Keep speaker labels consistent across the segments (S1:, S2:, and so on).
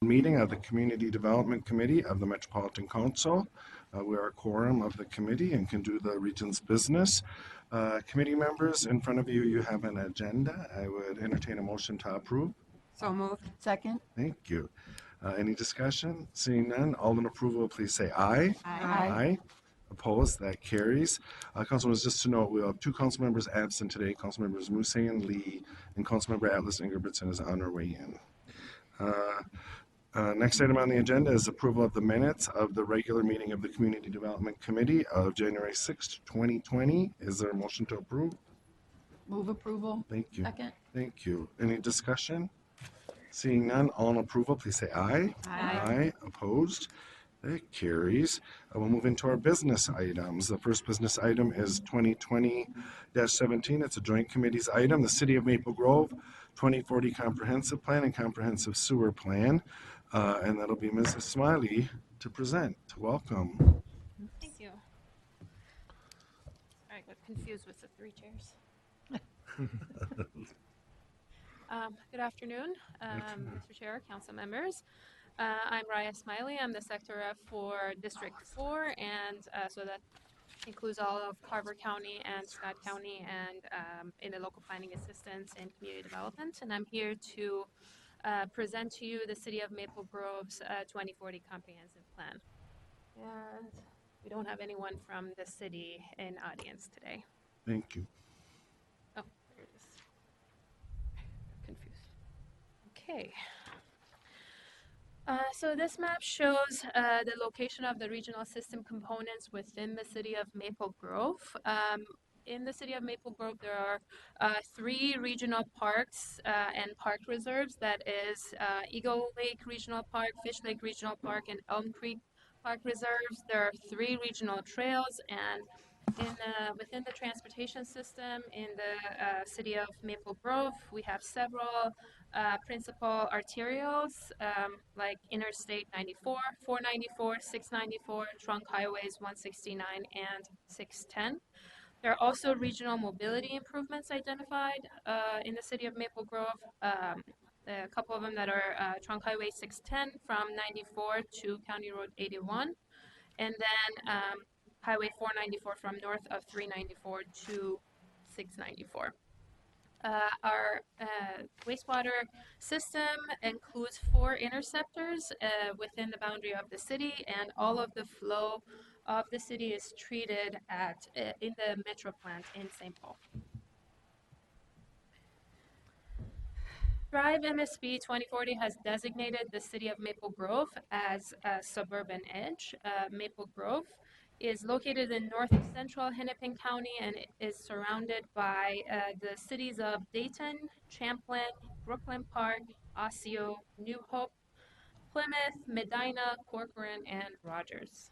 S1: Meeting of the Community Development Committee of the Metropolitan Council. We are a quorum of the committee and can do the region's business. Committee members, in front of you, you have an agenda. I would entertain a motion to approve.
S2: So moved.
S3: Second.
S1: Thank you. Any discussion? Seeing none, all in approval, please say aye.
S3: Aye.
S1: Opposed? That carries. Councilors, just to note, we have two council members absent today. Council members Musayan Lee and Councilmember Atlas Ingebrigtsen is on her way in. Next item on the agenda is approval of the minutes of the regular meeting of the Community Development Committee of January 6th, 2020. Is there a motion to approve?
S3: Move approval.
S1: Thank you.
S3: Second.
S1: Thank you. Any discussion? Seeing none, all in approval, please say aye.
S3: Aye.
S1: Opposed? That carries. We'll move into our business items. The first business item is 2020-17. It's a joint committees item. The City of Maple Grove 2040 Comprehensive Plan and Comprehensive Sewer Plan. And that'll be Mrs. Smiley to present. Welcome.
S4: Thank you. I got confused with the three chairs. Good afternoon, Mr. Chair, council members. I'm Raya Smiley. I'm the sector rep for District 4, and so that includes all of Carver County and Scott County, and in the local planning assistance and community development. And I'm here to present to you the City of Maple Grove's 2040 Comprehensive Plan. And we don't have anyone from the city in audience today.
S1: Thank you.
S4: Oh, there it is. Confused. Okay. So this map shows the location of the regional system components within the city of Maple Grove. In the city of Maple Grove, there are 3 regional parks and park reserves. That is Eagle Lake Regional Park, Fish Lake Regional Park, and Elm Creek Park Reserves. There are 3 regional trails, and within the transportation system in the city of Maple Grove, we have several principal arterials like Interstate 94, 494, 694, trunk highways 169 and 610. There are also regional mobility improvements identified in the city of Maple Grove. A couple of them that are trunk highway 610 from 94 to County Road 81, and then Highway 494 from north of 394 to 694. Our wastewater system includes 4 interceptors within the boundary of the city, and all of the flow of the city is treated in the Metro plant in St. Paul. Thrive MSP 2040 has designated the city of Maple Grove as a suburban edge. Maple Grove is located in north central Hennepin County and is surrounded by the cities of Dayton, Champlin, Brooklyn Park, Osseo, New Hope, Plymouth, Medina, Corcoran, and Rogers.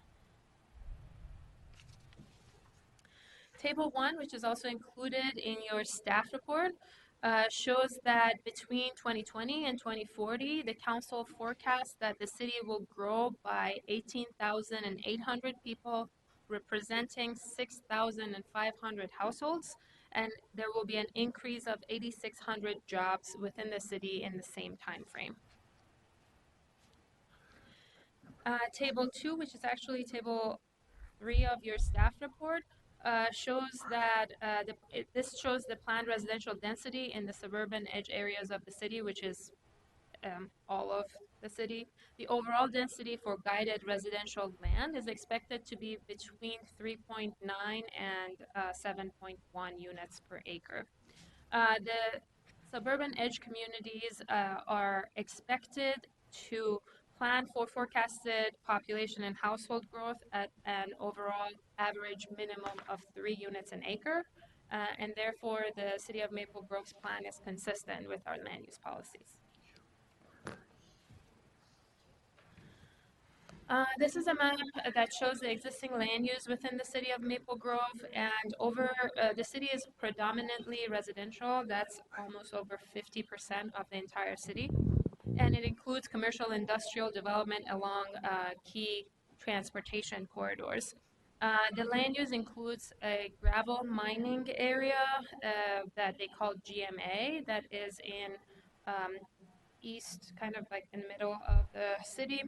S4: Table 1, which is also included in your staff report, shows that between 2020 and 2040, the council forecasts that the city will grow by 18,800 people, representing 6,500 households, and there will be an increase of 8,600 jobs within the city in the same time frame. Table 2, which is actually table 3 of your staff report, shows that this shows the planned residential density in the suburban edge areas of the city, which is all of the city. The overall density for guided residential land is expected to be between 3.9 and 7.1 units per acre. The suburban edge communities are expected to plan for forecasted population and household growth at an overall average minimum of 3 units an acre, and therefore the City of Maple Grove's plan is consistent with our land use policies. This is a map that shows the existing land use within the City of Maple Grove, and the city is predominantly residential. That's almost over 50% of the entire city. And it includes commercial industrial development along key transportation corridors. The land use includes a gravel mining area that they call GMA that is in east, kind of like in the middle of the city.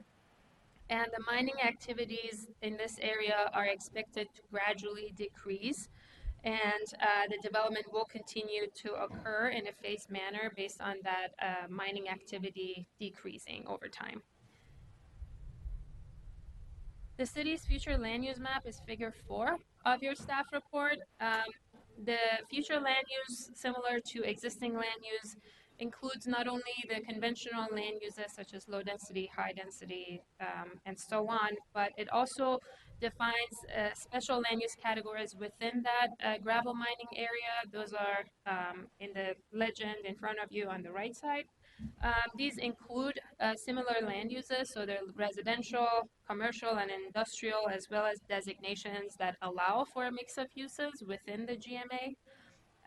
S4: And the mining activities in this area are expected to gradually decrease, and the development will continue to occur in a phased manner based on that mining activity decreasing over time. The city's future land use map is figure 4 of your staff report. The future land use, similar to existing land use, includes not only the conventional land uses such as low density, high density, and so on, but it also defines special land use categories within that gravel mining area. Those are in the legend in front of you on the right side. These include similar land uses, so they're residential, commercial, and industrial, as well as designations that allow for a mix of uses within the GMA.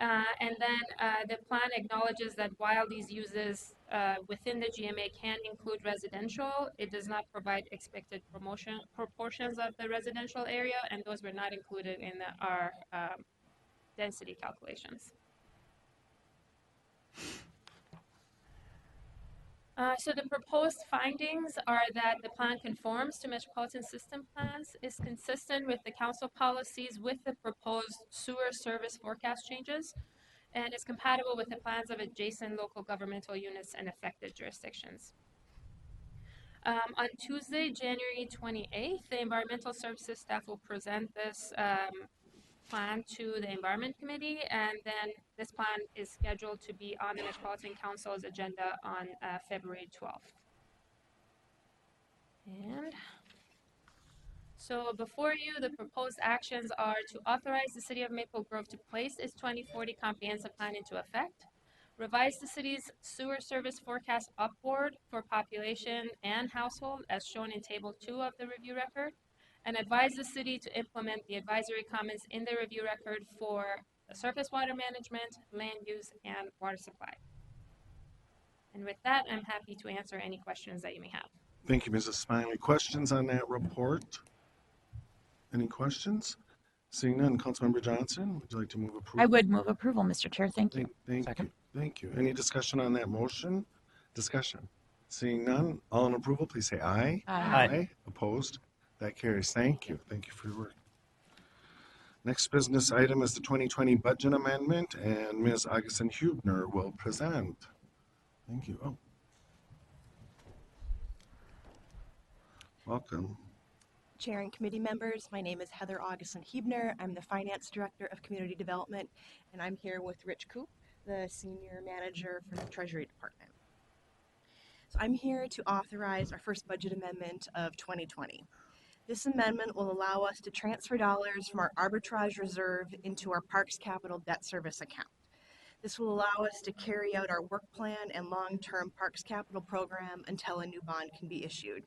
S4: And then the plan acknowledges that while these uses within the GMA can include residential, it does not provide expected proportions of the residential area, and those were not included in our density calculations. So the proposed findings are that the plan conforms to metropolitan system plans, is consistent with the council policies with the proposed sewer service forecast changes, and is compatible with the plans of adjacent local governmental units and affected jurisdictions. On Tuesday, January 28th, the Environmental Services staff will present this plan to the Environment Committee, and then this plan is scheduled to be on the Metropolitan Council's agenda on February 12th. And so before you, the proposed actions are to authorize the City of Maple Grove to place its 2040 comprehensive plan into effect, revise the city's sewer service forecast upward for population and household as shown in Table 2 of the review record, and advise the city to implement the advisory comments in the review record for surface water management, land use, and water supply. And with that, I'm happy to answer any questions that you may have.
S1: Thank you, Mrs. Smiley. Questions on that report? Any questions? Seeing none, Councilmember Johnson, would you like to move approval?
S2: I would move approval, Mr. Chair. Thank you.
S1: Thank
S5: Second.
S1: you. Thank you. Any discussion on that motion? Discussion. Seeing none, all in approval, please say aye.
S5: Aye.
S1: Opposed? That carries. Thank you. Thank you for your work. Next business item is the 2020 budget amendment, and Ms. Augustin Hubner will present. Thank you. Oh. Welcome.
S6: Chair and committee members, my name is Heather Augustin Hubner. I'm the Finance Director of Community Development, and I'm here with Rich Coop, the Senior Manager for the Treasury Department. So I'm here to authorize our first budget amendment of 2020. This amendment will allow us to transfer dollars from our arbitrage reserve into our Parks Capital debt service account. This will allow us to carry out our work plan and long-term Parks Capital program until a new bond can be issued.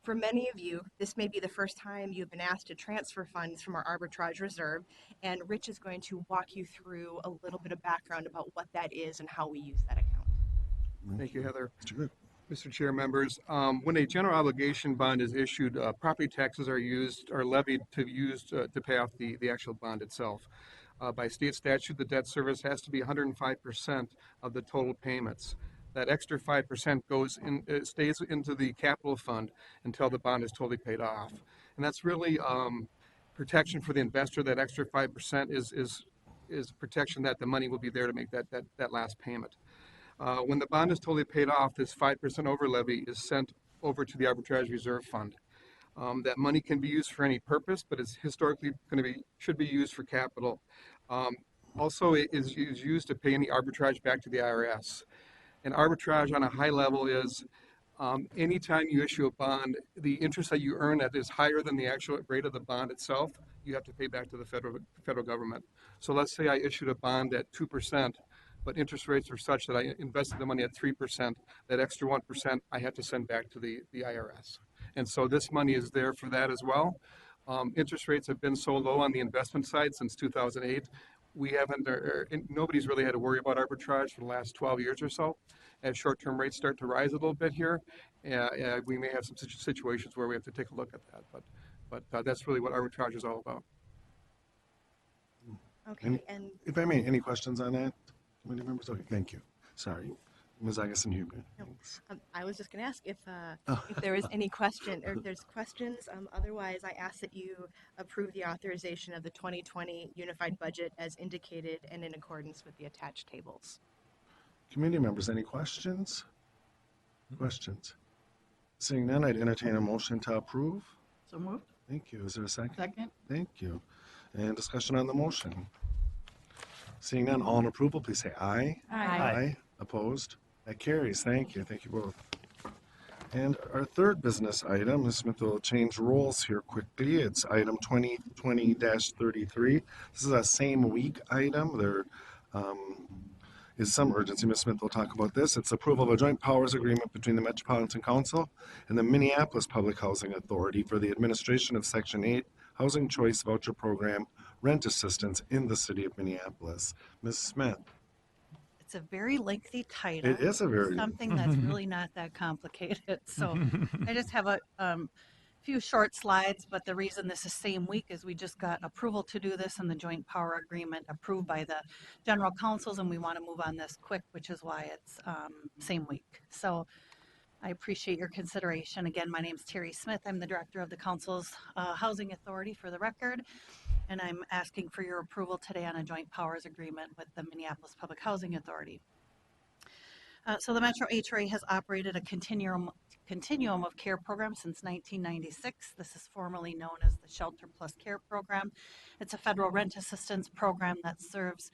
S6: For many of you, this may be the first time you've been asked to transfer funds from our arbitrage reserve, and Rich is going to walk you through a little bit of background about what that is and how we use that account.
S5: Thank you, Heather.
S1: Mr. Good.
S5: Mr. Chair, members, when a general obligation bond is issued, property taxes are levied to pay off the actual bond itself. By state statute, the debt service has to be 105% of the total payments. That extra 5% stays into the capital fund until the bond is totally paid off. And that's really protection for the investor. That extra 5% is protection that the money will be there to make that last payment. When the bond is totally paid off, this 5% over levy is sent over to the arbitrage reserve fund. That money can be used for any purpose, but it's historically should be used for capital. Also, it is used to pay any arbitrage back to the IRS. And arbitrage on a high level is anytime you issue a bond, the interest that you earn that is higher than the actual rate of the bond itself, you have to pay back to the federal government. So let's say I issued a bond at 2%, but interest rates are such that I invested the money at 3%, that extra 1% I have to send back to the IRS. And so this money is there for that as well. Interest rates have been so low on the investment side since 2008. Nobody's really had to worry about arbitrage for the last 12 years or so. As short-term rates start to rise a little bit here, we may have some situations where we have to take a look at that. But that's really what arbitrage is all about.
S6: Okay, and
S1: If I may, any questions on that, committee members? Okay, thank you. Sorry. Ms. Augustine-Huber.
S6: No. I was just going to ask if
S1: Oh.
S6: if there was any question or if there's questions. Otherwise, I ask that you approve the authorization of the 2020 unified budget as indicated and in accordance with the attached tables.
S1: Committee members, any questions? Questions? Seeing none, I'd entertain a motion to approve.
S3: So moved.
S1: Thank you. Is there a second?
S3: Second.
S1: Thank you. And discussion on the motion. Seeing none, all in approval, please say aye.
S2: Aye.
S1: Opposed? That carries. Thank you. Thank you both. And our third business item, Ms. Smith will change roles here quickly. It's item 2020-33. This is a same week item. There is some urgency. Ms. Smith will talk about this. It's approval of a joint powers agreement between the Metropolitan Council and the Minneapolis Public Housing Authority for the administration of Section 8 Housing Choice Voucher Program rent assistance in the city of Minneapolis. Ms. Smith.
S7: It's a very lengthy title.
S1: It is a very
S7: something that's really not that complicated. So I just have a few short slides, but the reason this is same week is we just got approval to do this and the joint power agreement approved by the general councils, and we want to move on this quick, which is why it's same week. So I appreciate your consideration. Again, my name is Terry Smith. I'm the director of the council's housing authority for the record, and I'm asking for your approval today on a joint powers agreement with the Minneapolis Public Housing Authority. So the Metro HRA has operated a continuum of care program since 1996. This is formerly known as the Shelter Plus Care Program. It's a federal rent assistance program that serves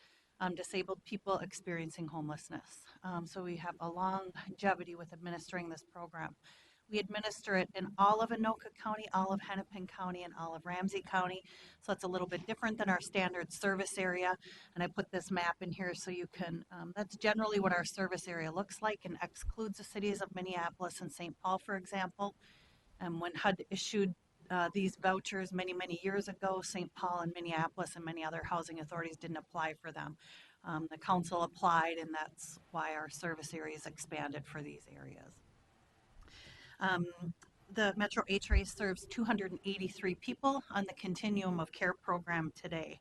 S7: disabled people experiencing homelessness. So we have a longevity with administering this program. We administer it in all of Anoka County, all of Hennepin County, and all of Ramsey County. So it's a little bit different than our standard service area. And I put this map in here so you can, that's generally what our service area looks like and excludes the cities of Minneapolis and St. Paul, for example. And when HUD issued these vouchers many, many years ago, St. Paul and Minneapolis and many other housing authorities didn't apply for them. The council applied, and that's why our service areas expanded for these areas. The Metro HRA serves 283 people on the Continuum of Care program today.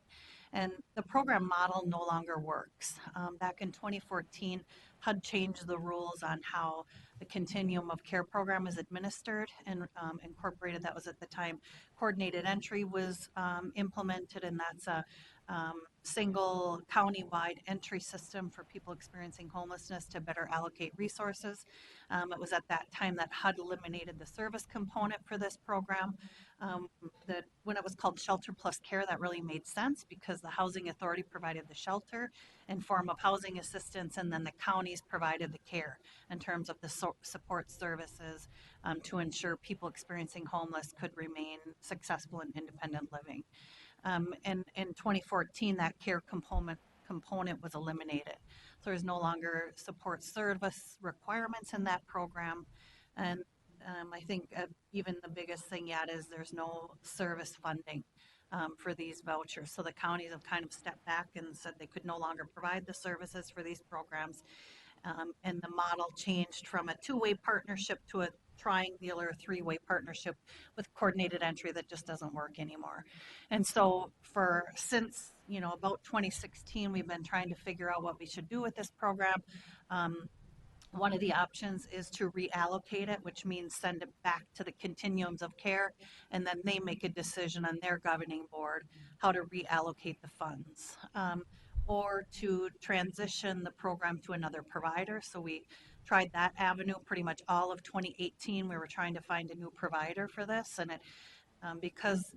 S7: And the program model no longer works. Back in 2014, HUD changed the rules on how the Continuum of Care program is administered and incorporated, that was at the time, coordinated entry was implemented, and that's a single county-wide entry system for people experiencing homelessness to better allocate resources. It was at that time that HUD eliminated the service component for this program. That when it was called Shelter Plus Care, that really made sense because the housing authority provided the shelter in form of housing assistance, and then the counties provided the care in terms of the support services to ensure people experiencing homeless could remain successful in independent living. And in 2014, that care component was eliminated. So there's no longer support service requirements in that program. And I think even the biggest thing yet is there's no service funding for these vouchers. So the counties have kind of stepped back and said they could no longer provide the services for these programs. And the model changed from a two-way partnership to a triangular three-way partnership with coordinated entry that just doesn't work anymore. And so since about 2016, we've been trying to figure out what we should do with this program. One of the options is to reallocate it, which means send it back to the continuums of care, and then they make a decision on their governing board how to reallocate the funds. Or to transition the program to another provider. So we tried that avenue pretty much all of 2018. We were trying to find a new provider for this, and because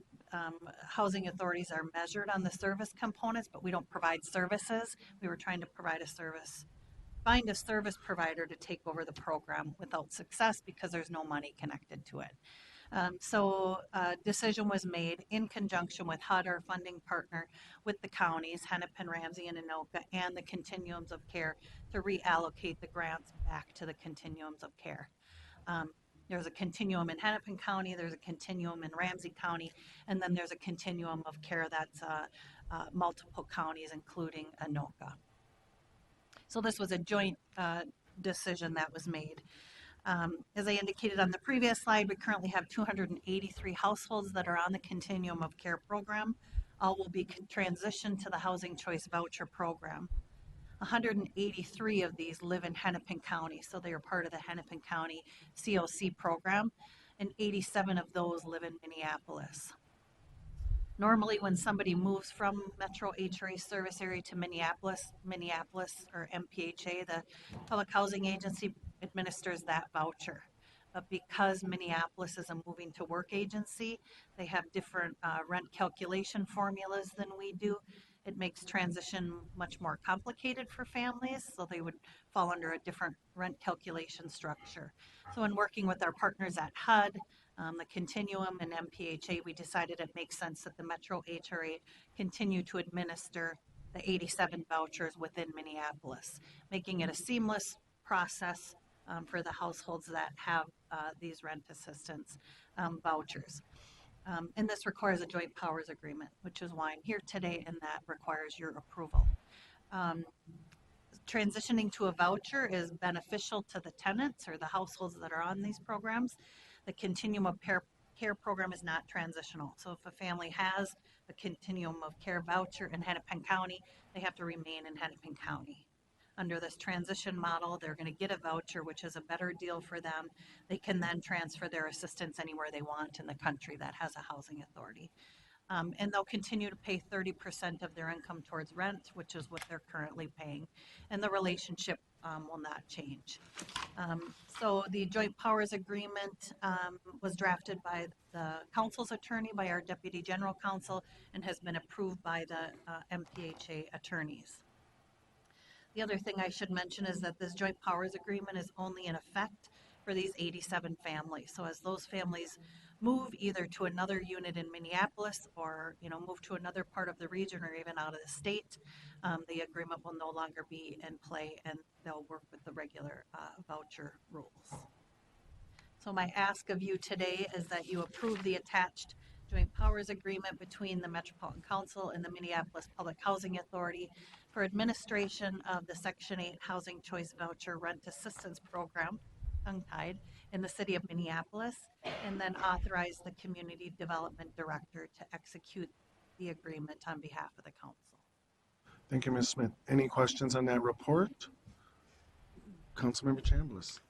S7: housing authorities are measured on the service components, but we don't provide services, we were trying to find a service provider to take over the program without success because there's no money connected to it. So a decision was made in conjunction with HUD, our funding partner, with the counties, Hennepin, Ramsey, and Anoka, and the continuums of care to reallocate the grants back to the continuums of care. There's a continuum in Hennepin County, there's a continuum in Ramsey County, and then there's a continuum of care that's multiple counties, including Anoka. So this was a joint decision that was made. As I indicated on the previous slide, we currently have 283 households that are on the Continuum of Care program. All will be transitioned to the Housing Choice Voucher program. 183 of these live in Hennepin County, so they are part of the Hennepin County COC program, and 87 of those live in Minneapolis. Normally, when somebody moves from Metro HRA service area to Minneapolis or MPHA, the Public Housing Agency administers that voucher. But because Minneapolis is a moving to work agency, they have different rent calculation formulas than we do. It makes transition much more complicated for families, so they would fall under a different rent calculation structure. So in working with our partners at HUD, the Continuum and MPHA, we decided it makes sense that the Metro HRA continue to administer the 87 vouchers within Minneapolis, making it a seamless process for the households that have these rent assistance vouchers. And this requires a joint powers agreement, which is why I'm here today, and that requires your approval. Transitioning to a voucher is beneficial to the tenants or the households that are on these programs. The Continuum of Care program is not transitional. So if a family has a Continuum of Care voucher in Hennepin County, they have to remain in Hennepin County. Under this transition model, they're going to get a voucher, which is a better deal for them. They can then transfer their assistance anywhere they want in the country that has a housing authority. And they'll continue to pay 30% of their income towards rent, which is what they're currently paying. And the relationship will not change. So the joint powers agreement was drafted by the council's attorney, by our deputy general counsel, and has been approved by the MPHA attorneys. The other thing I should mention is that this joint powers agreement is only in effect for these 87 families. So as those families move either to another unit in Minneapolis or move to another part of the region or even out of the state, the agreement will no longer be in play, and they'll work with the regular voucher rules. So my ask of you today is that you approve the attached joint powers agreement between the Metropolitan Council and the Minneapolis Public Housing Authority for administration of the Section 8 Housing Choice Voucher Rent Assistance Program, tongue-tied, in the city of Minneapolis, and then authorize the Community Development Director to execute the agreement on behalf of the council.
S1: Thank you, Ms. Smith. Any questions on that report? Councilmember Chambliss.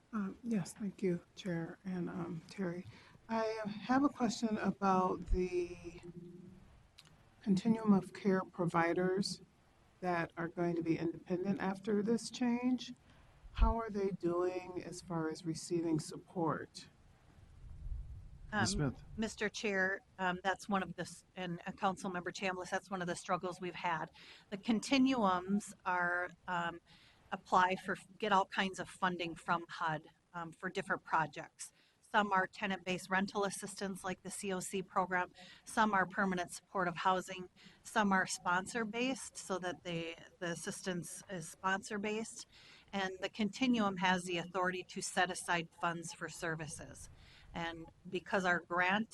S8: Yes, thank you, Chair and Terry. I have a question about the continuum of care providers that are going to be independent after this change. How are they doing as far as receiving support?
S1: Ms. Smith.
S7: Mr. Chair, that's one of the, and Councilmember Chambliss, that's one of the struggles we've had. The continuums are get all kinds of funding from HUD for different projects. Some are tenant-based rental assistance like the COC program. Some are permanent supportive housing. Some are sponsor-based so that the assistance is sponsor-based. And the continuum has the authority to set aside funds for services. And because our grant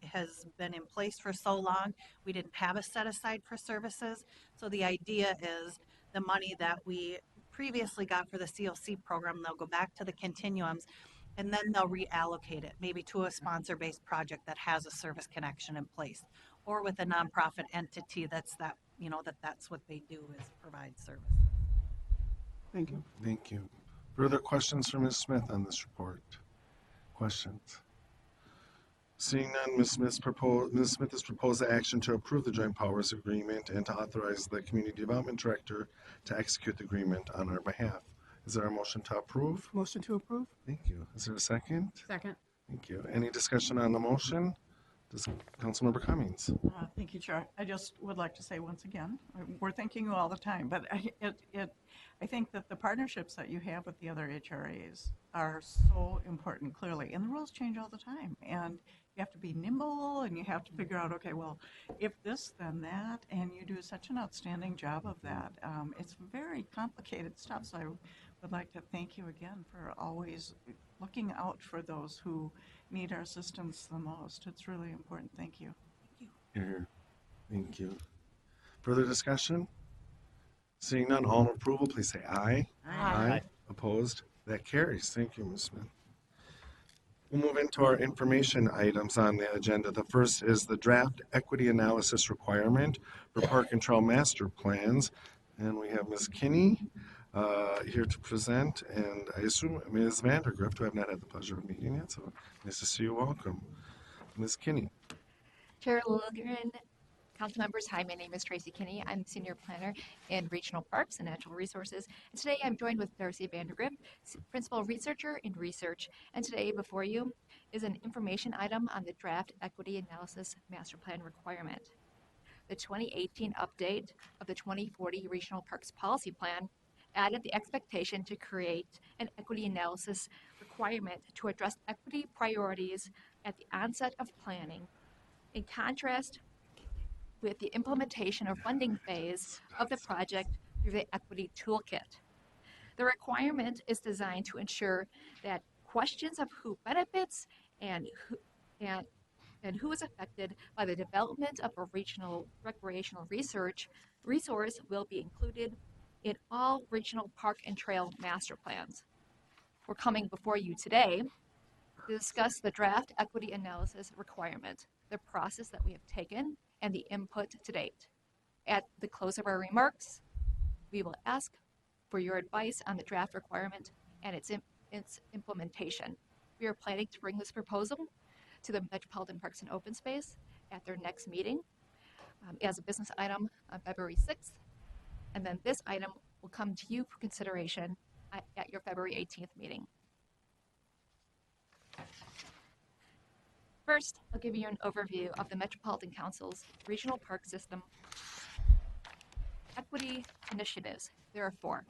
S7: has been in place for so long, we didn't have a set aside for services. So the idea is the money that we previously got for the COC program, they'll go back to the continuums, and then they'll reallocate it maybe to a sponsor-based project that has a service connection in place, or with a nonprofit entity that's what they do is provide service.
S8: Thank you.
S1: Thank you. Further questions for Ms. Smith on this report? Questions? Seeing none, Ms. Smith has proposed the action to approve the joint powers agreement and to authorize the Community Development Director to execute the agreement on our behalf. Is there a motion to approve?
S8: Motion to approve?
S1: Thank you. Is there a second?
S3: Second.
S1: Thank you. Any discussion on the motion? Councilmember Cummings.
S3: Thank you, Chair. I just would like to say once again, we're thanking you all the time, but I think that the partnerships that you have with the other HRAs are so important, clearly, and the rules change all the time, and you have to be nimble, and you have to figure out, okay, well, if this, then that, and you do such an outstanding job of that. It's very complicated stuff, so I would like to thank you again for always looking out for those who need our assistance the most. It's really important. Thank you.
S1: Here. Thank you. Further discussion? Seeing none, all in approval, please say aye.
S3: Aye.
S1: Opposed? That carries. Thank you, Ms. Smith. We'll move into our information items on the agenda. The first is the draft equity analysis requirement for park and trail master plans. And we have Ms. Kinney here to present, and I assume Ms. Vandergrift, who I've not had the pleasure of meeting yet, so nice to see you. Welcome. Ms. Kinney.
S2: Chair Lilligren, council members, hi, my name is Tracy Kinney. I'm Senior Planner in Regional Parks and Natural Resources. And today I'm joined with Darcy Vandergrift, Principal Researcher in Research. And today before you is an information item on the Draft Equity Analysis Master Plan requirement. The 2018 update of the 2040 Regional Parks Policy Plan added the expectation to create an equity analysis requirement to address equity priorities at the onset of planning, in contrast with the implementation or funding phase of the project through the equity toolkit. The requirement is designed to ensure that questions of who benefits and who is affected by the development of a regional recreational resource will be included in all regional park and trail master plans. We're coming before you today to discuss the draft equity analysis requirement, the process that we have taken, and the input to date. At the close of our remarks, we will ask for your advice on the draft requirement and its implementation. We are planning to bring this proposal to the Metropolitan Parks and Open Space at their next meeting as a business item on February 6th. And then this item will come to you for consideration at your February 18th meeting. First, I'll give you an overview of the Metropolitan Council's regional park system equity initiatives. There are 4.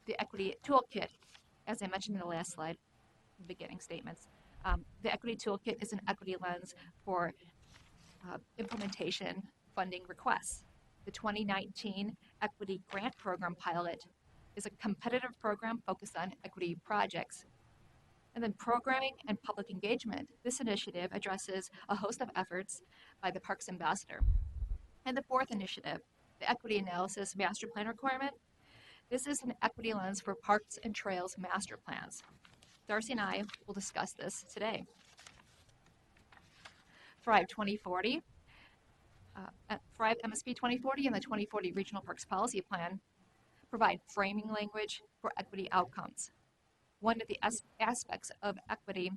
S2: The equity toolkit, as I mentioned in the last slide, beginning statements. The equity toolkit is an equity lens for implementation funding requests. The 2019 Equity Grant Program pilot is a competitive program focused on equity projects. And then programming and public engagement. This initiative addresses a host of efforts by the Parks Ambassador. And the 4th initiative, the Equity Analysis Master Plan requirement. This is an equity lens for parks and trails master plans. Darcy and I will discuss this today. Thrive 2040, Thrive MSP 2040 and the 2040 Regional Parks Policy Plan provide framing language for equity outcomes. One of the aspects of equity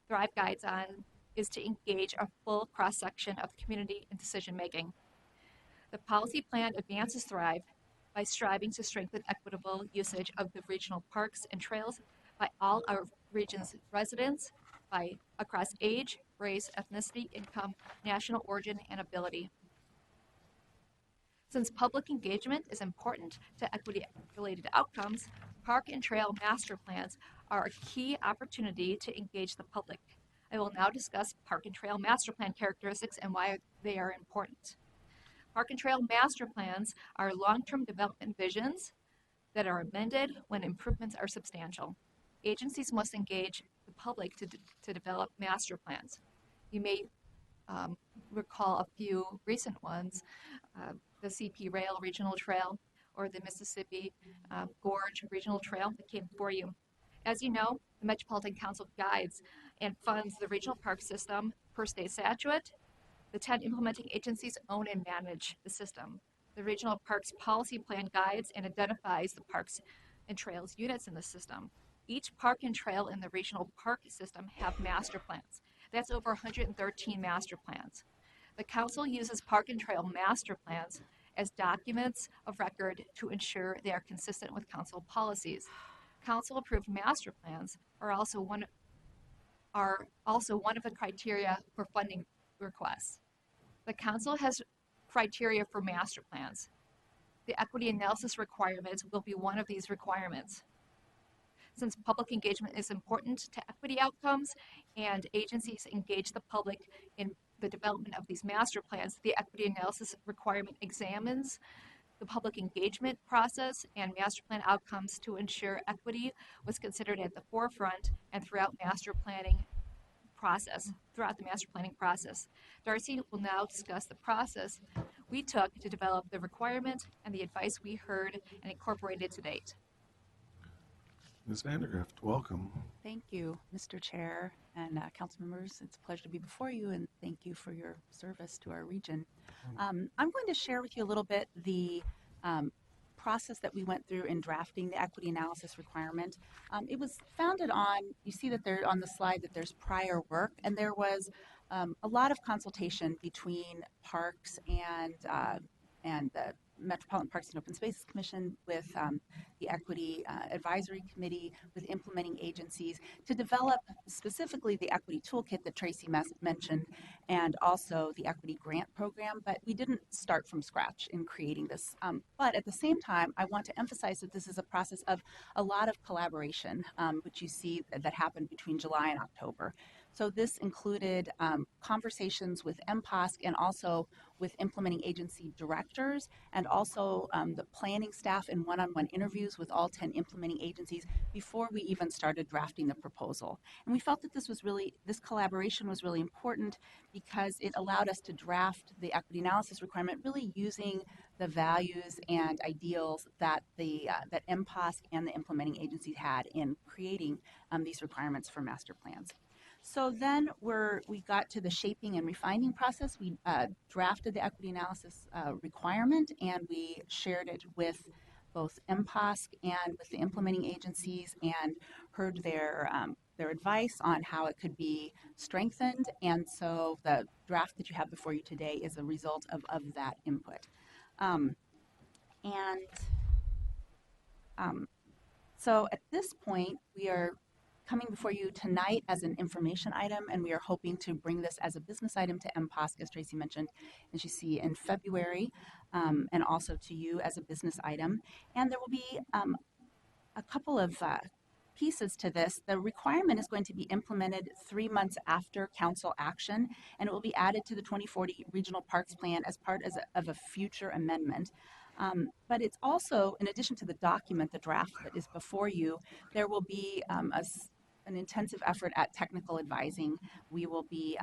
S2: Thrive guides on is to engage a full cross-section of the community in decision-making. The policy plan advances Thrive by striving to strengthen equitable usage of the regional parks and trails by all our region's residents across age, race, ethnicity, income, national origin, and ability. Since public engagement is important to equity-related outcomes, park and trail master plans are a key opportunity to engage the public. I will now discuss park and trail master plan characteristics and why they are important. Park and trail master plans are long-term development visions that are amended when improvements are substantial. Agencies must engage the public to develop master plans. You may recall a few recent ones, the CP Rail Regional Trail or the Mississippi Gorge Regional Trail that came before you. As you know, the Metropolitan Council guides and funds the regional park system per state statute. The 10 implementing agencies own and manage the system. The Regional Parks Policy Plan guides and identifies the parks and trails units in the system. Each park and trail in the regional park system have master plans. That's over 113 master plans. The council uses park and trail master plans as documents of record to ensure they are consistent with council policies. Council-approved master plans are also one of the criteria for funding requests. The council has criteria for master plans. The equity analysis requirements will be one of these requirements. Since public engagement is important to equity outcomes and agencies engage the public in the development of these master plans, the equity analysis requirement examines the public engagement process and master plan outcomes to ensure equity was considered at the forefront and throughout the master planning process. Darcy will now discuss the process we took to develop the requirement and the advice we heard and incorporated to date.
S1: Ms. Vandergrift, welcome.
S9: Thank you, Mr. Chair and council members. It's a pleasure to be before you, and thank you for your service to our region. I'm going to share with you a little bit the process that we went through in drafting the equity analysis requirement. It was founded on, you see that there on the slide that there's prior work, and there was a lot of consultation between parks and the Metropolitan Parks and Open Spaces Commission, with the Equity Advisory Committee, with implementing agencies to develop specifically the equity toolkit that Tracy mentioned, and also the equity grant program. But we didn't start from scratch in creating this. But at the same time, I want to emphasize that this is a process of a lot of collaboration, which you see that happened between July and October. So this included conversations with MPOSC and also with implementing agency directors, and also the planning staff in one-on-one interviews with all 10 implementing agencies before we even started drafting the proposal. And we felt that this collaboration was really important because it allowed us to draft the equity analysis requirement really using the values and ideals that that MPOSC and the implementing agencies had in creating these requirements for master plans. So then we got to the shaping and refining process. We drafted the equity analysis requirement, and we shared it with both MPOSC and with the implementing agencies, and heard their advice on how it could be strengthened. And so the draft that you have before you today is a result of that input. So at this point, we are coming before you tonight as an information item, and we are hoping to bring this as a business item to MPOSC, as Tracy mentioned, as you see in February, and also to you as a business item. And there will be a couple of pieces to this. The requirement is going to be implemented 3 months after council action, and it will be added to the 2040 Regional Parks Plan as part of a future amendment. But it's also, in addition to the document, the draft that is before you, there will be an intensive effort at technical advising. We will be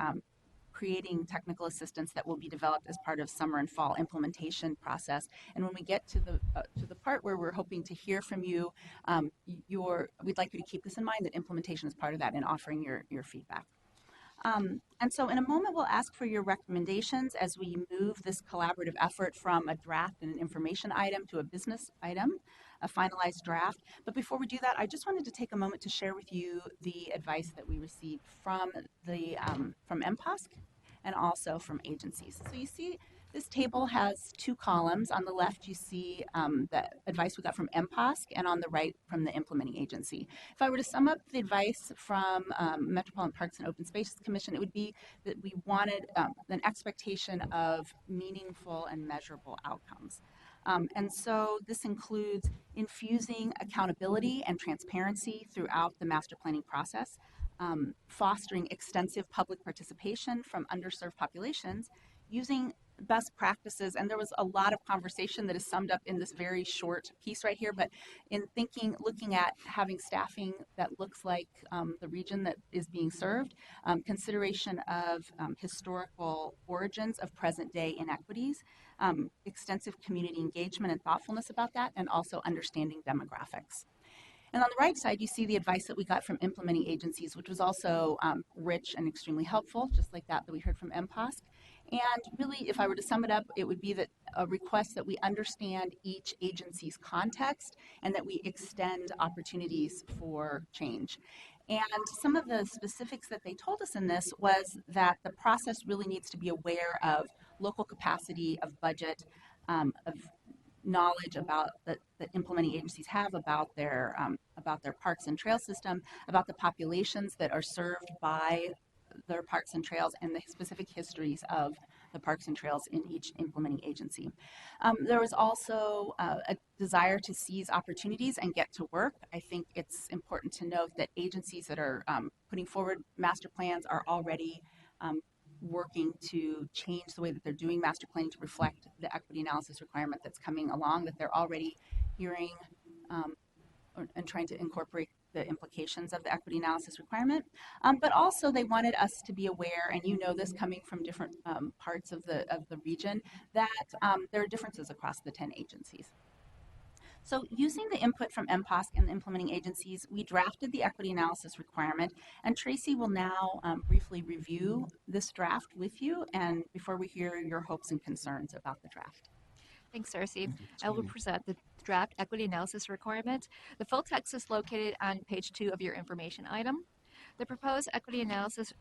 S9: creating technical assistance that will be developed as part of summer and fall implementation process. And when we get to the part where we're hoping to hear from you, we'd like you to keep this in mind, that implementation is part of that, and offering your feedback. And so in a moment, we'll ask for your recommendations as we move this collaborative effort from a draft and an information item to a business item, a finalized draft. But before we do that, I just wanted to take a moment to share with you the advice that we received from MPOSC and also from agencies. So you see, this table has 2 columns. On the left, you see the advice we got from MPOSC, and on the right, from the implementing agency. If I were to sum up the advice from Metropolitan Parks and Open Spaces Commission, it would be that we wanted an expectation of meaningful and measurable outcomes. And so this includes infusing accountability and transparency throughout the master planning process, fostering extensive public participation from underserved populations, using best practices. And there was a lot of conversation that is summed up in this very short piece right here, but in looking at having staffing that looks like the region that is being served, consideration of historical origins of present day inequities, extensive community engagement and thoughtfulness about that, and also understanding demographics. And on the right side, you see the advice that we got from implementing agencies, which was also rich and extremely helpful, just like that we heard from MPOSC. And really, if I were to sum it up, it would be that a request that we understand each agency's context and that we extend opportunities for change. And some of the specifics that they told us in this was that the process really needs to be aware of local capacity, of budget, of knowledge about that implementing agencies have about their parks and trail system, about the populations that are served by their parks and trails, and the specific histories of the parks and trails in each implementing agency. There was also a desire to seize opportunities and get to work. I think it's important to note that agencies that are putting forward master plans are already working to change the way that they're doing master planning to reflect the equity analysis requirement that's coming along, that they're already hearing and trying to incorporate the implications of the equity analysis requirement. But also they wanted us to be aware, and you know this coming from different parts of the region, that there are differences across the 10 agencies. So using the input from MPOSC and the implementing agencies, we drafted the equity analysis requirement, and Tracy will now briefly review this draft with you, and before we hear your hopes and concerns about the draft.
S2: Thanks, Darcy. I will present the draft equity analysis requirement. The full text is located on page 2 of your information item. The proposed equity analysis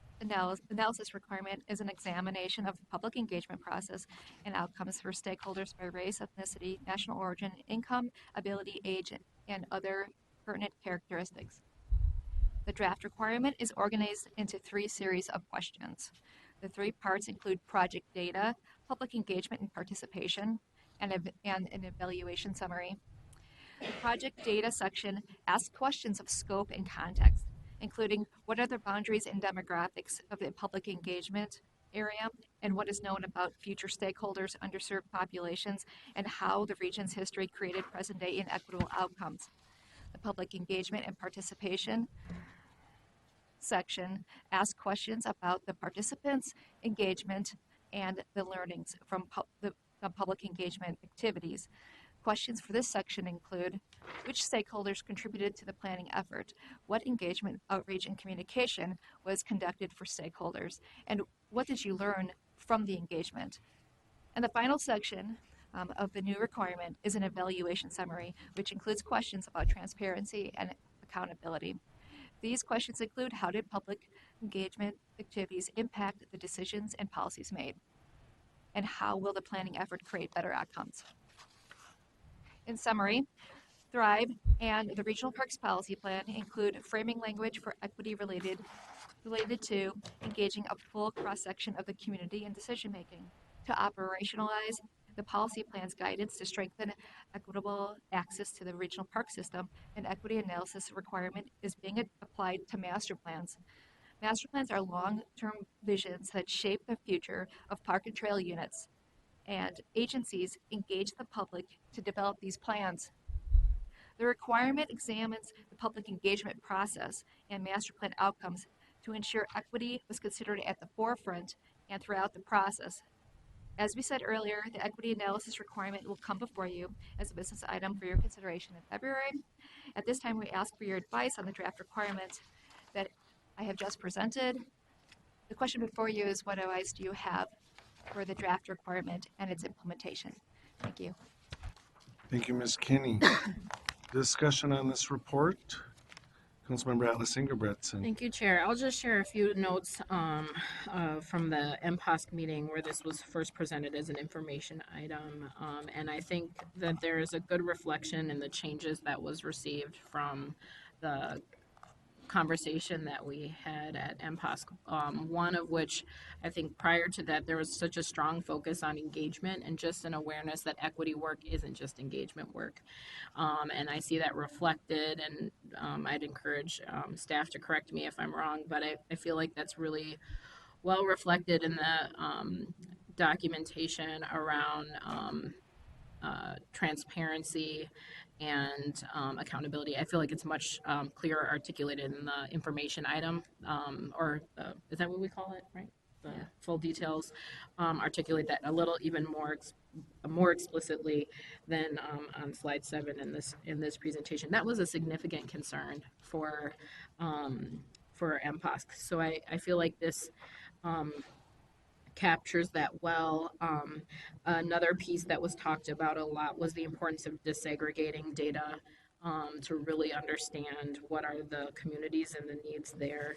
S2: requirement is an examination of the public engagement process and outcomes for stakeholders by race, ethnicity, national origin, income, ability, age, and other pertinent characteristics. The draft requirement is organized into 3 series of questions. The 3 parts include project data, public engagement and participation, and an evaluation summary. The project data section asks questions of scope and context, including what are the boundaries and demographics of the public engagement area, and what is known about future stakeholders, underserved populations, and how the region's history created present-day inequitable outcomes. The public engagement and participation section asks questions about the participants' engagement and the learnings from the public engagement activities. Questions for this section include which stakeholders contributed to the planning effort, what engagement, outreach, and communication was conducted for stakeholders, and what did you learn from the engagement. And the final section of the new requirement is an evaluation summary, which includes questions about transparency and accountability. These questions include how did public engagement activities impact the decisions and policies made, and how will the planning effort create better outcomes. In summary, Thrive and the Regional Parks Policy Plan include framing language for equity related to engaging a full cross-section of the community in decision-making, to operationalize the policy plan's guidance to strengthen equitable access to the regional park system. An equity analysis requirement is being applied to master plans. Master plans are long-term visions that shape the future of park and trail units, and agencies engage the public to develop these plans. The requirement examines the public engagement process and master plan outcomes to ensure equity was considered at the forefront and throughout the process. As we said earlier, the equity analysis requirement will come before you as a business item for your consideration in February. At this time, we ask for your advice on the draft requirement that I have just presented. The question before you is, what advice do you have for the draft requirement and its implementation? Thank you.
S1: Thank you, Ms. Kinney. Discussion on this report. Councilmember Atlas Ingebretson.
S10: Thank you, Chair. I'll just share a few notes from the MPOSC meeting where this was first presented as an information item. And I think that there is a good reflection in the changes that was received from the conversation that we had at MPOSC. One of which, I think prior to that, there was such a strong focus on engagement and just an awareness that equity work isn't just engagement work. And I see that reflected, and I'd encourage staff to correct me if I'm wrong, but I feel like that's really well reflected in the documentation around transparency and accountability. I feel like it's much clearer articulated in the information item, is that what we call it, right? The full details articulate that a little even more explicitly than on slide 7 in this presentation. That was a significant concern for MPOSC. So I feel like this captures that well. Another piece that was talked about a lot was the importance of disaggregating data to really understand what are the communities and the needs there.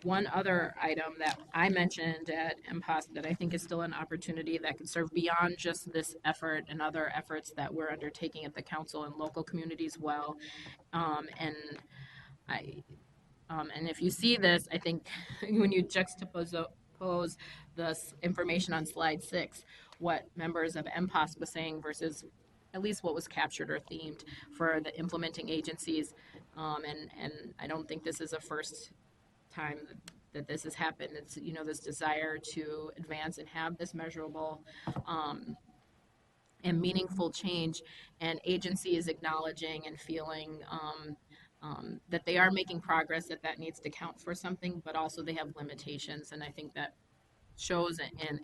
S10: One other item that I mentioned at MPOSC that I think is still an opportunity that could serve beyond just this effort and other efforts that we're undertaking at the council and local communities well. And if you see this, I think when you juxtapose this information on slide 6, what members of MPOSC was saying versus at least what was captured or themed for the implementing agencies. And I don't think this is a first time that this has happened. It's, this desire to advance and have this measurable and meaningful change, and agencies acknowledging and feeling that they are making progress, that needs to count for something, but also they have limitations. And I think that shows in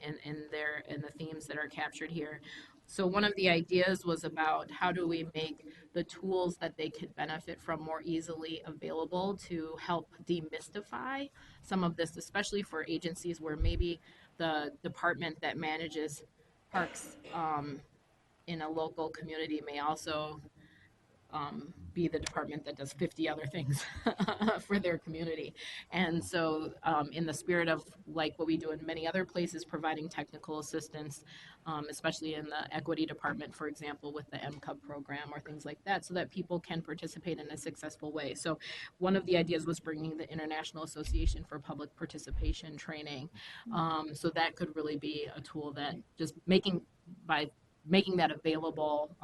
S10: the themes that are captured here. So one of the ideas was about how do we make the tools that they could benefit from more easily available to help demystify some of this, especially for agencies where maybe the department that manages parks in a local community may also be the department that does 50 other things for their community. And so, in the spirit of like what we do in many other places, providing technical assistance, especially in the equity department, for example, with the MCUB program or things like that, so that people can participate in a successful way. So, one of the ideas was bringing the International Association for Public Participation training. So, that could really be a tool that just making that available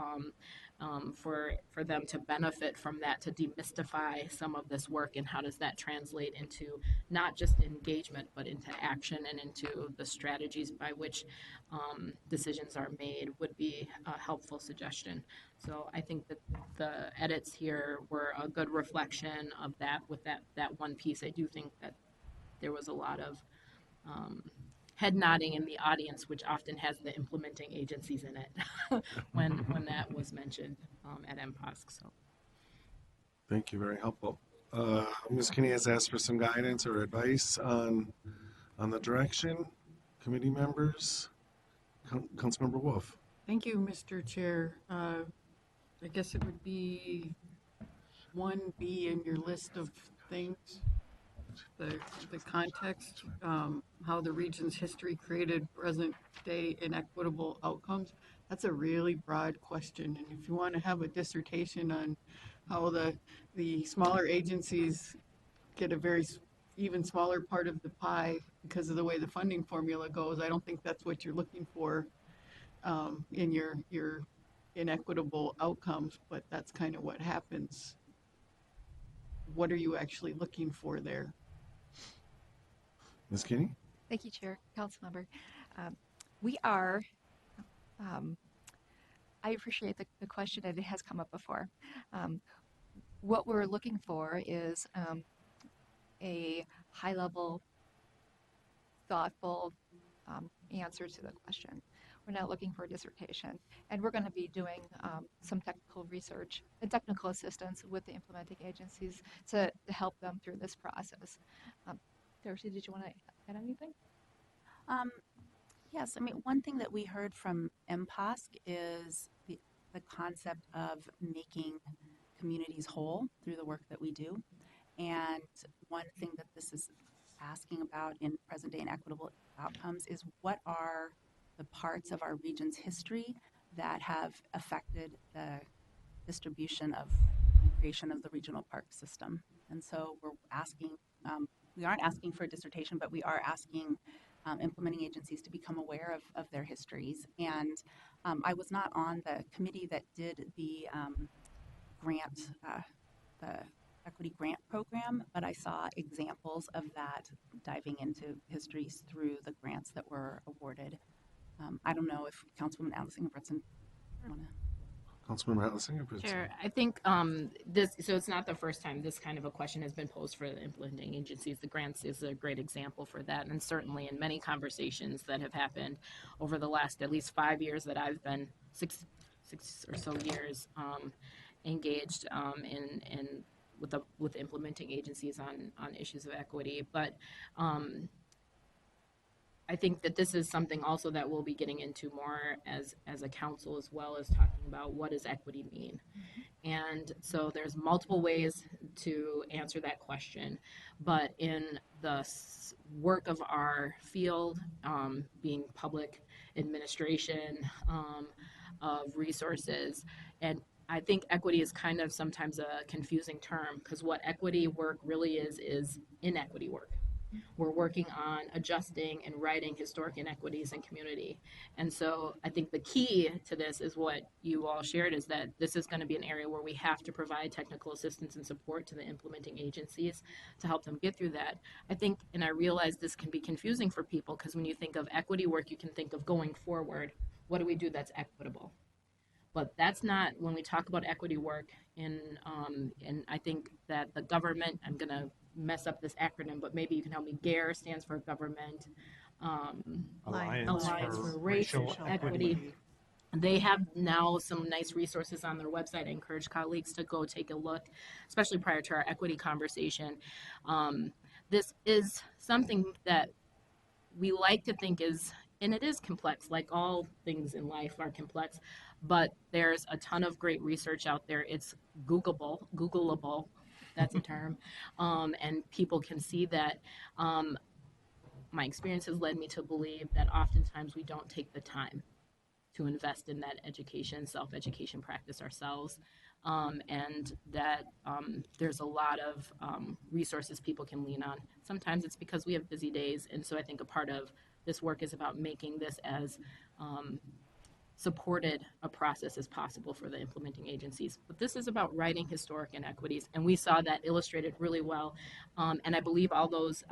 S10: for them to benefit from that, to demystify some of this work, and how does that translate into not just engagement but into action and into the strategies by which decisions are made, would be a helpful suggestion. So I think that the edits here were a good reflection of that. With that one piece, I do think that there was a lot of head nodding in the audience, which often has the implementing agencies in it when that was mentioned at MPOSC. So,
S1: Thank you, very helpful. Ms. Kinney has asked for some guidance or advice on the direction. Committee members, Councilmember Wolf.
S11: Thank you, Mr. Chair. I guess it would be 1B in your list of things. The context, how the region's history created present-day inequitable outcomes. That's a really broad question, and if you want to have a dissertation on how the smaller agencies get a very even smaller part of the pie because of the way the funding formula goes, I don't think that's what you're looking for in your inequitable outcomes, but that's kind of what happens. What are you actually looking for there?
S1: Ms. Kinney?
S2: Thank you, Chair, Councilmember. We are, I appreciate the question, and it has come up before. What we're looking for is a high-level, thoughtful answer to the question. We're not looking for a dissertation, and we're going to be doing some technical research and technical assistance with the implementing agencies to help them through this process. Darcy, did you want to add anything?
S9: Yes, I mean, one thing that we heard from MPOSC is the concept of making communities whole through the work that we do. And one thing that this is asking about in present-day inequitable outcomes is what are the parts of our region's history that have affected the distribution of creation of the regional park system. And so we're asking, we aren't asking for a dissertation, but we are asking implementing agencies to become aware of their histories. And I was not on the committee that did the grant, the equity grant program, but I saw examples of that diving into histories through the grants that were awarded. I don't know if Councilwoman Allison-Britson want to.
S1: Councilmember Allison-Britson.
S10: Chair, I think so it's not the first time this kind of a question has been posed for the implementing agencies. The grants is a great example for that, and certainly in many conversations that have happened over the last at least 5 years that I've been six or so years engaged in with implementing agencies on issues of equity. But I think that this is something also that we'll be getting into more as a council, as well as talking about what does equity mean. And so there's multiple ways to answer that question, but in the work of our field, being public administration of resources, and I think equity is kind of sometimes a confusing term, because what equity work really is inequity work. We're working on adjusting and righting historic inequities in community. And so I think the key to this is what you all shared, is that this is going to be an area where we have to provide technical assistance and support to the implementing agencies to help them get through that. I think, and I realize this can be confusing for people, because when you think of equity work, you can think of going forward. What do we do that's equitable? But that's not, when we talk about equity work and I think that the government, I'm going to mess up this acronym, but maybe you can help me. GARE stands for Government Alliance for Racial Equity. They have now some nice resources on their website. I encourage colleagues to go take a look, especially prior to our equity conversation. This is something that we like to think is and it is complex, like all things in life are complex, but there's a ton of great research out there. It's Googleable, that's a term, and people can see that. My experience has led me to believe that oftentimes we don't take the time to invest in that education, self-education practice ourselves, and that there's a lot of resources people can lean on. Sometimes it's because we have busy days, and so I think a part of this work is about making this as supported a process as possible for the implementing agencies. But this is about righting historic inequities, and we saw that illustrated really well. And I believe all those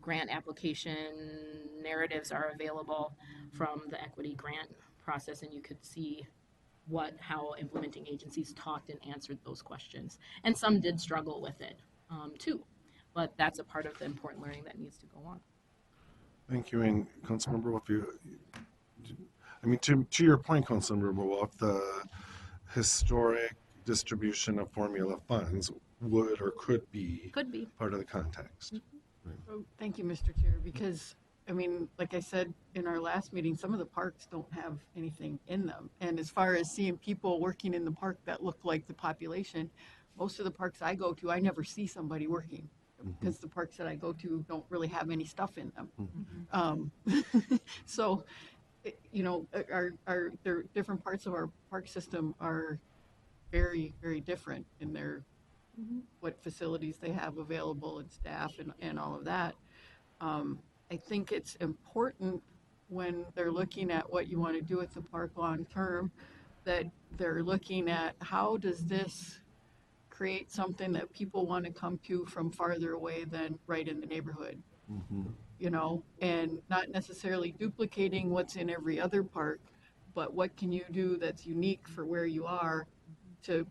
S10: grant application narratives are available from the equity grant process, and you could see how implementing agencies talked and answered those questions. And some did struggle with it too, but that's a part of the important learning that needs to go on.
S1: Thank you. And Councilmember Wolf, to your point, Councilmember Wolf, the historic distribution of formula funds would or could be part of the context.
S11: Oh, thank you, Mr. Chair, because, I mean, like I said in our last meeting, some of the parks don't have anything in them. And as far as seeing people working in the park that look like the population, most of the parks I go to, I never see somebody working because the parks that I go to don't really have any stuff in them. So, you know, there different parts of our park system are very, very different in their what facilities they have available and staff and all of that. I think it's important when they're looking at what you want to do with the park long term, that they're looking at how does this create something that people want to come to from farther away than right in the neighborhood. You know, and not necessarily duplicating what's in every other park, but what can you do that's unique for where you are to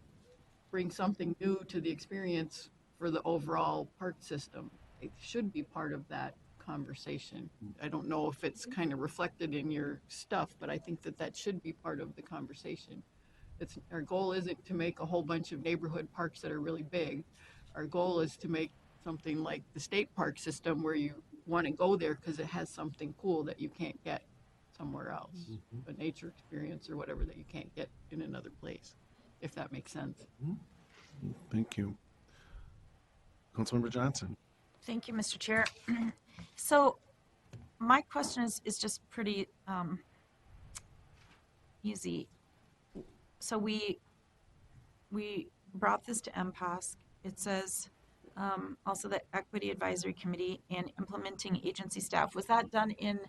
S11: bring something new to the experience for the overall park system. It should be part of that conversation. I don't know if it's kind of reflected in your stuff, but I think that that should be part of the conversation. Our goal isn't to make a whole bunch of neighborhood parks that are really big. Our goal is to make something like the state park system where you want to go there because it has something cool that you can't get somewhere else, a nature experience or whatever that you can't get in another place, if that makes sense.
S1: Thank you. Councilmember Johnson.
S12: Thank you, Mr. Chair. So my question is just pretty easy. So we brought this to MPOSC. It says also the Equity Advisory Committee and implementing agency staff. Was that done in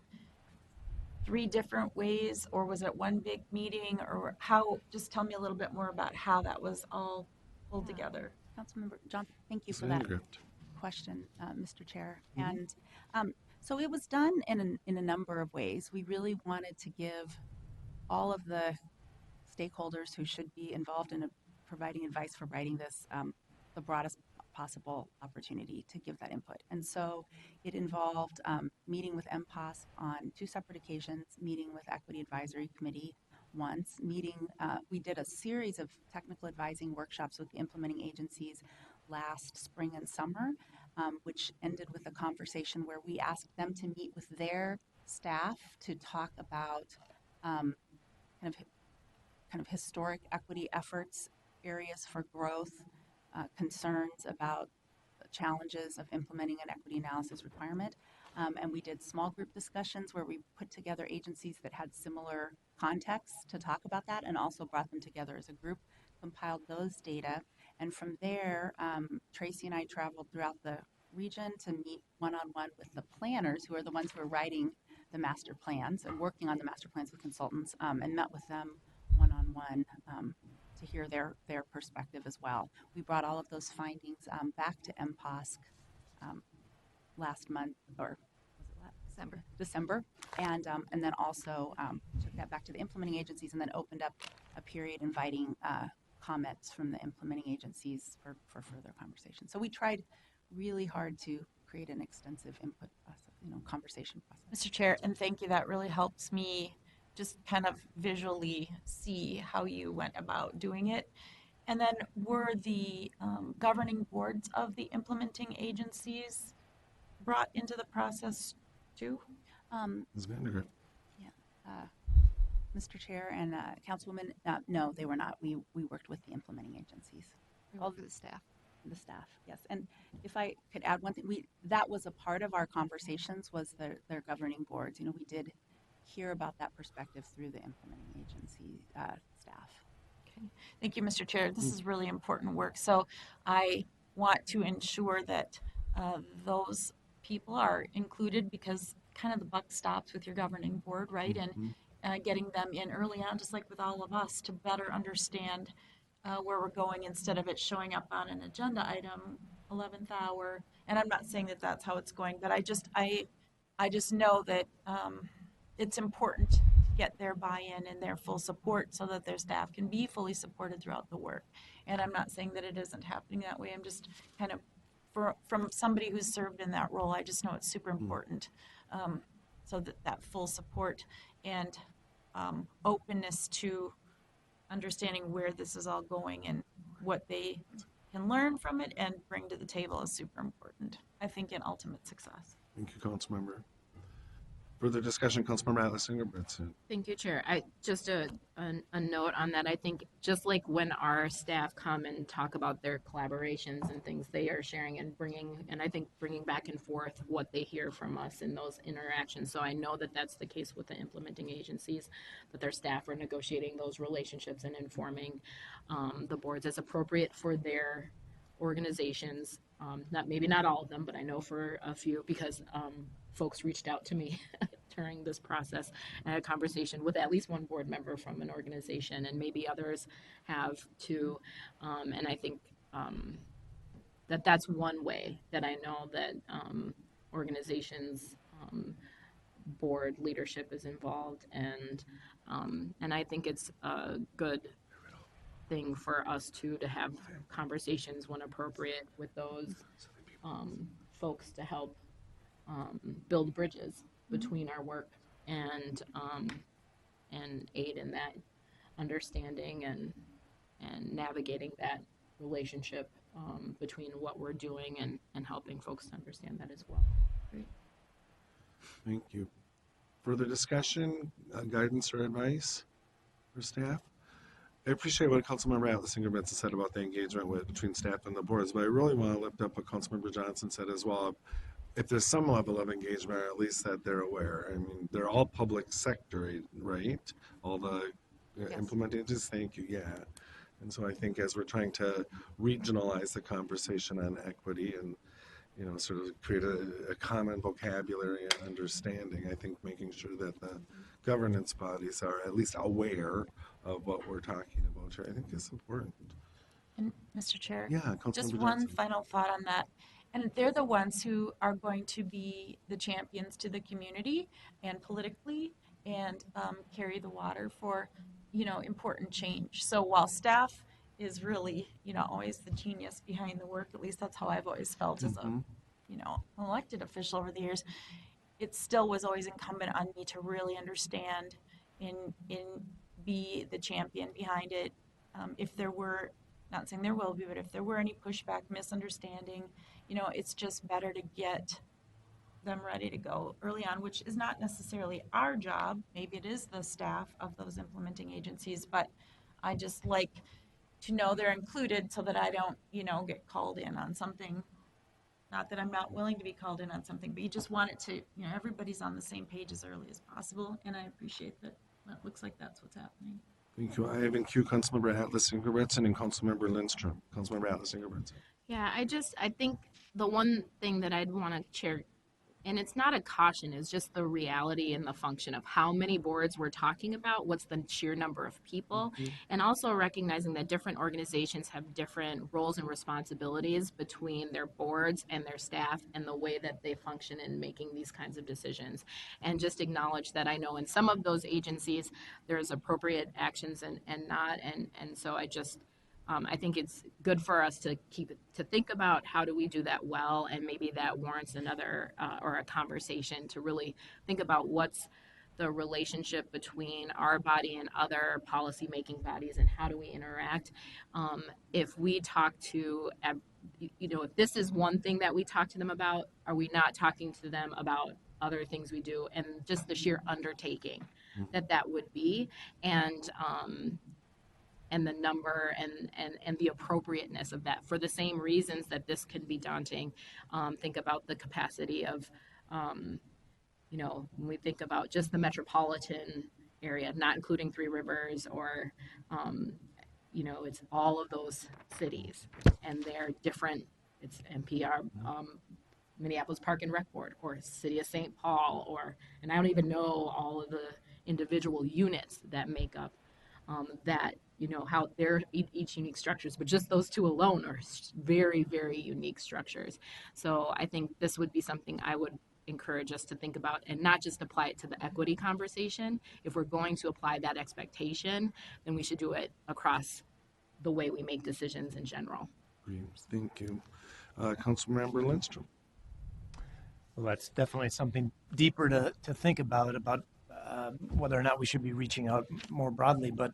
S12: 3 different ways, or was it one big meeting, or how? Just tell me a little bit more about how that was all pulled together.
S9: Councilmember Johnson, thank you for that question, Mr. Chair. And so it was done in a number of ways. We really wanted to give all of the stakeholders who should be involved in providing advice for writing this the broadest possible opportunity to give that input. And so it involved meeting with MPOSC on 2 separate occasions, meeting with Equity Advisory Committee once, we did a series of technical advising workshops with the implementing agencies last spring and summer, which ended with a conversation where we asked them to meet with their staff to talk about kind of historic equity efforts, areas for growth, concerns about challenges of implementing an equity analysis requirement. And we did small group discussions where we put together agencies that had similar contexts to talk about that, and also brought them together as a group, compiled those data. And from there, Tracy and I traveled throughout the region to meet one-on-one with the planners, who are the ones who are writing the master plans and working on the master plans with consultants, and met with them one-on-one to hear their perspective as well. We brought all of those findings back to MPOSC last month, or was it December, and then also took that back to the implementing agencies, and then opened up a period inviting comments from the implementing agencies for further conversation. So we tried really hard to create an extensive input process, conversation process.
S12: Mr. Chair, and thank you. That really helps me just kind of visually see how you went about doing it. And then were the governing boards of the implementing agencies brought into the process too?
S1: Ms. Vandergrift.
S9: Yeah. Mr. Chair and Councilwoman, no, they were not. We worked with the implementing agencies.
S2: All for the staff.
S9: The staff, yes. And if I could add one thing, that was a part of our conversations was their governing boards. We did hear about that perspective through the implementing agency staff.
S12: Okay. Thank you, Mr. Chair. This is really important work. So I want to ensure that those people are included because kind of the buck stops with your governing board, right? And getting them in early on, just like with all of us, to better understand where we're going instead of it showing up on an agenda item 11th hour. And I'm not saying that that's how it's going, but I just know that it's important to get their buy-in and their full support so that their staff can be fully supported throughout the work. And I'm not saying that it isn't happening that way. I'm just kind of, from somebody who's served in that role, I just know it's super important. So that full support and openness to understanding where this is all going and what they can learn from it and bring to the table is super important, I think, in ultimate success.
S1: Thank you, Councilmember. Further discussion, Councilmember Atlas Ingebrigtsen.
S10: Thank you, Chair. Just a note on that. I think just like when our staff come and talk about their collaborations and things they are sharing and bringing back and forth what they hear from us in those interactions. So I know that that's the case with the implementing agencies, that their staff are negotiating those relationships and informing the boards as appropriate for their organizations. Maybe not all of them, but I know for a few because folks reached out to me during this process and had a conversation with at least one board member from an organization, and maybe others have too. And I think that's one way that I know that organizations board leadership is involved, and I think it's a good thing for us to have conversations when appropriate with those folks to help build bridges between our work and aid in that understanding and navigating that relationship between what we're doing and helping folks to understand that as well.
S1: Great. Thank you. Further discussion, guidance or advice for staff? I appreciate what Councilmember Atlas Ingebrigtsen said about the engagement between staff and the boards, but I really want to lift up what Councilmember Johnson said as well. If there's some level of engagement, or at least that they're aware. I mean, they're all public sector, right? All the implementing agencies, thank you, yeah. And so I think as we're trying to regionalize the conversation on equity and, sort of create a common vocabulary and understanding, I think making sure that the governance bodies are at least aware of what we're talking about here, I think is important.
S12: And Mr. Chair,
S1: Yeah, Councilmember
S12: just
S1: Johnson.
S12: one final thought on that. And they're the ones who are going to be the champions to the community and politically and carry the water for, important change. So while staff is really, always the genius behind the work, at least that's how I've always felt as a, elected official over the years, it still was always incumbent on me to really understand and be the champion behind it. If there were, not saying there will be, but if there were any pushback, misunderstanding, it's just better to get them ready to go early on, which is not necessarily our job. Maybe it is the staff of those implementing agencies, but I just like to know they're included so that I don't, get called in on something. Not that I'm not willing to be called in on something, but you just want it to, everybody's on the same page as early as possible. And I appreciate that. That looks like that's what's happening.
S1: Thank you. I have in queue Councilmember Atlas Ingebrigtsen and Councilmember Lindstrom. Councilmember Atlas Ingebrigtsen.
S10: Yeah, I think the one thing that I'd want to share, and it's not a caution, is just the reality and the function of how many boards we're talking about, what's the sheer number of people, and also recognizing that different organizations have different roles and responsibilities between their boards and their staff and the way that they function in making these kinds of decisions. And just acknowledge that I know in some of those agencies there's appropriate actions and not, and so I think it's good for us to think about how do we do that well, and maybe that warrants another or a conversation to really think about what's the relationship between our body and other policy-making bodies and how do we interact. If we talk to you know, if this is one thing that we talk to them about, are we not talking to them about other things we do, and just the sheer undertaking that would be, and the number and the appropriateness of that for the same reasons that this can be daunting. Think about the capacity of, you know, when we think about just the metropolitan area, not including Three Rivers or, you know, it's all of those cities, and they're different. It's NPR, Minneapolis Park and Rec Board, or City of St. Paul, and I don't even know all of the individual units that make up that, you know, how they're each unique structures, but just those two alone are very, very unique structures. So I think this would be something I would encourage us to think about, and not just apply it to the equity conversation. If we're going to apply that expectation, then we should do it across the way we make decisions in general.
S1: Great, thank you. Councilmember Lindstrom.
S13: Well, that's definitely something deeper to think about whether or not we should be reaching out more broadly. But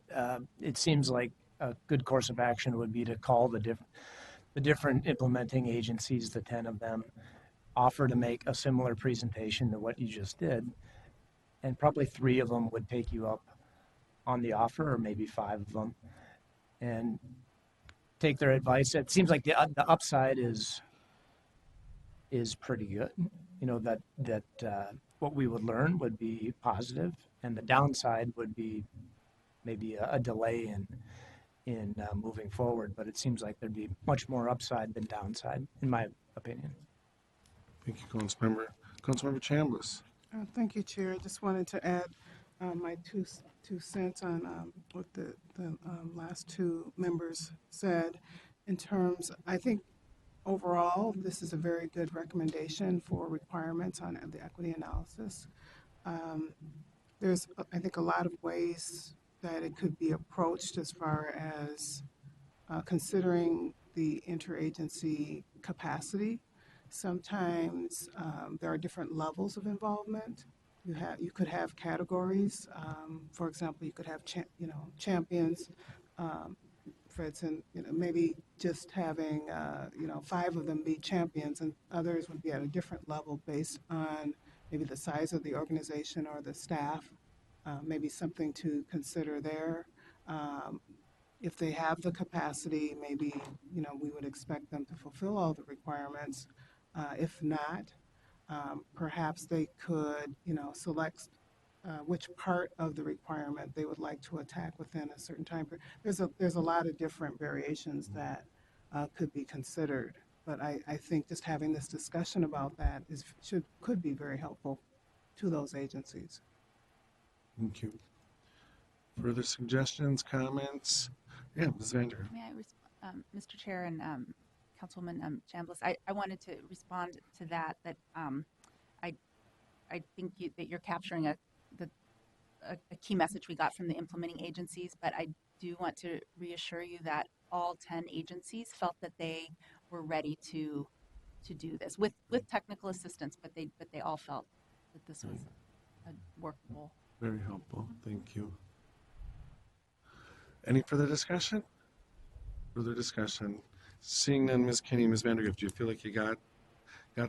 S13: it seems like a good course of action would be to call the different implementing agencies, the 10 of them, offer to make a similar presentation to what you just did. And probably 3 of them would take you up on the offer, or maybe 5 of them, and take their advice. It seems like the upside is pretty good. You know, that what we would learn would be positive, and the downside would be maybe a delay in moving forward. But it seems like there'd be much more upside than downside, in my opinion.
S1: Thank you, Councilmember Chambliss.
S8: Thank you, Chair. I just wanted to add my two cents on what the last 2 members said. In terms, I think overall, this is a very good recommendation for requirements on the equity analysis. There's, I think, a lot of ways that it could be approached as far as considering the interagency capacity. Sometimes there are different levels of involvement. You could have categories. For example, you could have champions. For instance, maybe just having 5 of them be champions, and others would be at a different level based on maybe the size of the organization or the staff. Maybe something to consider there. If they have the capacity, maybe we would expect them to fulfill all the requirements. If not, perhaps they could, select which part of the requirement they would like to attack within a certain time period. There's a lot of different variations that could be considered, but I think just having this discussion about that could be very helpful to those agencies.
S1: Thank you. Further suggestions, comments? Yeah, Ms. Vander.
S9: May I Mr. Chair and Councilwoman Chambliss, I wanted to respond to that I think that you're capturing a key message we got from the implementing agencies, but I do want to reassure you that all 10 agencies felt that they were ready to do this with technical assistance, but they all felt that this was a workable.
S1: Very helpful, thank you. Any further discussion? Further discussion? Seeing none, Ms. Kinney, Ms. Vandergrift, do you feel like you got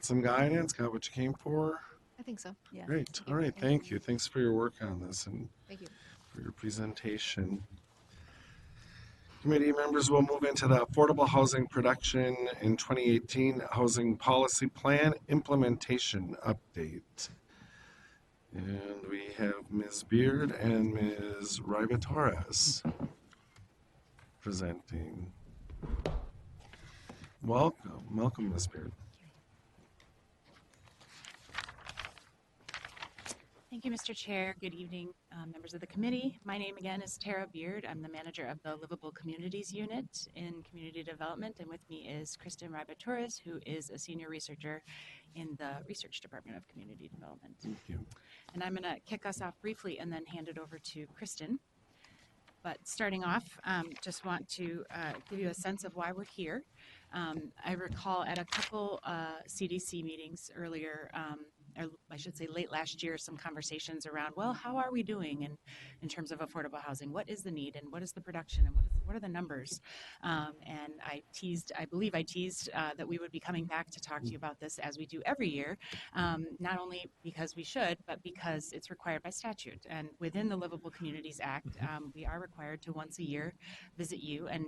S1: some guidance, got what you came for?
S2: I think so.
S9: Yeah.
S1: Great. All right. Thank you. Thanks for your work on this and
S2: Thank you.
S1: for your presentation. Committee members will move into the Affordable Housing Production in 2018 Housing Policy Plan Implementation Update. And we have Ms. Beard and Ms. Riva-Torres presenting. Welcome, Ms. Beard.
S14: Thank you, Mr. Chair. Good evening, members of the committee. My name again is Tara Beard. I'm the manager of the Livable Communities Unit in Community Development, and with me is Kristen Riva-Torres, who is a senior researcher in the Research Department of Community Development.
S1: Thank you.
S14: And I'm going to kick us off briefly and then hand it over to Kristen. But starting off, just want to give you a sense of why we're here. I recall at a couple CDC meetings earlier or I should say late last year, some conversations around, well, how are we doing in terms of affordable housing? What is the need and what is the production and what are the numbers? And I believe I teased that we would be coming back to talk to you about this as we do every year, not only because we should, but because it's required by statute. And within the Livable Communities Act, we are required to once a year visit you and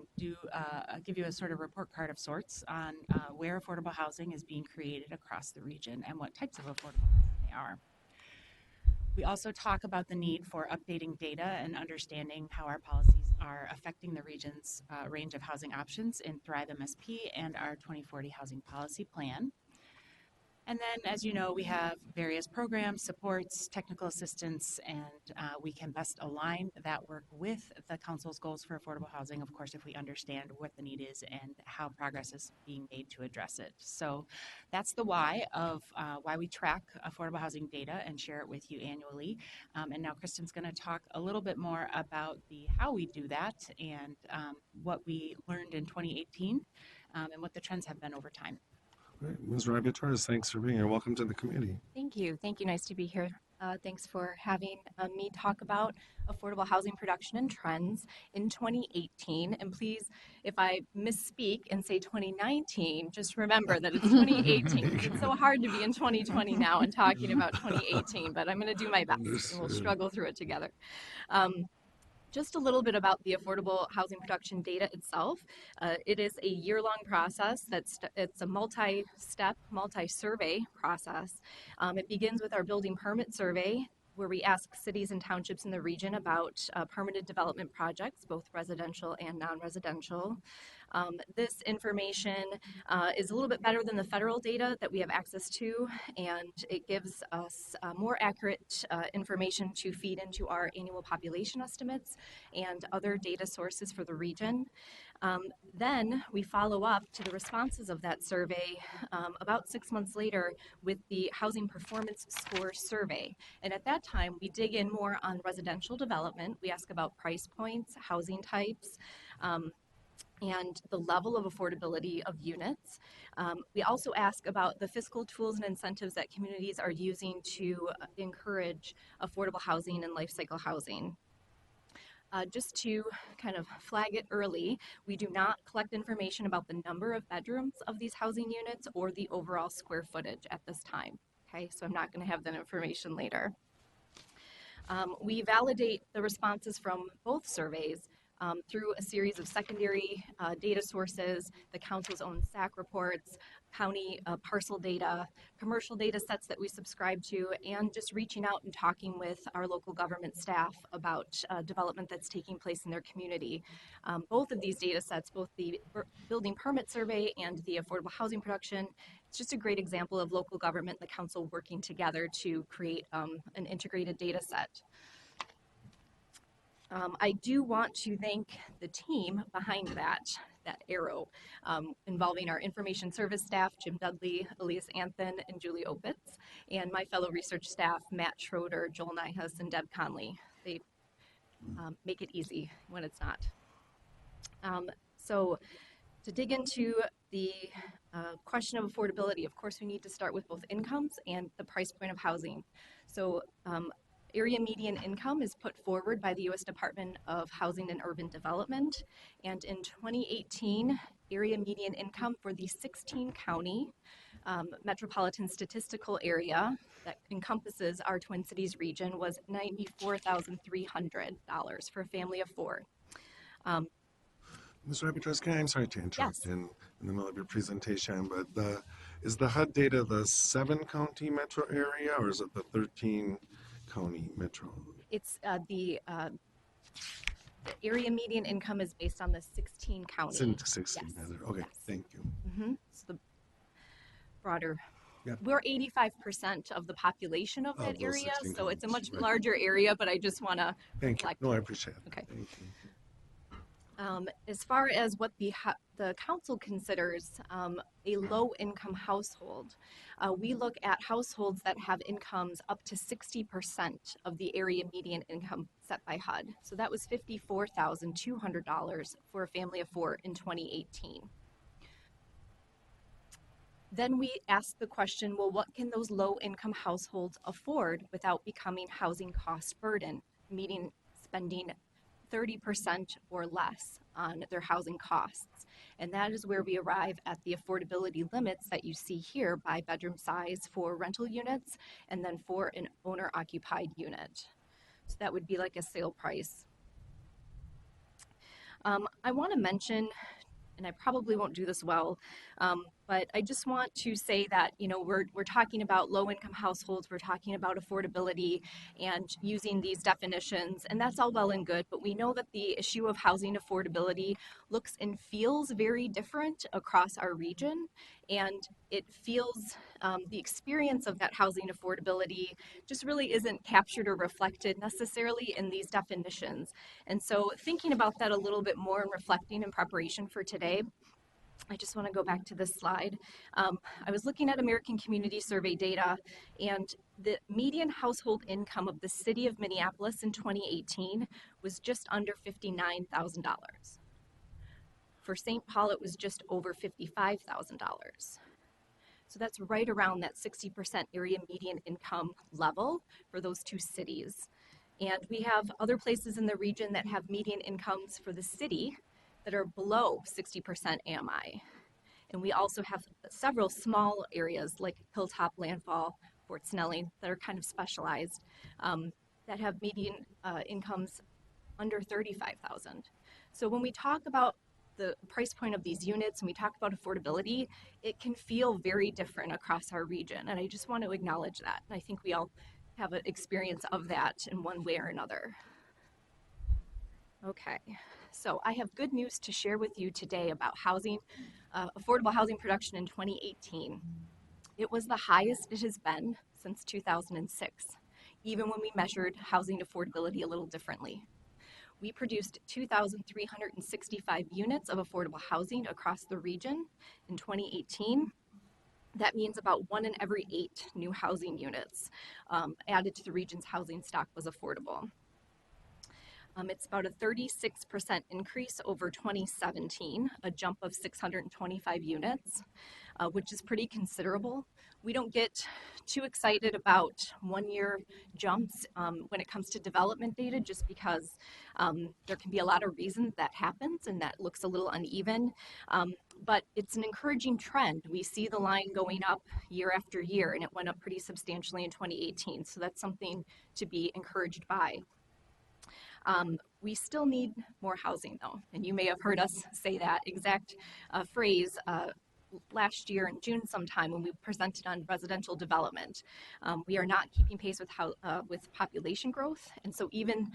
S14: give you a sort of report card of sorts on where affordable housing is being created across the region and what types of affordable housing they are. We also talk about the need for updating data and understanding how our policies are affecting the region's range of housing options in Thrive MSP and our 2040 Housing Policy Plan. And then, as you know, we have various programs, supports, technical assistance, and we can best align that work with the Council's goals for affordable housing, of course, if we understand what the need is and how progress is being made to address it. So that's the why of why we track affordable housing data and share it with you annually. And now Kristen's going to talk a little bit more about how we do that and what we learned in 2018 and what the trends have been over time.
S1: Great. Ms. Rabitorres, thanks for being here. Welcome to the committee.
S2: Thank you. Thank you. Nice to be here. Thanks for having me talk about affordable housing production and trends in 2018. And please, if I misspeak and say 2019, just remember that it's 2018. It's so hard to be in 2020 now and talking about 2018, but I'm going to do my best and we'll struggle through it together. Just a little bit about the affordable housing production data itself. It is a year-long process. It's a multi-step, multi-survey process. It begins with our building permit survey, where we ask cities and townships in the region about permitted development projects, both residential and non-residential. This information is a little bit better than the federal data that we have access to, and it gives us more accurate information to feed into our annual population estimates and other data sources for the region. Then we follow up to the responses of that survey about 6 months later with the Housing Performance Score Survey. And at that time, we dig in more on residential development. We ask about price points, housing types, and the level of affordability of units. We also ask about the fiscal tools and incentives that communities are using to encourage affordable housing and life cycle housing. Just to kind of flag it early, we do not collect information about the number of bedrooms of these housing units or the overall square footage at this time. Okay, so I'm not going to have that information later. We validate the responses from both surveys through a series of secondary data sources, the council's own SAC reports, county parcel data, commercial data sets that we subscribe to, and just reaching out and talking with our local government staff about development that's taking place in their community. Both of these data sets, both the building permit survey and the affordable housing production, it's just a great example of local government and the council working together to create an integrated data set. I do want to thank the team behind that arrow, involving our information service staff, Jim Dudley, Elias Anthen, and Julie Opitz, and my fellow research staff, Matt Schroeder, Joel Nyhus, and Deb Conley. They make it easy when it's not. So to dig into the question of affordability, of course, we need to start with both incomes and the price point of housing. So area median income is put forward by the U.S. Department of Housing and Urban Development, and in 2018, area median income for the 16-county metropolitan statistical area that encompasses our Twin Cities region was $94,300 for a family of four.
S1: Ms. Rabitorres, I'm sorry to interrupt
S2: Yes.
S1: in the middle of your presentation, but is the HUD data the 7-county metro area, or is it the 13-county metro?
S2: It's the area median income is based on the 16 county.
S1: It's in 16.
S2: Yes.
S1: Okay,
S2: Yes.
S1: thank you.
S2: It's the broader.
S1: Yep.
S2: We're 85% of the population of that
S1: those
S2: area,
S1: 16
S2: so it's a much
S1: counties, right.
S2: larger area, but I just want to
S1: Thank you.
S2: reflect.
S1: No, I appreciate it.
S2: Okay.
S1: Thank you.
S2: As far as what the council considers a low-income household, we look at households that have incomes up to 60% of the area median income set by HUD. So that was $54,200 for a family of four in 2018.
S6: Then we ask the question, well, what can those low-income households afford without becoming housing cost burden, meaning spending 30% or less on their housing costs? And that is where we arrive at the affordability limits that you see here by bedroom size for rental units and then for an owner-occupied unit. So that would be like a sale price. I want to mention, and I probably won't do this well, but I just want to say that, you know, we're talking about low-income households, we're talking about affordability and using these definitions, and that's all well and good, but we know that the issue of housing affordability looks and feels very different across our region, and it feels, the experience of that housing affordability just really isn't captured or reflected necessarily in these definitions. And so thinking about that a little bit more and reflecting in preparation for today, I just want to go back to this slide. I was looking at American Community Survey data, and the median household income of the city of Minneapolis in 2018 was just under $59,000. For St. Paul, it was just over $55,000. So that's right around that 60% area median income level for those two cities. And we have other places in the region that have median incomes for the city that are below 60% AMI. And we also have several small areas like Hilltop, Landfall, Fort Snelling that are kind of specialized that have median incomes under $35,000. So when we talk about the price point of these units and we talk about affordability, it can feel very different across our region. And I just want to acknowledge that. And I think we all have an experience of that in one way or another. Okay. So I have good news to share with you today about housing, affordable housing production in 2018. It was the highest it has been since 2006, even when we measured housing affordability a little differently. We produced 2,365 units of affordable housing across the region in 2018. That means about 1 in every 8 new housing units added to the region's housing stock was affordable. It's about a 36% increase over 2017, a jump of 625 units, which is pretty considerable. We don't get too excited about one-year jumps when it comes to development data, just because there can be a lot of reasons that happens and that looks a little uneven. But it's an encouraging trend. We see the line going up year after year, and it went up pretty substantially in 2018. So that's something to be encouraged by. We still need more housing, though, and you may have heard us say that exact phrase last year in June sometime when we presented on residential development. We are not keeping pace with population growth, and so even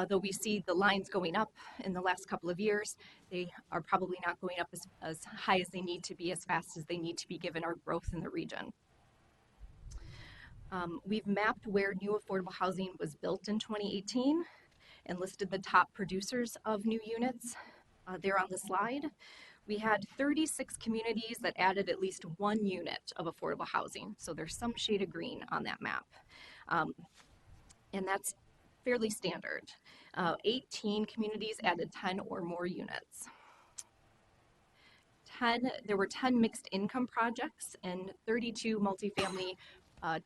S6: though we see the lines going up in the last couple of years, they are probably not going up as high as they need to be, as fast as they need to be given our growth in the region. We've mapped where new affordable housing was built in 2018 and listed the top producers of new units there on the slide. We had 36 communities that added at least 1 unit of affordable housing. So there's some shade of green on that map. And that's fairly standard. 18 communities added 10 or more units. There were 10 mixed income projects and 32 multifamily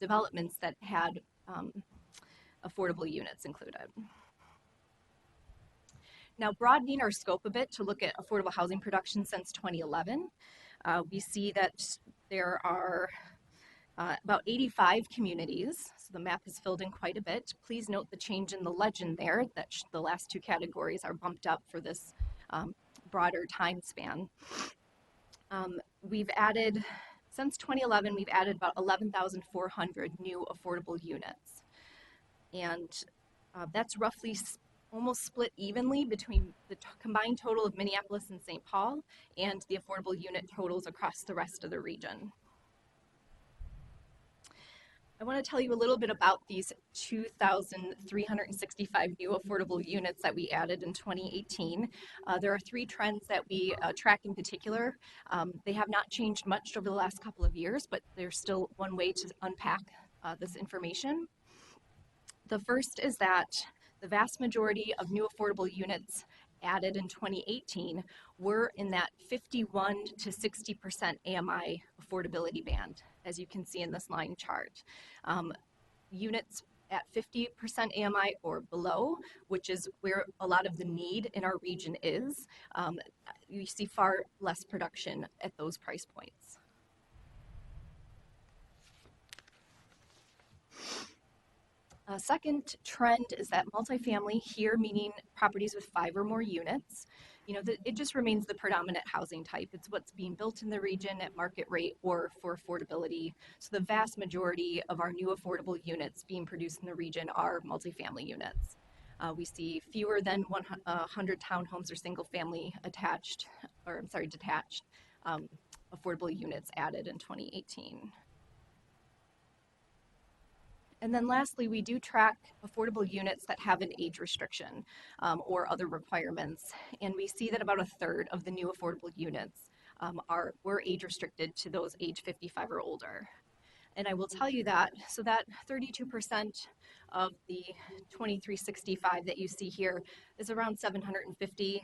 S6: developments that had affordable units included. Now, broadening our scope a bit to look at affordable housing production since 2011, we see that there are about 85 communities, so the map is filled in quite a bit. Please note the change in the legend there, that the last 2 categories are bumped up for this broader time span. We've added, since 2011, we've added about 11,400 new affordable units. And that's roughly almost split evenly between the combined total of Minneapolis and St. Paul and the affordable unit totals across the rest of the region. I want to tell you a little bit about these 2,365 new affordable units that we added in 2018. There are 3 trends that we track in particular. They have not changed much over the last couple of years, but there's still one way to unpack this information. The first is that the vast majority of new affordable units
S2: added in 2018 were in that 51 to 60% AMI affordability band, as you can see in this line chart. Units at 50% AMI or below, which is where a lot of the need in our region is, you see far less production at those price points. A second trend is that multifamily, here meaning properties with 5 or more units, it just remains the predominant housing type. It's what's being built in the region at market rate or for affordability. So the vast majority of our new affordable units being produced in the region are multifamily units. We see fewer than 100 townhomes or single family detached affordable units added in 2018. And then lastly, we do track affordable units that have an age restriction or other requirements. And we see that about a third of the new affordable units were age restricted to those age 55 or older. And I will tell you that, so that 32% of the 2365 that you see here is around 750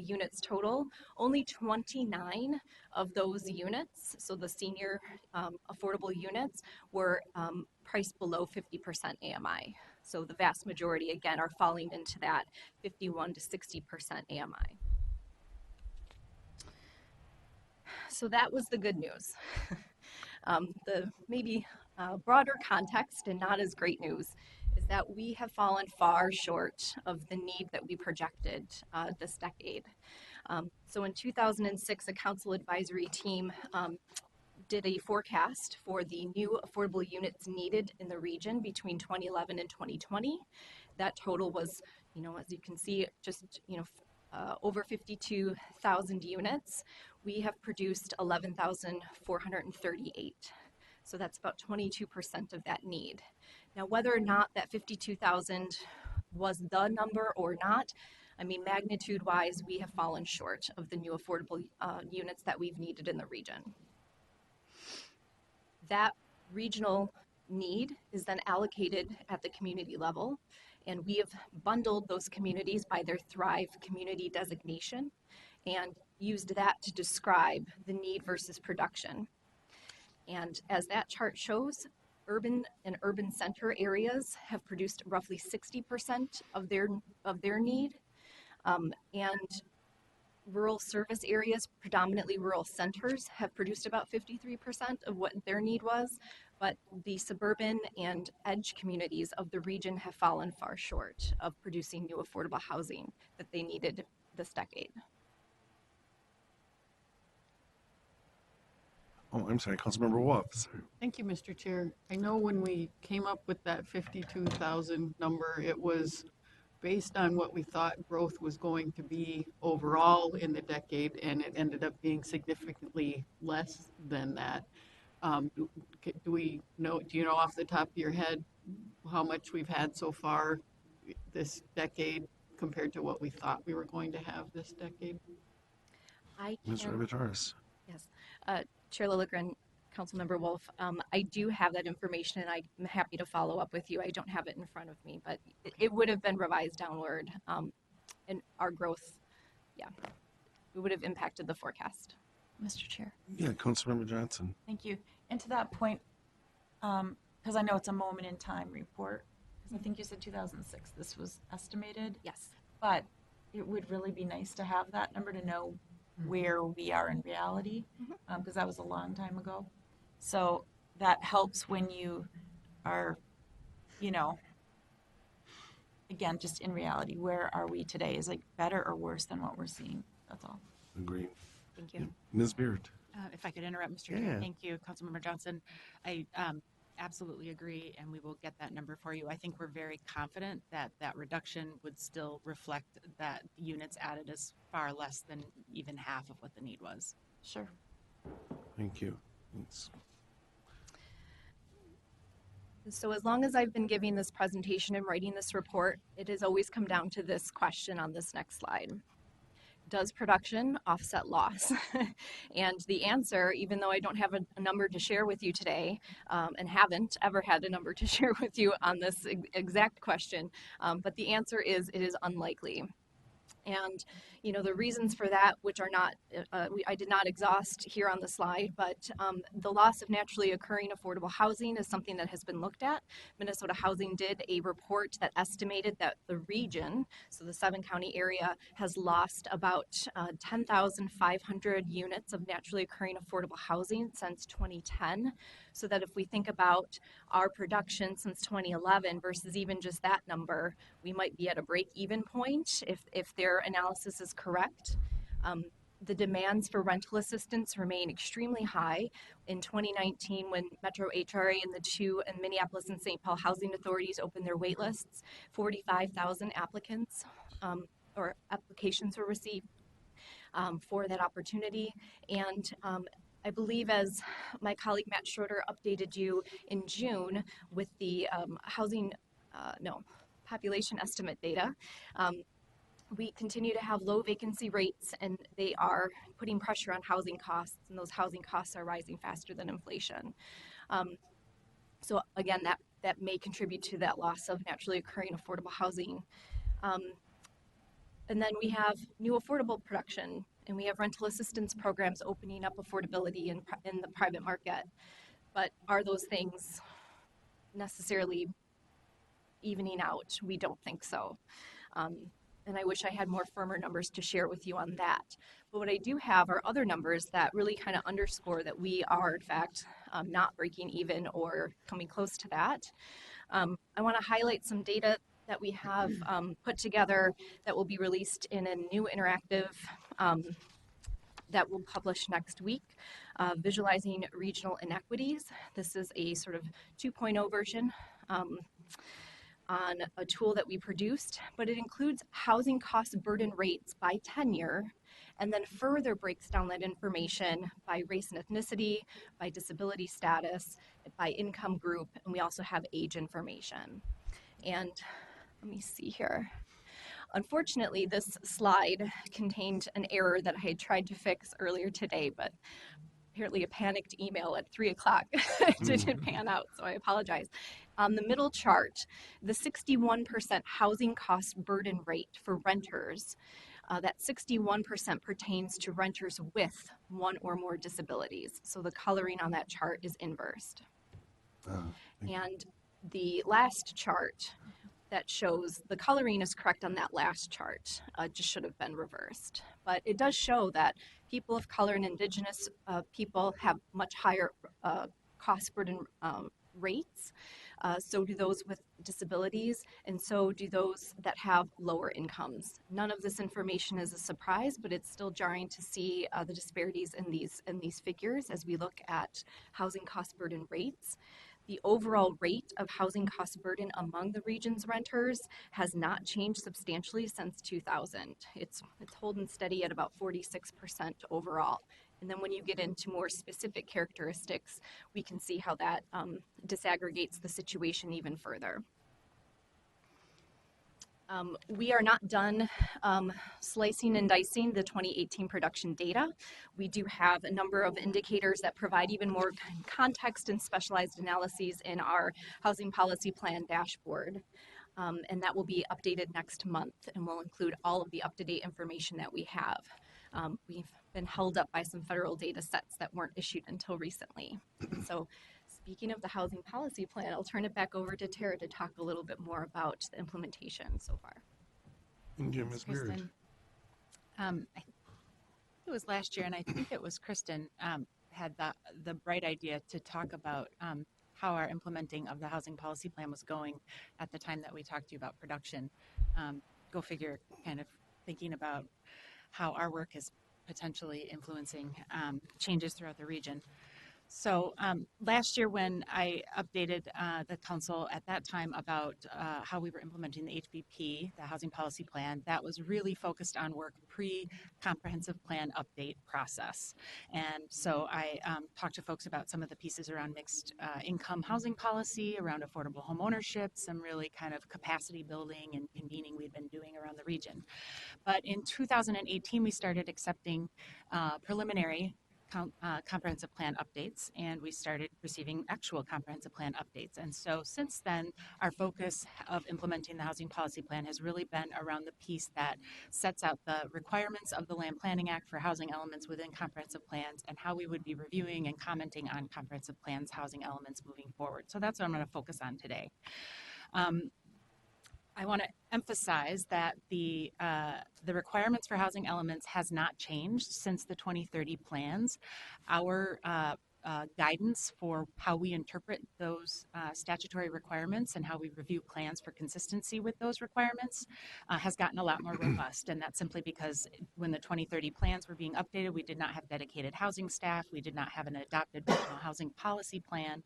S2: units total. Only 29 of those units, so the senior affordable units, were priced below 50% AMI. So the vast majority, again, are falling into that 51 to 60% AMI. So that was the good news. The maybe broader context and not as great news is that we have fallen far short of the need that we projected this decade. So in 2006, a council advisory team did a forecast for the new affordable units needed in the region between 2011 and 2020. That total was, as you can see, just, over 52,000 units. We have produced 11,438. So that's about 22% of that need. Now, whether or not that 52,000 was the number or not, magnitude-wise, we have fallen short of the new affordable units that we've needed in the region. That regional need is then allocated at the community level, and we have bundled those communities by their Thrive community designation and used that to describe the need versus production. And as that chart shows, urban and urban center areas have produced roughly 60% of their need, and rural service areas, predominantly rural centers, have produced about 53% of what their need was, but the suburban and edge communities of the region have fallen far short of producing new affordable housing that they needed this decade.
S1: Oh, I'm sorry, Councilmember Wolf. Sorry.
S11: Thank you, Mr. Chair. I know when we came up with that 52,000 number, it was based on what we thought growth was going to be overall in the decade, and it ended up being significantly less than that. Do you know off the top of your head how much we've had so far this decade compared to what we thought we were going to have this decade?
S1: Ms. Rabatoris.
S2: Yes. Chair Lilligren, Councilmember Wolf, I do have that information, and I'm happy to follow up with you. I don't have it in front of me, but it would have been revised downward, and our growth, it would have impacted the forecast.
S12: Mr. Chair.
S1: Yeah, Councilmember Johnson.
S12: Thank you. And to that point, because I know it's a moment in time report, because I think you said 2006 this was estimated.
S2: Yes.
S12: But it would really be nice to have that number to know where we are in reality, because that was a long time ago. So that helps when you are, again, just in reality, where are we today? Is it better or worse than what we're seeing? That's all.
S1: Agreed.
S14: Thank you.
S1: Ms. Beard.
S14: If I could interrupt, Mr.
S1: Yeah.
S14: Chair. Thank you, Councilmember Johnson. I absolutely agree, and we will get that number for you. I think we're very confident that that reduction would still reflect that units added is far less than even half of what the need was.
S12: Sure.
S1: Thank you. Thanks.
S2: So as long as I've been giving this presentation and writing this report, it has always come down to this question on this next slide. Does production offset loss? And the answer, even though I don't have a number to share with you today, and haven't ever had a number to share with you on this exact question, but the answer is it is unlikely. And, you know, the reasons for that, which are not, I did not exhaust here on the slide, but the loss of naturally occurring affordable housing is something that has been looked at. Minnesota Housing did a report that estimated that the region, so the 7-county area, has lost about 10,500 units of naturally occurring affordable housing since 2010. So that if we think about our production since 2011 versus even just that number, we might be at a break-even point if their analysis is correct. The demands for rental assistance remain extremely high. In 2019, when Metro HRA and the two and Minneapolis and St. Paul housing authorities opened their wait lists, 45,000 applicants or applications were received for that opportunity. And I believe, as my colleague Matt Schroeder updated you in June with the population estimate data, we continue to have low vacancy rates, and they are putting pressure on housing costs, and those housing costs are rising faster than inflation. So again, that may contribute to that loss of naturally occurring affordable housing. And then we have new affordable production, and we have rental assistance programs opening up affordability in the private market. But are those things necessarily evening out? We don't think so. And I wish I had more firmer numbers to share with you on that. But what I do have are other numbers that really kind of underscore that we are, in fact, not breaking even or coming close to that. I want to highlight some data that we have put together that will be released in a new interactive that we'll publish next week, Visualizing Regional Inequities. This is a sort of 2.0 version on a tool that we produced, but it includes housing cost burden rates by tenure, and then further breaks down that information by race and ethnicity, by disability status, by income group, and we also have age information. And let me see here. Unfortunately, this slide contained an error that I had tried to fix earlier today, but apparently a panicked email at 3 o'clock didn't pan out, so I apologize. On the middle chart, the 61% housing cost burden rate for renters, that 61% pertains to renters with one or more disabilities. So the coloring on that chart is inversed. And the last chart that shows the coloring is correct on that last chart, just should have been reversed. But it does show that people of color and indigenous people have much higher cost burden rates. So do those with disabilities, and so do those that have lower incomes. None of this information is a surprise, but it's still jarring to see the disparities in these figures as we look at housing cost burden rates. The overall rate of housing cost burden among the region's renters has not changed substantially since 2000. It's holding steady at about 46% overall. And then when you get into more specific characteristics, we can see how that disaggregates the situation even further. We are not done slicing and dicing the 2018 production data. We do have a number of indicators that provide even more context and specialized analyses in our housing policy plan dashboard. And that will be updated next month, and will include all of the up-to-date information that we have. We've been held up by some federal data sets that weren't issued until recently. So speaking of the housing policy plan, I'll turn it back over to Tara to talk a little bit more about the implementation so far.
S1: Thank you, Ms. Beard.
S14: Kristen. I think it was last year, and I think it was Kristen had the bright idea to talk about how our implementing of the housing policy plan was going at the time that we talked to you about production. Go figure, kind of thinking about how our work is potentially influencing changes throughout the region. So last year when I updated the council at that time about how we were implementing the HPP, the Housing Policy Plan, that was really focused on work pre-comprehensive plan update process. And so I talked to folks about some of the pieces around mixed income housing policy, around affordable home ownership, some really kind of capacity building and convening we'd been doing around the region. But in 2018, we started accepting preliminary comprehensive plan updates, and we started receiving actual comprehensive plan updates. And so since then, our focus of implementing the housing policy plan has really been around the piece that sets out the requirements of the Land Planning Act for housing elements within comprehensive plans and how we would be reviewing and commenting on comprehensive plans housing elements moving forward. So that's what I'm going to focus on today. I want to emphasize that the requirements for housing elements has not changed since the 2030 plans. Our guidance for how we interpret those statutory requirements and how we review plans for consistency with those requirements has gotten a lot more robust. And that's simply because when the 2030 plans were being updated, we did not have dedicated housing staff. We did not have an adopted regional housing policy plan.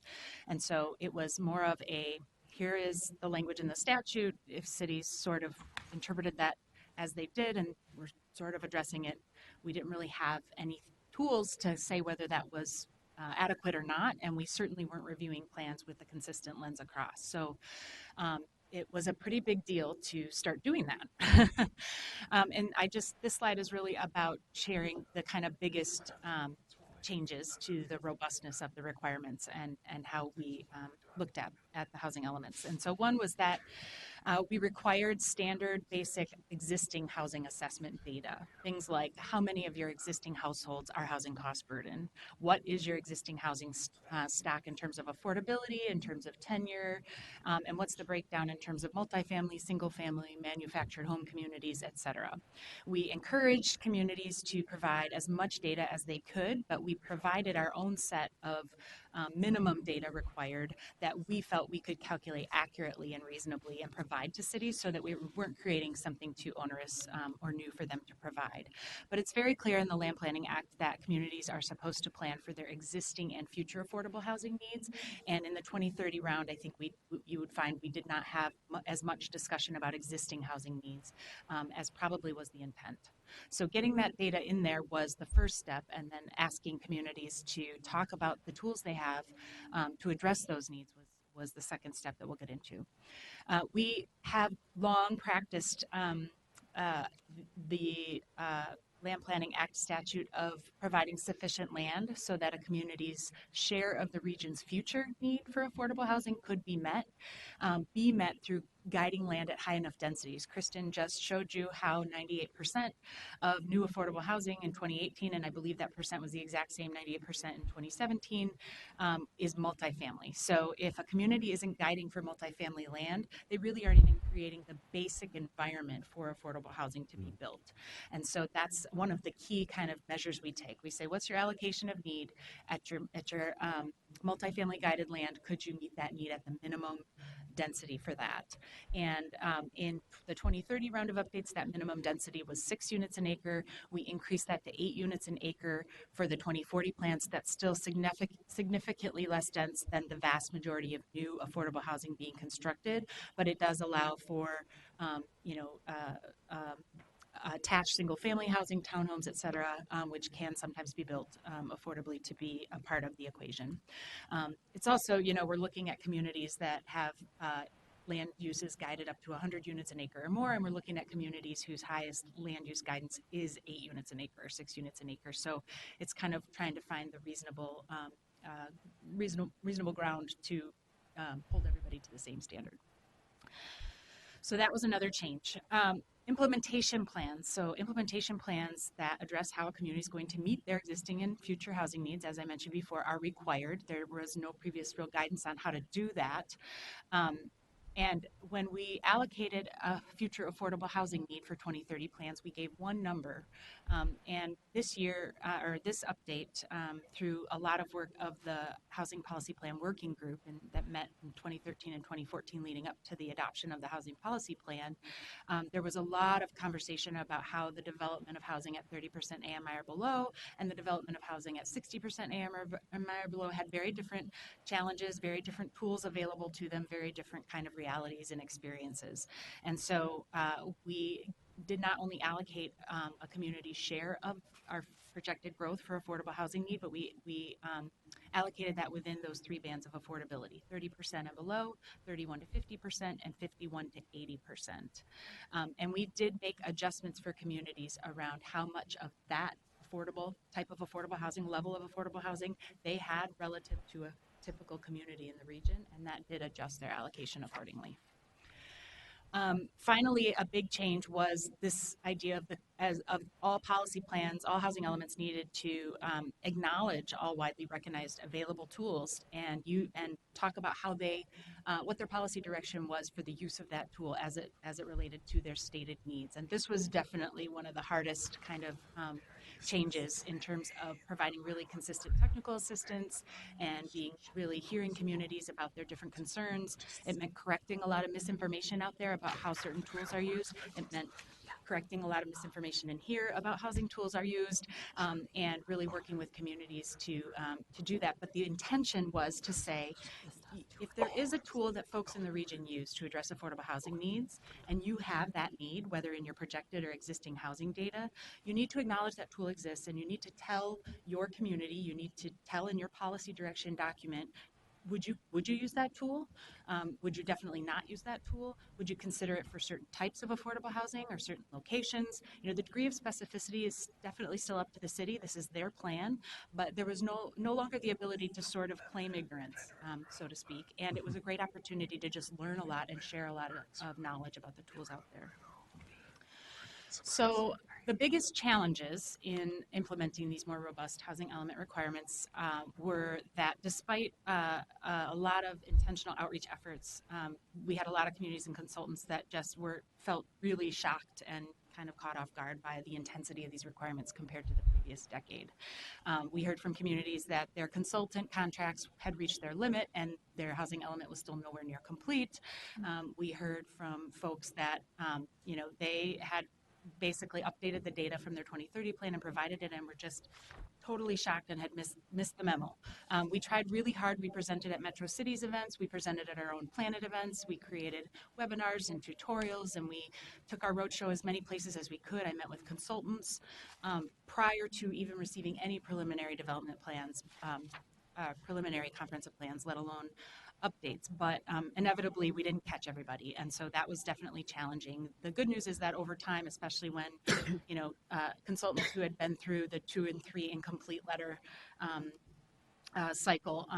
S14: And so it was more of a, here is the language in the statute. If cities sort of interpreted that as they did and were sort of addressing it, we didn't really have any tools to say whether that was adequate or not, and we certainly weren't reviewing plans with a consistent lens across. So it was a pretty big deal to start doing that. And this slide is really about sharing the kind of biggest changes to the robustness of the requirements and how we looked at the housing elements. And so one was that we required standard basic existing housing assessment data. Things like how many of your existing households are housing cost burden? What is your existing housing stock in terms of affordability, in terms of tenure, and what's the breakdown in terms of multifamily, single family, manufactured home communities, et cetera. We encouraged communities to provide as much data as they could, but we provided our own set of minimum data required that we felt we could calculate accurately and reasonably and provide to cities so that we weren't creating something too onerous or new for them to provide. But it's very clear in the Land Planning Act that communities are supposed to plan for their existing and future affordable housing needs. And in the 2030 round, I think you would find we did not have as much discussion about existing housing needs as probably was the intent. So getting that data in there was the first step, and then asking communities to talk about the tools they have to address those needs was the second step that we'll get into. We have long practiced the Land Planning Act statute of providing sufficient land so that a community's share of the region's future need for affordable housing could be met through guiding land at high enough densities. Kristen just showed you how 98% of new affordable housing in 2018, and I believe that percent was the exact same 98% in 2017, is multifamily. So if a community isn't guiding for multifamily land, they really aren't even creating the basic environment for affordable housing to be built. And so that's one of the key kind of measures we take. We say, what's your allocation of need at your multifamily guided land? Could you meet that need at the minimum density for that? And in the 2030 round of updates, that minimum density was 6 units an acre. We increased that to 8 units an acre for the 2040 plans. That's still significantly less dense than the vast majority of new affordable housing being constructed, but it does allow for attached single-family housing, townhomes, et cetera, which can sometimes be built affordably to be a part of the equation. It's also, we're looking at communities that have land uses guided up to 100 units an acre or more, and we're looking at communities whose highest land use guidance is 8 units an acre or 6 units an acre. So it's kind of trying to find the reasonable ground to hold everybody to the same standard. So that was another change. Implementation plans. So implementation plans that address how a community is going to meet their existing and future housing needs, as I mentioned before, are required. There was no previous real guidance on how to do that. And when we allocated a future affordable housing need for 2030 plans, we gave one number. And this year, or this update, through a lot of work of the Housing Policy Plan Working Group that met in 2013 and 2014 leading up to the adoption of the Housing Policy Plan, there was a lot of conversation about how the development of housing at 30% AMI or below and the development of housing at 60% AMI or below had very different challenges, very different tools available to them, very different kind of realities and experiences. And so we did not only allocate a community share of our projected growth for affordable housing need, but we allocated that within those 3 bands of affordability: 30% and below, 31 to 50%, and 51 to 80%. And we did make adjustments for communities around how much of that type of affordable housing, level of affordable housing they had relative to a typical community in the region, and that did adjust their allocation accordingly. Finally, a big change was this idea of all policy plans, all housing elements needed to acknowledge all widely recognized available tools and talk about how what their policy direction was for the use of that tool as it related to their stated needs. And this was definitely one of the hardest kind of changes in terms of providing really consistent technical assistance and really hearing communities about their different concerns. It meant correcting a lot of misinformation out there about how certain tools are used. It meant correcting a lot of misinformation in here about housing tools are used, and really working with communities to do that. But the intention was to say, if there is a tool that folks in the region use to address affordable housing needs, and you have that need, whether in your projected or existing housing data, you need to acknowledge that tool exists, and you need to tell your community, you need to tell in your policy direction document, would you use that tool? Would you definitely not use that tool? Would you consider it for certain types of affordable housing or certain locations? You know, the degree of specificity is definitely still up to the city. This is their plan, but there was no longer the ability to sort of claim ignorance, so to speak. And it was a great opportunity to just learn a lot and share a lot of knowledge about the tools out there. So the biggest challenges in implementing these more robust housing element requirements were that despite a lot of intentional outreach efforts, we had a lot of communities and consultants that just felt really shocked and kind of caught off guard by the intensity of these requirements compared to the previous decade. We heard from communities that their consultant contracts had reached their limit and their housing element was still nowhere near complete. We heard from folks that, they had basically updated the data from their 2030 plan and provided it and were just totally shocked and had missed the memo. We tried really hard. We presented at Metro Cities events. We presented at our own Planet events. We created webinars and tutorials, and we took our roadshow as many places as we could. I met with consultants prior to even receiving any preliminary development plans, preliminary comprehensive plans, let alone updates, but inevitably we didn't catch everybody, and so that was definitely challenging. The good news is that over time, especially when consultants who had been through the 2 and 3 incomplete letter cycle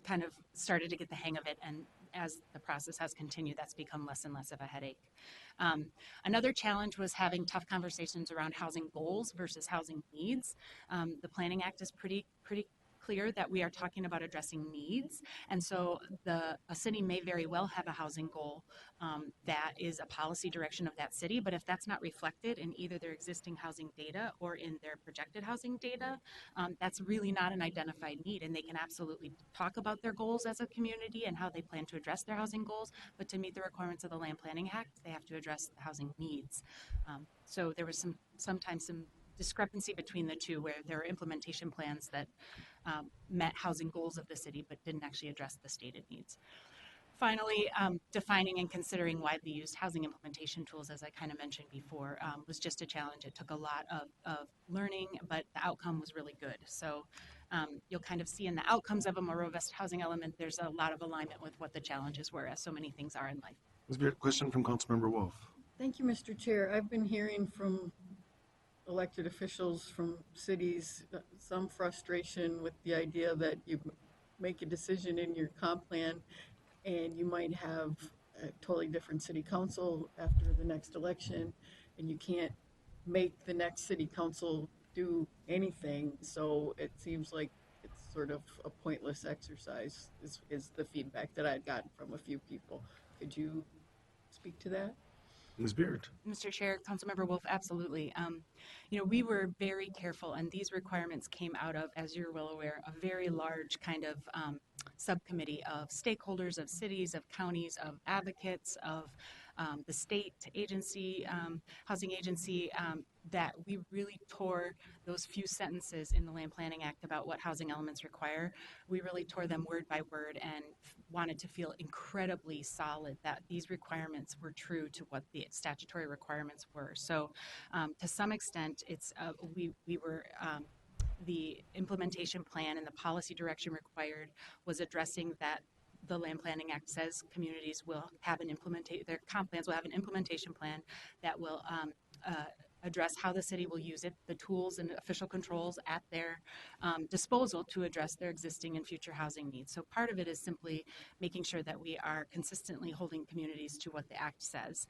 S14: kind of started to get the hang of it, and as the process has continued, that's become less and less of a headache. Another challenge was having tough conversations around housing goals versus housing needs. The Planning Act is pretty clear that we are talking about addressing needs, and so a city may very well have a housing goal that is a policy direction of that city, but if that's not reflected in either their existing housing data or in their projected housing data, that's really not an identified need, and they can absolutely talk about their goals as a community and how they plan to address their housing goals, but to meet the requirements of the Land Planning Act, they have to address the housing needs. So there was sometimes some discrepancy between the two, where there are implementation plans that met housing goals of the city but didn't actually address the stated needs. Finally, defining and considering widely used housing implementation tools, as I kind of mentioned before, was just a challenge. It took a lot of learning, but the outcome was really good. So you'll kind of see in the outcomes of a more robust housing element, there's a lot of alignment with what the challenges were, as so many things are in life.
S1: There's a question from Councilmember Wolf.
S11: Thank you, Mr. Chair. I've been hearing from elected officials from cities some frustration with the idea that you make a decision in your comp plan and you might have a totally different city council after the next election, and you can't make the next city council do anything. So it seems like it's sort of a pointless exercise is the feedback that I'd gotten from a few people. Could you speak to that?
S1: Ms. Beard.
S14: Mr. Chair, Councilmember Wolf, absolutely. We were very careful, and these requirements came out of, as you're well aware, a very large kind of subcommittee of stakeholders, of cities, of counties, of advocates, of the state agency, housing agency, that we really tore those few sentences in the Land Planning Act about what housing elements require. We really tore them word by word and wanted to feel incredibly solid that these requirements were true to what the statutory requirements were. So to some extent, it's we were the implementation plan and the policy direction required was addressing that. The Land Planning Act says communities will have their comp plans will have an implementation plan that will address how the city will use it, the tools and official controls at their disposal to address their existing and future housing needs. So part of it is simply making sure that we are consistently holding communities to what the Act says.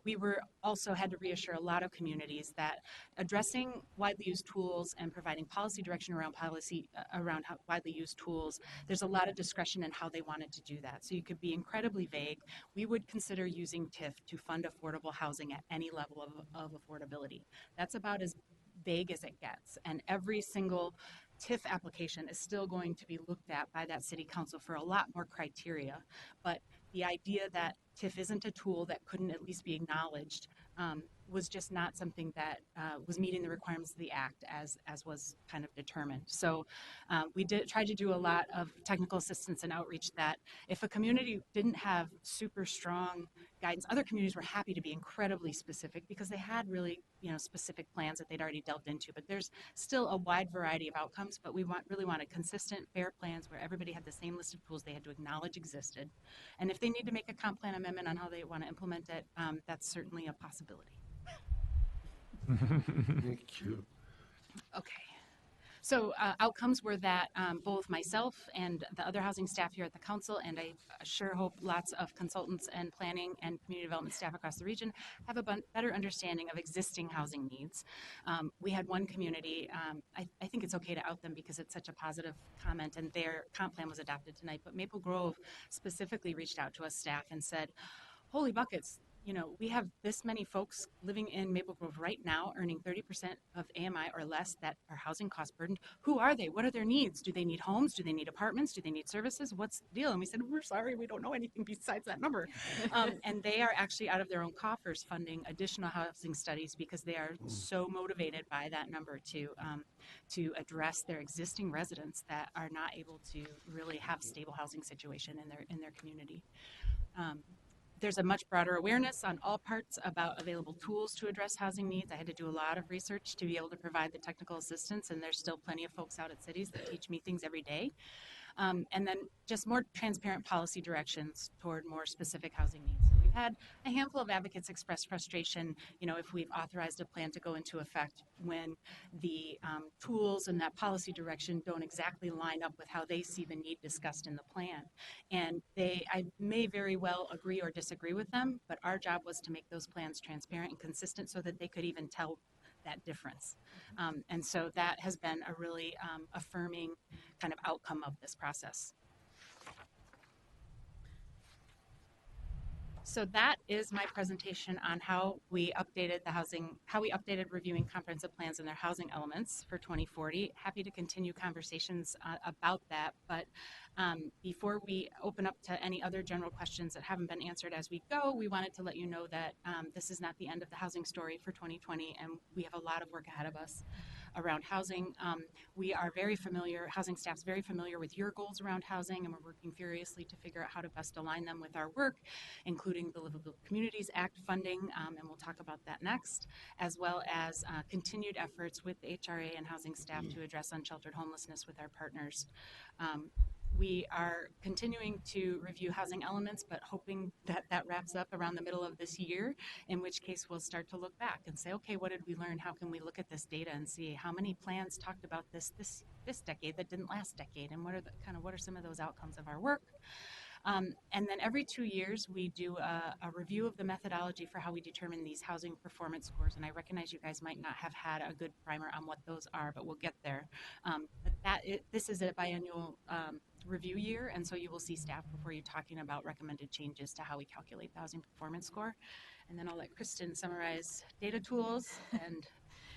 S14: We were also had to reassure a lot of communities that addressing widely used tools and providing policy direction around widely used tools, there's a lot of discretion in how they wanted to do that. So you could be incredibly vague. We would consider using TIF to fund affordable housing at any level of affordability. That's about as vague as it gets. And every single TIF application is still going to be looked at by that city council for a lot more criteria. But the idea that TIF isn't a tool that couldn't at least be acknowledged was just not something that was meeting the requirements of the Act as was kind of determined. So we tried to do a lot of technical assistance and outreach that if a community didn't have super strong guidance, other communities were happy to be incredibly specific because they had really specific plans that they'd already delved into. But there's still a wide variety of outcomes, but we really wanted consistent, fair plans where everybody had the same list of tools they had to acknowledge existed. And if they need to make a comp plan amendment on how they want to implement it, that's certainly a possibility.
S1: Thank you.
S14: Okay. So outcomes were that both myself and the other housing staff here at the council, and I sure hope lots of consultants and planning and community development staff across the region have a better understanding of existing housing needs. We had one community, I think it's okay to out them because it's such a positive comment, and their comp plan was adopted tonight, but Maple Grove specifically reached out to us staff and said, holy buckets, we have this many folks living in Maple Grove right now earning 30% of AMI or less that are housing cost burdened. Who are they? What are their needs? Do they need homes? Do they need apartments? Do they need services? What's the deal? And we said, we're sorry, we don't know anything besides that number. And they are actually out of their own coffers funding additional housing studies because they are so motivated by that number to address their existing residents that are not able to really have stable housing situation in their community. There's a much broader awareness on all parts about available tools to address housing needs. I had to do a lot of research to be able to provide the technical assistance, and there's still plenty of folks out at cities that teach me things every day. And then just more transparent policy directions toward more specific housing needs. So we've had a handful of advocates express frustration, if we've authorized a plan to go into effect when the tools and that policy direction don't exactly line up with how they see the need discussed in the plan. And I may very well agree or disagree with them, but our job was to make those plans transparent and consistent so that they could even tell that difference. And so that has been a really affirming kind of outcome of this process. So that is my presentation on how we updated reviewing comprehensive plans and their housing elements for 2040. Happy to continue conversations about that, but before we open up to any other general questions that haven't been answered as we go, we wanted to let you know that this is not the end of the housing story for 2020, and we have a lot of work ahead of us around housing. We are very familiar, housing staff's very familiar with your goals around housing, and we're working furiously to figure out how to best align them with our work, including the Livable Communities Act funding, and we'll talk about that next, as well as continued efforts with the HRA and housing staff to address unsheltered homelessness with our partners. We are continuing to review housing elements, but hoping that that wraps up around the middle of this year, in which case we'll start to look back and say, okay, what did we learn? How can we look at this data and see how many plans talked about this decade that didn't last decade, and what are some of those outcomes of our work? And then every 2 years, we do a review of the methodology for how we determine these housing performance scores. And I recognize you guys might not have had a good primer on what those are, but we'll get there. But this is a biannual review year, and so you will see staff before you talking about recommended changes to how we calculate the housing performance score. And then I'll let Kristen summarize data tools, and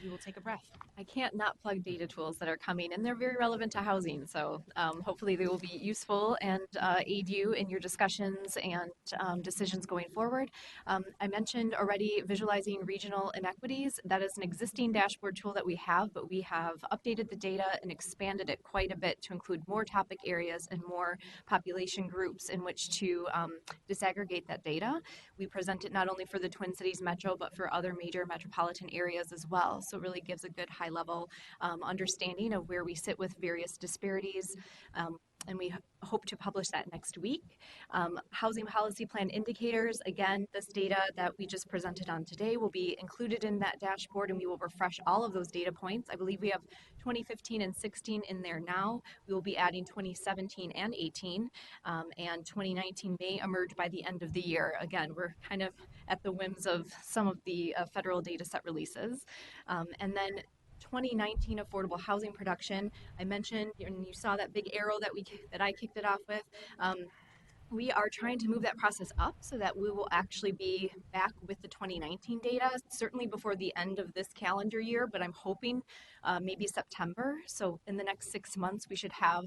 S14: we will take a breath.
S2: I can't not plug data tools that are coming, and they're very relevant to housing. So hopefully they will be useful and aid you in your discussions and decisions going forward. I mentioned already visualizing regional inequities. That is an existing dashboard tool that we have, but we have updated the data and expanded it quite a bit to include more topic areas and more population groups in which to disaggregate that data. We present it not only for the Twin Cities Metro, but for other major metropolitan areas as well. So it really gives a good high-level understanding of where we sit with various disparities. and we hope to publish that next week. Housing policy plan indicators, again, this data that we just presented on today will be included in that dashboard, and we will refresh all of those data points. I believe we have 2015 and 16 in there now. We will be adding 2017 and 18, and 2019 may emerge by the end of the year. Again, we're kind of at the whims of some of the federal data set releases. And then 2019 affordable housing production, I mentioned, and you saw that big arrow that I kicked it off with. We are trying to move that process up so that we will actually be back with the 2019 data, certainly before the end of this calendar year, but I'm hoping maybe September. So in the next 6 months, we should have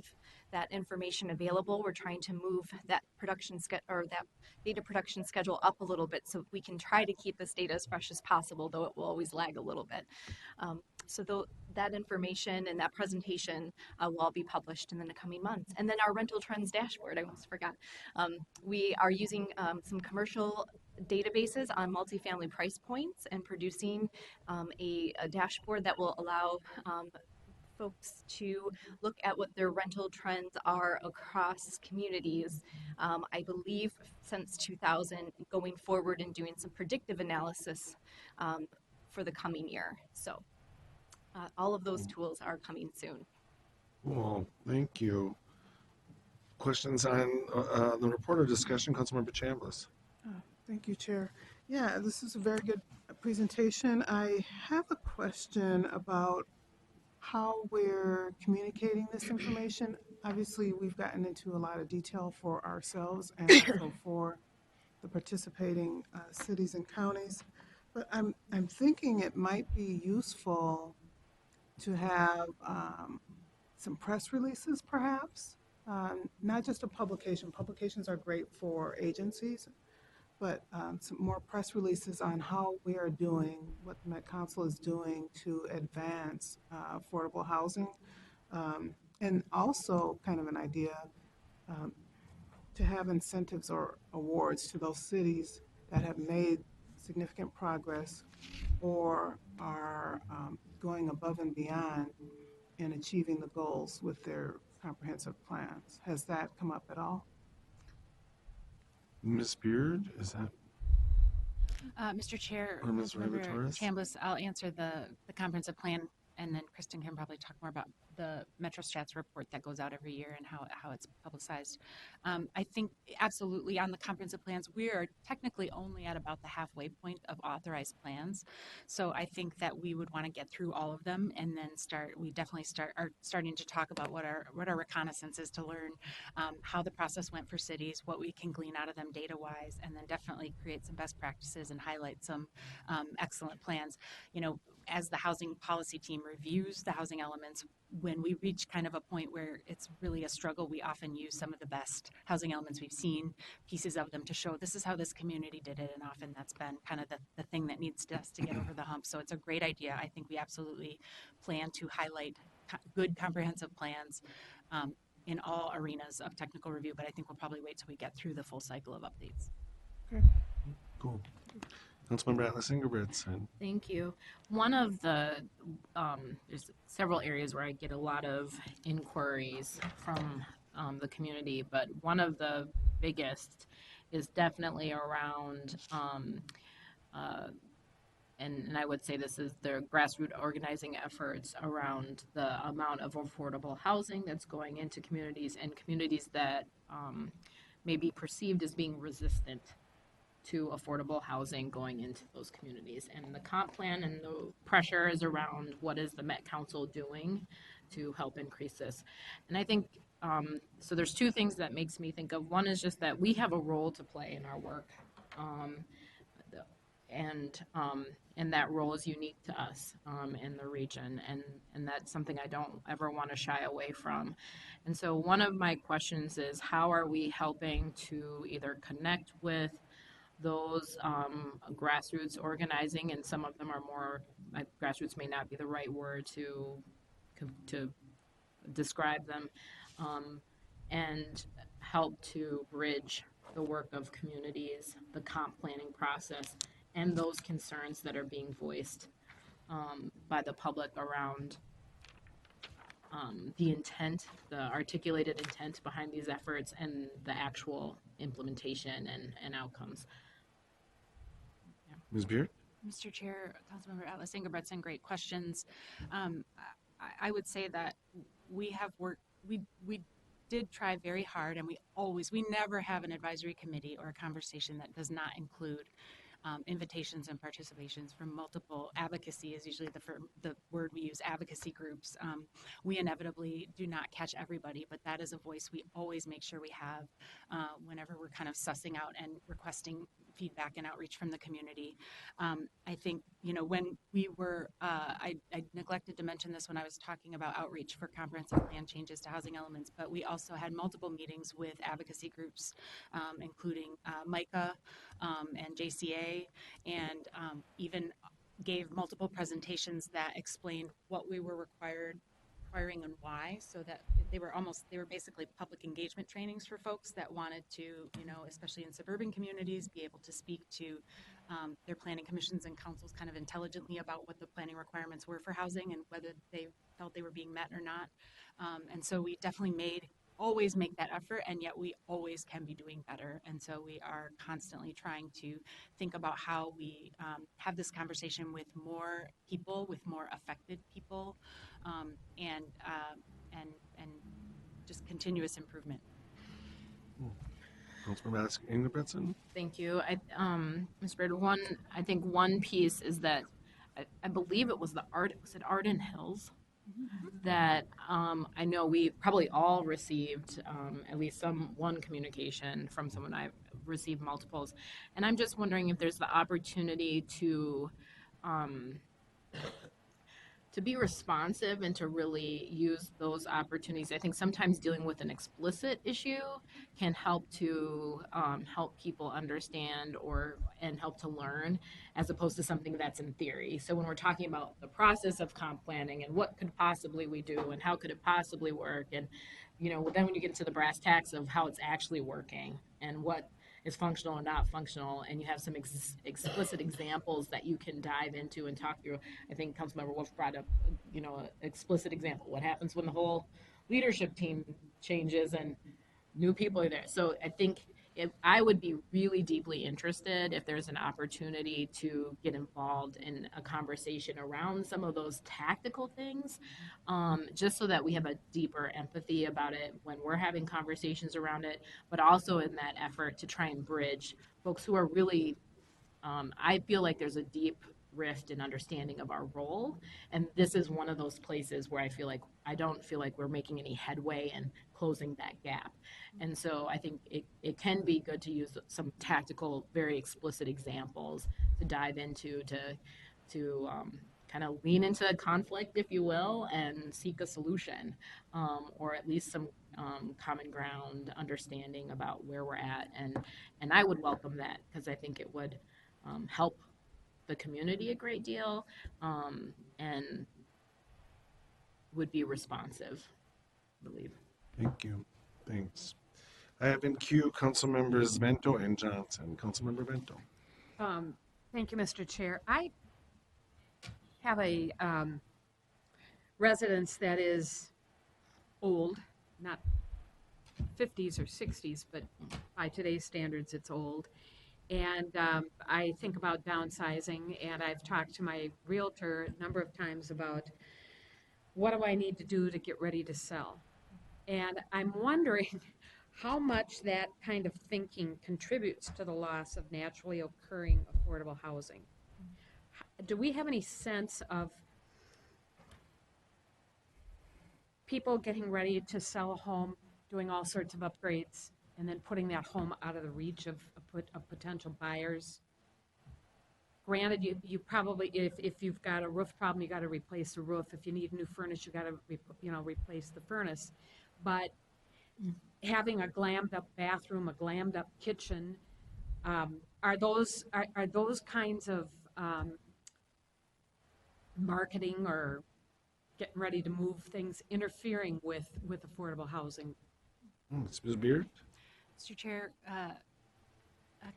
S2: that information available. We're trying to move that that data production schedule up a little bit so we can try to keep this data as fresh as possible, though it will always lag a little bit. That information and that presentation will all be published in the coming months. And then our rental trends dashboard, I almost forgot. We are using some commercial databases on multifamily price points and producing a dashboard that will allow folks to look at what their rental trends are across communities. I believe since 2000 going forward and doing some predictive analysis for the coming year. So all of those tools are coming soon.
S1: Cool, thank you. Questions on the report or discussion? Councilmember Chambliss.
S8: Thank you, Chair. Yeah, this is a very good presentation. I have a question about how we're communicating this information. Obviously, we've gotten into a lot of detail for ourselves and also for the participating cities and counties. But I'm thinking it might be useful to have some press releases, perhaps. Not just a publication. Publications are great for agencies, but some more press releases on how we are doing, what the Met Council is doing to advance affordable housing, and also kind of an idea to have incentives or awards to those cities that have made significant progress or are going above and beyond in achieving the goals with their comprehensive plans. Has that come up at all?
S1: Ms. Beard, is that?
S14: Mr. Chair,
S1: Or Ms.
S14: Member
S1: Rabbit-Torres?
S14: Chambliss, I'll answer the comprehensive plan, and then Kristen can probably talk more about the MetroStats report that goes out every year and how it's publicized. I think absolutely on the comprehensive plans, we are technically only at about the halfway point of authorized plans. So I think that we would want to get through all of them and then are starting to talk about what our reconnaissance is to learn how the process went for cities, what we can glean out of them data-wise, and then definitely create some best practices and highlight some excellent plans. You know, as the housing policy team reviews the housing elements, when we reach kind of a point where it's really a struggle, we often use some of the best housing elements we've seen, pieces of them to show this is how this community did it, and often that's been kind of the thing that needs us to get over the hump. So it's a great idea. I think we absolutely plan to highlight good comprehensive plans in all arenas of technical review, but I think we'll probably wait till we get through the full cycle of updates.
S8: Okay.
S1: Cool. Councilmember Atlas Ingebrigtsen.
S10: Thank you. One of the, there's several areas where I get a lot of inquiries from the community, but one of the biggest is definitely around, and I would say this is the grassroots organizing efforts around the amount of affordable housing that's going into communities and communities that may be perceived as being resistant to affordable housing going into those communities. And the comp plan and the pressure is around what is the Met Council doing to help increase this. And I think, so there's two things that makes me think of. One is just that we have a role to play in our work. And that role is unique to us in the region. And that's something I don't ever want to shy away from. And so one of my questions is, how are we helping to either connect with those grassroots organizing, and some of them are more, grassroots may not be the right word to describe them, and help to bridge the work of communities, the comp planning process, and those concerns that are being voiced by the public around the intent, the articulated intent behind these efforts, and the actual implementation and outcomes.
S1: Ms. Beard?
S14: Mr. Chair, Councilmember Atlas Ingebretson, great questions. I would say that we have worked, we did try very hard, and we never have an advisory committee or a conversation that does not include invitations and participations from multiple. Advocacy is usually the word we use, advocacy groups. We inevitably do not catch everybody, but that is a voice we always make sure we have whenever we're kind of sussing out and requesting feedback and outreach from the community. I think, when we were, I neglected to mention this when I was talking about outreach for comprehensive plan changes to housing elements, but we also had multiple meetings with advocacy groups, including MICA and JCA, and even gave multiple presentations that explained what we were requiring and why, so that they were basically public engagement trainings for folks that wanted to, especially in suburban communities, be able to speak to their planning commissions and councils kind of intelligently about what the planning requirements were for housing and whether they felt they were being met or not. And so we definitely always make that effort, and yet we always can be doing better. And so we are constantly trying to think about how we have this conversation with more people, with more affected people, and just continuous improvement.
S1: Councilmember Ingebretson?
S10: Thank you. Ms. Baird, I think one piece is that I believe it was Arden Hills that I know we probably all received at least one communication from someone. I've received multiples, and I'm just wondering if there's the opportunity to be responsive and to really use those opportunities. I think sometimes dealing with an explicit issue can help to help people understand and help to learn, as opposed to something that's in theory. So when we're talking about the process of comp planning and what could possibly we do and how could it possibly work, and then when you get into the brass tacks of how it's actually working and what is functional or not functional, and you have some explicit examples that you can dive into and talk through. I think Councilmember Wolf brought up, an explicit example. What happens when the whole leadership team changes and new people are there? So I think I would be really deeply interested if there's an opportunity to get involved in a conversation around some of those tactical things, just so that we have a deeper empathy about it when we're having conversations around it, but also in that effort to try and bridge folks who are really, I feel like there's a deep rift in understanding of our role, and this is one of those places where I don't feel like we're making any headway in closing that gap. And so I think it can be good to use some tactical, very explicit examples to dive into, to kind of lean into conflict, if you will, and seek a solution, or at least some common ground understanding about where we're at. And I would welcome that, because I think it would help the community a great deal, and would be responsive, I believe.
S1: Thank you. Thanks. I have in queue Council Members Vento and Johnson. Councilmember Vento.
S15: Thank you, Mr. Chair. I have a residence that is old, not 50s or 60s, but by today's standards, it's old. And I think about downsizing, and I've talked to my realtor a number of times about what do I need to do to get ready to sell. And I'm wondering how much that kind of thinking contributes to the loss of naturally occurring affordable housing. Do we have any sense of people getting ready to sell a home, doing all sorts of upgrades, and then putting that home out of the reach of potential buyers? Granted, you probably, if you've got a roof problem, you got to replace the roof. If you need new furnace, you got to replace the furnace. But having a glammed up bathroom, a glammed up kitchen, are those kinds of marketing or getting ready to move things interfering with affordable housing?
S1: Ms. Beard?
S14: Mr. Chair,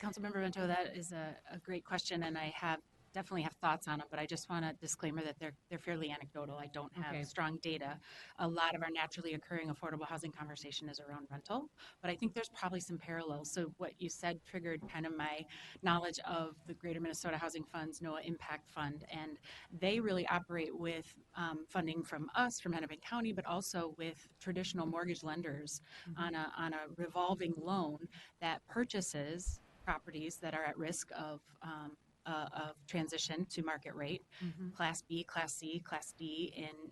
S14: Councilmember Vento, that is a great question, and I have definitely have thoughts on them, but I just want a disclaimer that they're fairly anecdotal. I don't have
S15: Okay.
S14: strong data. A lot of our naturally occurring affordable housing conversation is around rental, but I think there's probably some parallels. So what you said triggered kind of my knowledge of the Greater Minnesota Housing Fund's NOAA Impact Fund, and they really operate with funding from us, from Hennepin County, but also with traditional mortgage lenders on a revolving loan that purchases properties that are at risk of transition to market rate, Class B, Class C, Class D in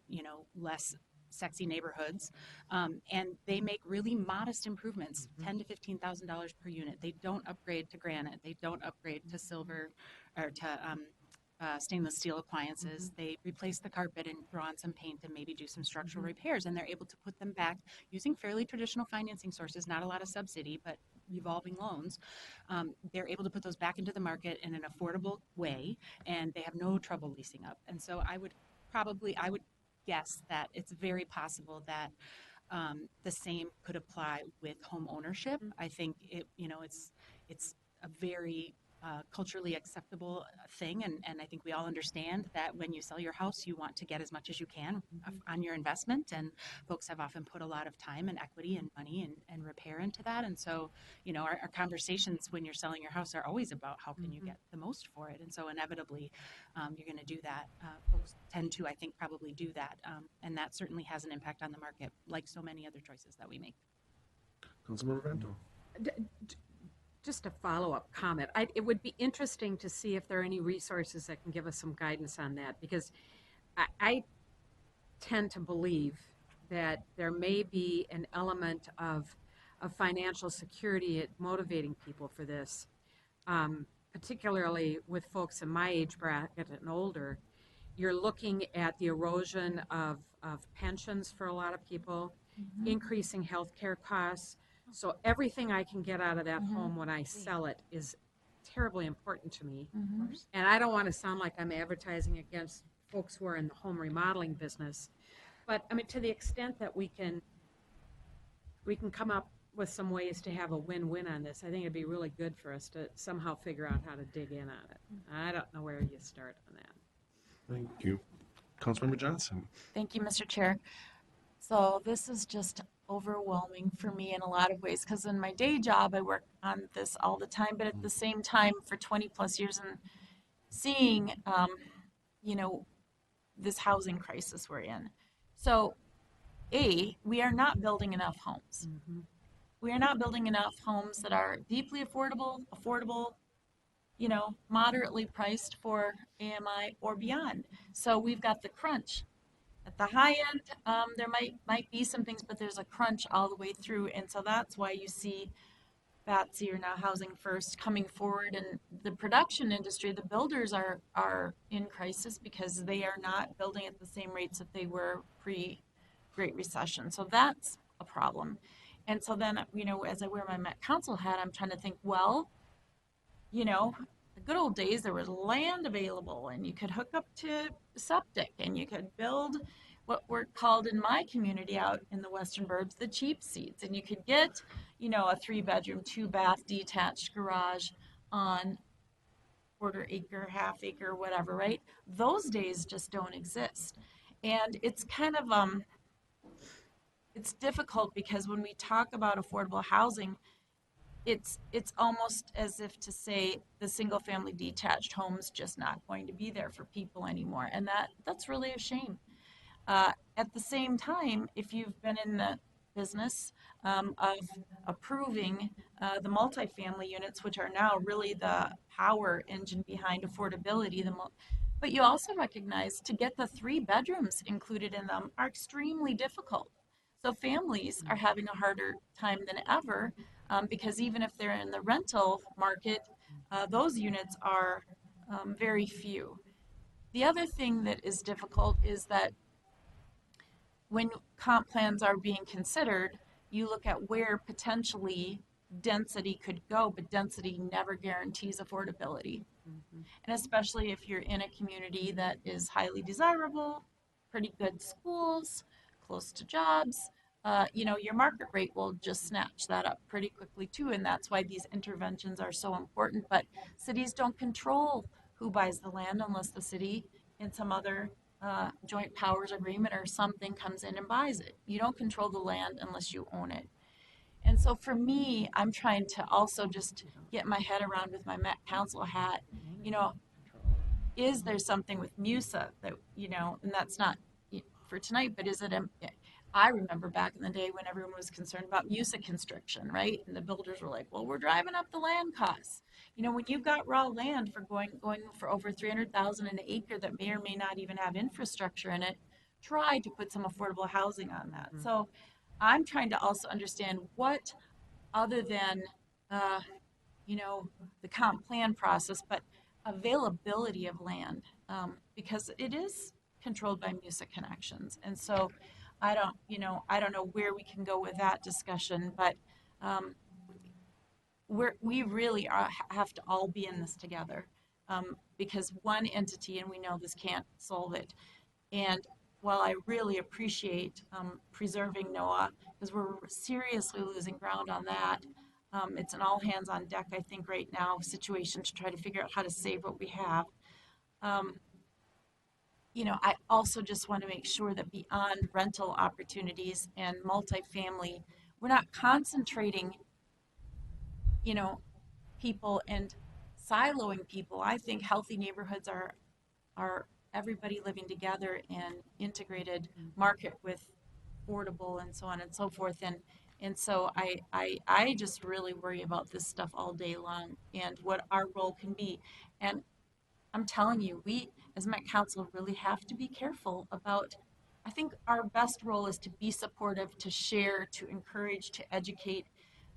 S14: less sexy neighborhoods, and they make really modest improvements, $10,000 to $15,000 per unit. They don't upgrade to granite. They don't upgrade to silver or to stainless steel appliances. They replace the carpet and throw on some paint and maybe do some structural repairs, and they're able to put them back using fairly traditional financing sources, not a lot of subsidy, but revolving loans. They're able to put those back into the market in an affordable way, and they have no trouble leasing up. And so I would guess that it's very possible that the same could apply with home ownership. I think it's a very culturally acceptable thing, and I think we all understand that when you sell your house, you want to get as much as you can on your investment, and folks have often put a lot of time and equity and money and repair into that. And so, our conversations when you're selling your house are always about how can you get the most for it. And so inevitably, you're going to do that. Folks tend to, I think, probably do that, and that certainly has an impact on the market, like so many other choices that we make.
S1: Councilmember Vento.
S15: Just a follow-up comment. It would be interesting to see if there are any resources that can give us some guidance on that, because I tend to believe that there may be an element of financial security at motivating people for this, particularly with folks in my age bracket and older. You're looking at the erosion of pensions for a lot of people, increasing healthcare costs. So everything I can get out of that home when I sell it is terribly important to me. And I don't want to sound like I'm advertising against folks who are in the home remodeling business. But I mean, to the extent that we can come up with some ways to have a win-win on this, I think it'd be really good for us to somehow figure out how to dig in on it. I don't know where you start on that.
S1: Thank you. Councilmember Johnson.
S16: Thank you, Mr. Chair. So this is just overwhelming for me in a lot of ways, because in my day job I work on this all the time, but at the same time for 20 plus years and seeing this housing crisis we're in. So we are not building enough homes. We are not building enough homes that are deeply affordable, moderately priced for AMI or beyond. So we've got the crunch. At the high end, there might be some things, but there's a crunch all the way through. And so that's why you see Batsy, or now Housing First, coming forward. And the production industry, the builders are in crisis because they are not building at the same rates that they were pre-Great Recession. So that's a problem. And so then, as I wear my Met Council hat, I'm trying to think, well, the good old days, there was land available and you could hook up to septic and you could build what were called in my community out in the Western Burbs, the cheap seats. And you could get, a 3-bedroom, 2-bath detached garage on quarter acre, half acre, whatever, right? Those days just don't exist. And it's kind of, it's difficult because when we talk about affordable housing, it's almost as if to say the single family detached home's just not going to be there for people anymore. And that's really a shame. At the same time, if you've been in the business of approving the multifamily units, which are now really the power engine behind affordability, but you also recognize to get the 3 bedrooms included in them are extremely difficult. So families are having a harder time than ever because even if they're in the rental market, those units are very few. The other thing that is difficult is that when comp plans are being considered, you look at where potentially density could go, but density never guarantees affordability. And especially if you're in a community that is highly desirable, pretty good schools, close to jobs, your market rate will just snatch that up pretty quickly too. And that's why these interventions are so important. But cities don't control who buys the land unless the city in some other joint powers agreement or something comes in and buys it. You don't control the land unless you own it. And so for me, I'm trying to also just get my head around with my Met Council hat, you know, is there something with MUSA that, you know, and that's not for tonight, but is it I remember back in the day when everyone was concerned about MUSA constriction, right? And the builders were like, well, we're driving up the land costs. You know, when you've got raw land for going for over 300,000 an acre that may or may not even have infrastructure in it, try to put some affordable housing on that. So I'm trying to also understand what other than, you know, the comp plan process, but availability of land, because it is controlled by MUSA connections. And so I don't know where we can go with that discussion, but we really have to all be in this together, because one entity, and we know this can't solve it. And while I really appreciate preserving NOAA, because we're seriously losing ground on that, it's an all hands on deck, I think, right now situation to try to figure out how to save what we have. You know, I also just want to make sure that beyond rental opportunities and multifamily, we're not concentrating, you know, people and siloing people. I think healthy neighborhoods are everybody living together and integrated market with affordable and so on and so forth. And so I just really worry about this stuff all day long and what our role can be. And I'm telling you, we as Met Council really have to be careful about, I think our best role is to be supportive, to share, to encourage, to educate,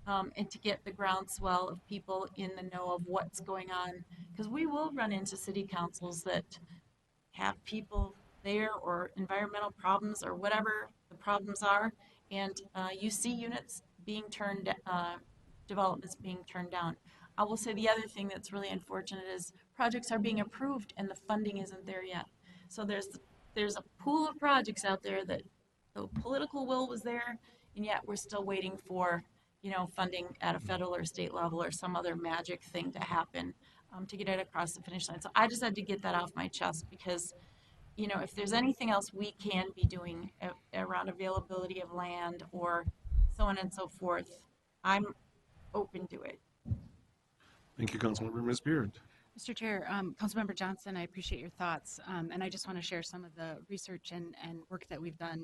S16: and to get the groundswell of people in the know of what's going on. Because we will run into city councils that have people there or environmental problems or whatever the problems are. And you see units being turned, developments being turned down. I will say the other thing that's really unfortunate is projects are being approved and the funding isn't there yet. So there's a pool of projects out there that the political will was there, and yet we're still waiting for, you know, funding at a federal or state level or some other magic thing to happen to get it across the finish line. So I just had to get that off my chest because, you know, if there's anything else we can be doing around availability of land or so on and so forth, I'm open to it.
S1: Thank you, Councilmember. Ms. Beard.
S14: Mr. Chair, Councilmember Johnson, I appreciate your thoughts, and I just want to share some of the research and work that we've done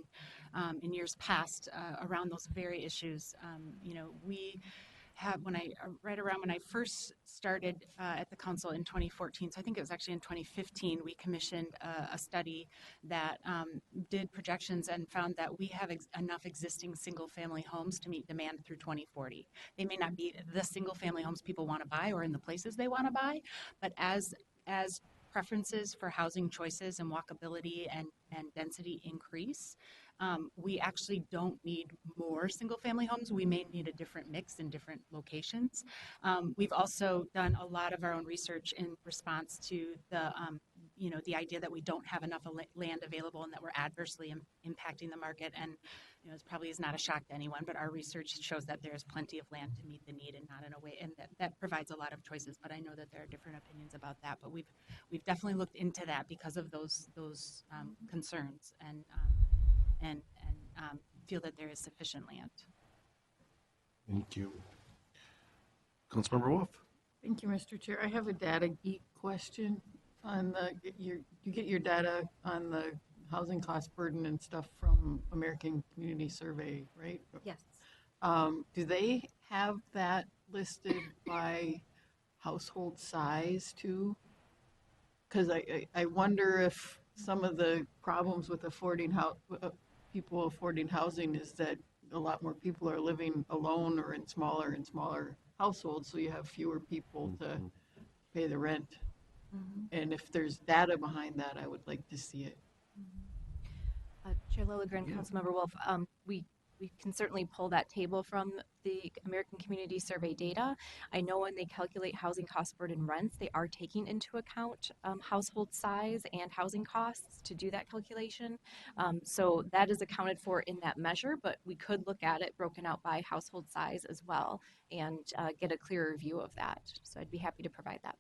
S14: in years past around those very issues. You know, we have, right around when I first started at the council in 2014, so I think it was actually in 2015, we commissioned a study that did projections and found that we have enough existing single-family homes to meet demand through 2040. They may not be the single-family homes people want to buy or in the places they want to buy, but as preferences for housing choices and walkability and density increase, we actually don't need more single-family homes. We may need a different mix in different locations. We've also done a lot of our own research in response to the, you know, the idea that we don't have enough land available and that we're adversely impacting the market. And, you know, it probably is not a shock to anyone, but our research shows that there's plenty of land to meet the need and not in a way, and that provides a lot of choices. But I know that there are different opinions about that. But we've definitely looked into that because of those concerns and feel that there is sufficient land.
S1: Thank you. Councilmember Wolf.
S11: Thank you, Mr. Chair. I have a data geek question on you get your data on the housing cost burden and stuff from American Community Survey, right?
S9: Yes.
S11: Do they have that listed by household size too? Because I wonder if some of the problems with people affording housing is that a lot more people are living alone or in smaller and smaller households, so you have fewer people to pay the rent. And if there's data behind that, I would like to see it.
S2: Chair Lilligren, Councilmember Wolf, we can certainly pull that table from the American Community Survey data. I know when they calculate housing cost burden rents, they are taking into account household size and housing costs to do that calculation. So that is accounted for in that measure, but we could look at it broken out by household size as well and get a clearer view of that. So I'd be happy to provide that.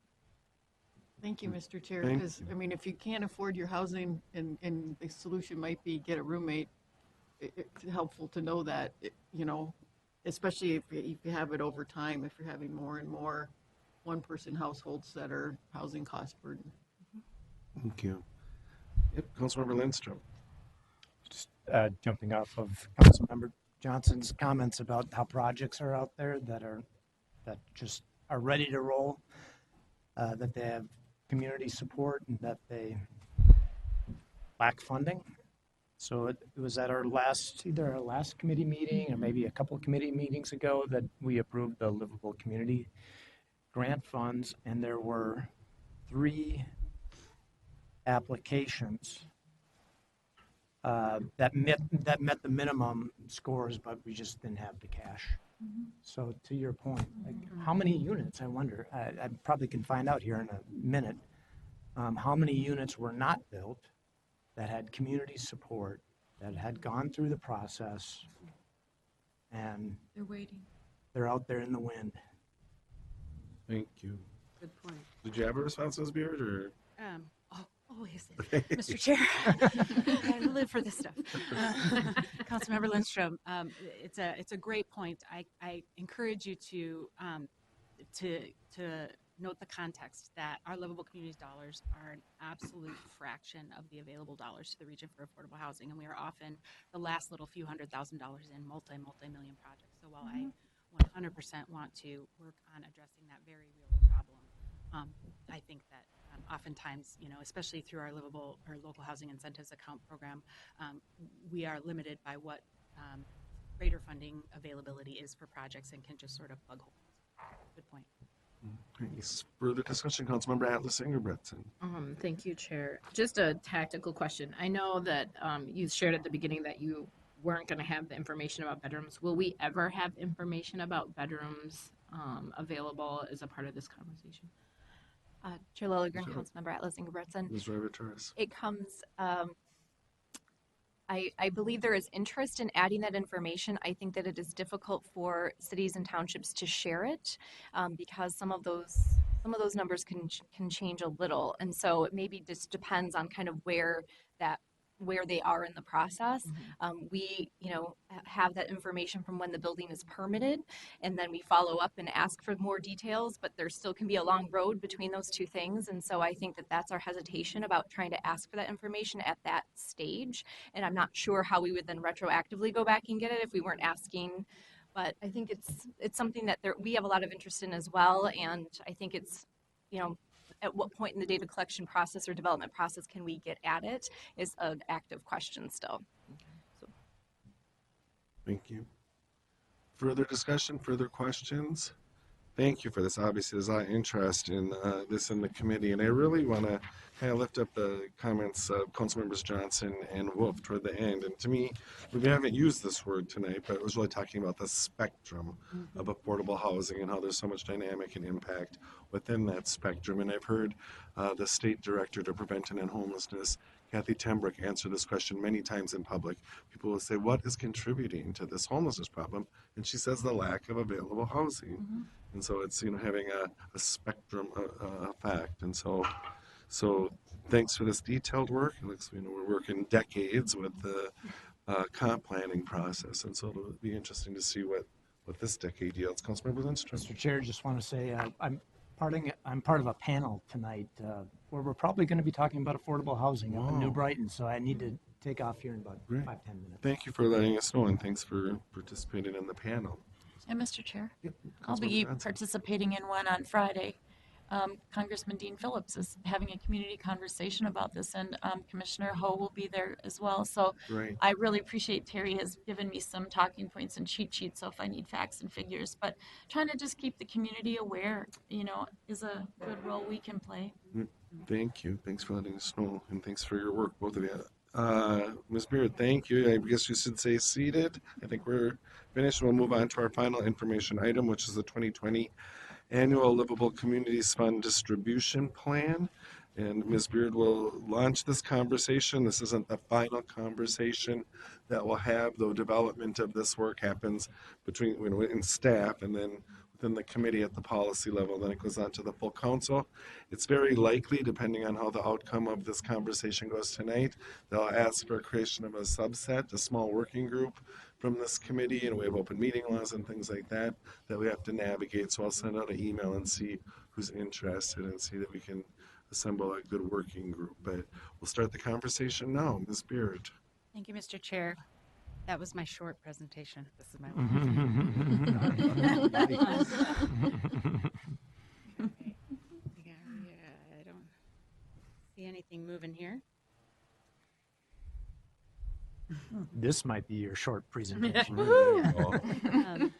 S11: Thank you, Mr. Chair,
S1: Thank
S11: because, I mean, if you can't afford your housing and the solution might be get a roommate, it's helpful to know that, you know, especially if you have it over time, if you're having more and more one-person households that are housing cost burden.
S1: Thank you. Yep, Councilmember Lindstrom.
S13: Just jumping off of Councilmember Johnson's comments about how projects are out there that just are ready to roll, that they have community support and that they lack funding. So it was at either our last committee meeting or maybe a couple of committee meetings ago that we approved the Livable Community Grant Funds, and there were 3 applications that met the minimum scores, but we just didn't have the cash. So to your point, like how many units? I wonder. I probably can find out here in a minute. How many units were not built that had community support, that had gone through the process, and
S15: They're waiting.
S13: they're out there in the wind.
S1: Thank you.
S15: Good point.
S1: Did you have a response, Ms. Beard, or?
S14: Always. Mr. Chair, I live for this stuff. Councilmember Lindstrom, it's a great point. I encourage you to note the context that our livable communities dollars are an absolute fraction of the available dollars to the region for affordable housing, and we are often the last little few $100,000 in multi-million projects. So while I 100% want to work on addressing that very real problem, I think that oftentimes, you know, especially through our livable or local housing incentives account program, we are limited by what greater funding availability is for projects and can just sort of plug holes. Good point.
S1: Thanks. Further discussion, Councilmember Atlas Ingerbretson.
S10: Thank you, Chair. Just a tactical question. I know that you shared at the beginning that you weren't going to have the information about bedrooms. Will we ever have information about bedrooms available as a part of this conversation?
S2: Chair Lilligren,
S1: Sure.
S2: Councilmember Atlas Ingebrigtsen.
S1: Ms. River-Torres.
S2: It comes, I believe there is interest in adding that information. I think that it is difficult for cities and townships to share it because some of those numbers can change a little, and so it maybe just depends on kind of where they are in the process. We, have that information from when the building is permitted, and then we follow up and ask for more details, but there still can be a long road between those two things. And so I think that that's our hesitation about trying to ask for that information at that stage. And I'm not sure how we would then retroactively go back and get it if we weren't asking. But I think it's something that we have a lot of interest in as well. And I think it's, at what point in the data collection process or development process can we get at it is an active question still. So.
S1: Thank you. Further discussion, further questions? Thank you for this. Obviously, there's a lot of interest in this in the committee, and I really want to kind of lift up the comments of Councilmembers Johnson and Wolf toward the end. And to me, we haven't used this word tonight, but it was really talking about the spectrum of affordable housing and how there's so much dynamic and impact within that spectrum. And I've heard the State Director to Prevention and Homelessness, Kathy Tembrick, answer this question many times in public. People will say, what is contributing to this homelessness problem? And she says the lack of available housing. And so it's, having a spectrum effect. And so thanks for this detailed work. It looks, we're working decades with the comp planning process. And so it'll be interesting to see what this decade yields. Councilmember Lindstrom.
S13: Mr. Chair, just want to say I'm part of a panel tonight where we're probably going to be talking about affordable housing up in New Brighton. So I need to take off here in about 5-10 minutes.
S1: Thank you for letting us know, and thanks for participating in the panel.
S16: And Mr. Chair,
S1: Yep.
S16: I'll be participating in one on Friday. Congressman Dean Phillips is having a community conversation about this, and Commissioner Ho will be there as well. So
S1: Great.
S16: I really appreciate Terry has given me some talking points and cheat sheets, so if I need facts and figures. But trying to just keep the community aware, is a good role we can play.
S1: Thank you. Thanks for letting us know, and thanks for your work, both of you. Ms. Beard, thank you. I guess you should say seated. I think we're finished. We'll move on to our final information item, which is the 2020 Annual Livable Communities Fund Distribution Plan. And Ms. Beard will launch this conversation. This isn't the final conversation that we'll have. The development of this work happens between in staff and then then the committee at the policy level, then it goes on to the full council. It's very likely, depending on how the outcome of this conversation goes tonight, they'll ask for a creation of a subset, a small working group from this committee, and we have open meeting laws and things like that that we have to navigate. So I'll send out an email and see who's interested and see that we can assemble a good working group. But we'll start the conversation now. Ms. Beard.
S14: Thank you, Mr. Chair. That was my short presentation. This is my
S13: I
S14: don't see anything moving here.
S13: This might be your short presentation.
S14: And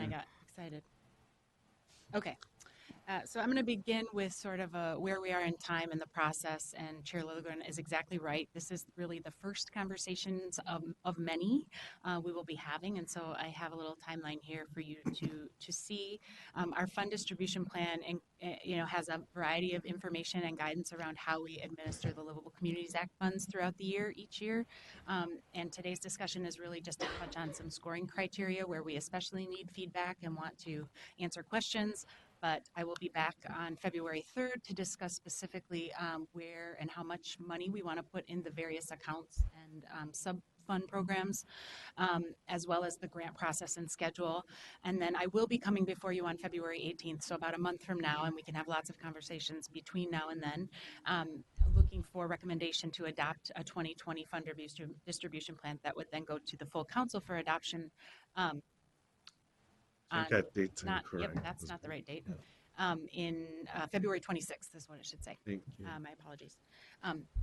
S14: I got excited. Okay. So I'm going to begin with sort of where we are in time in the process, and Chair Lilligren is exactly right. This is really the first conversations of many we will be having, and so I have a little timeline here for you to see. Our fund distribution plan and has a variety of information and guidance around how we administer the Livable Communities Act funds throughout the year, each year. And today's discussion is really just to touch on some scoring criteria where we especially need feedback and want to answer questions. But I will be back on February 3rd to discuss specifically where and how much money we want to put in the various accounts and sub-fund programs, as well as the grant process and schedule. And then I will be coming before you on February 18th, so about a month from now, and we can have lots of conversations between now and then, looking for recommendation to adopt a 2020 fund distribution plan that would then go to the full council for adoption.
S1: That date's incorrect.
S14: Yep, that's not the right date. In February 26th is what it should say.
S1: Thank you.
S14: My apologies.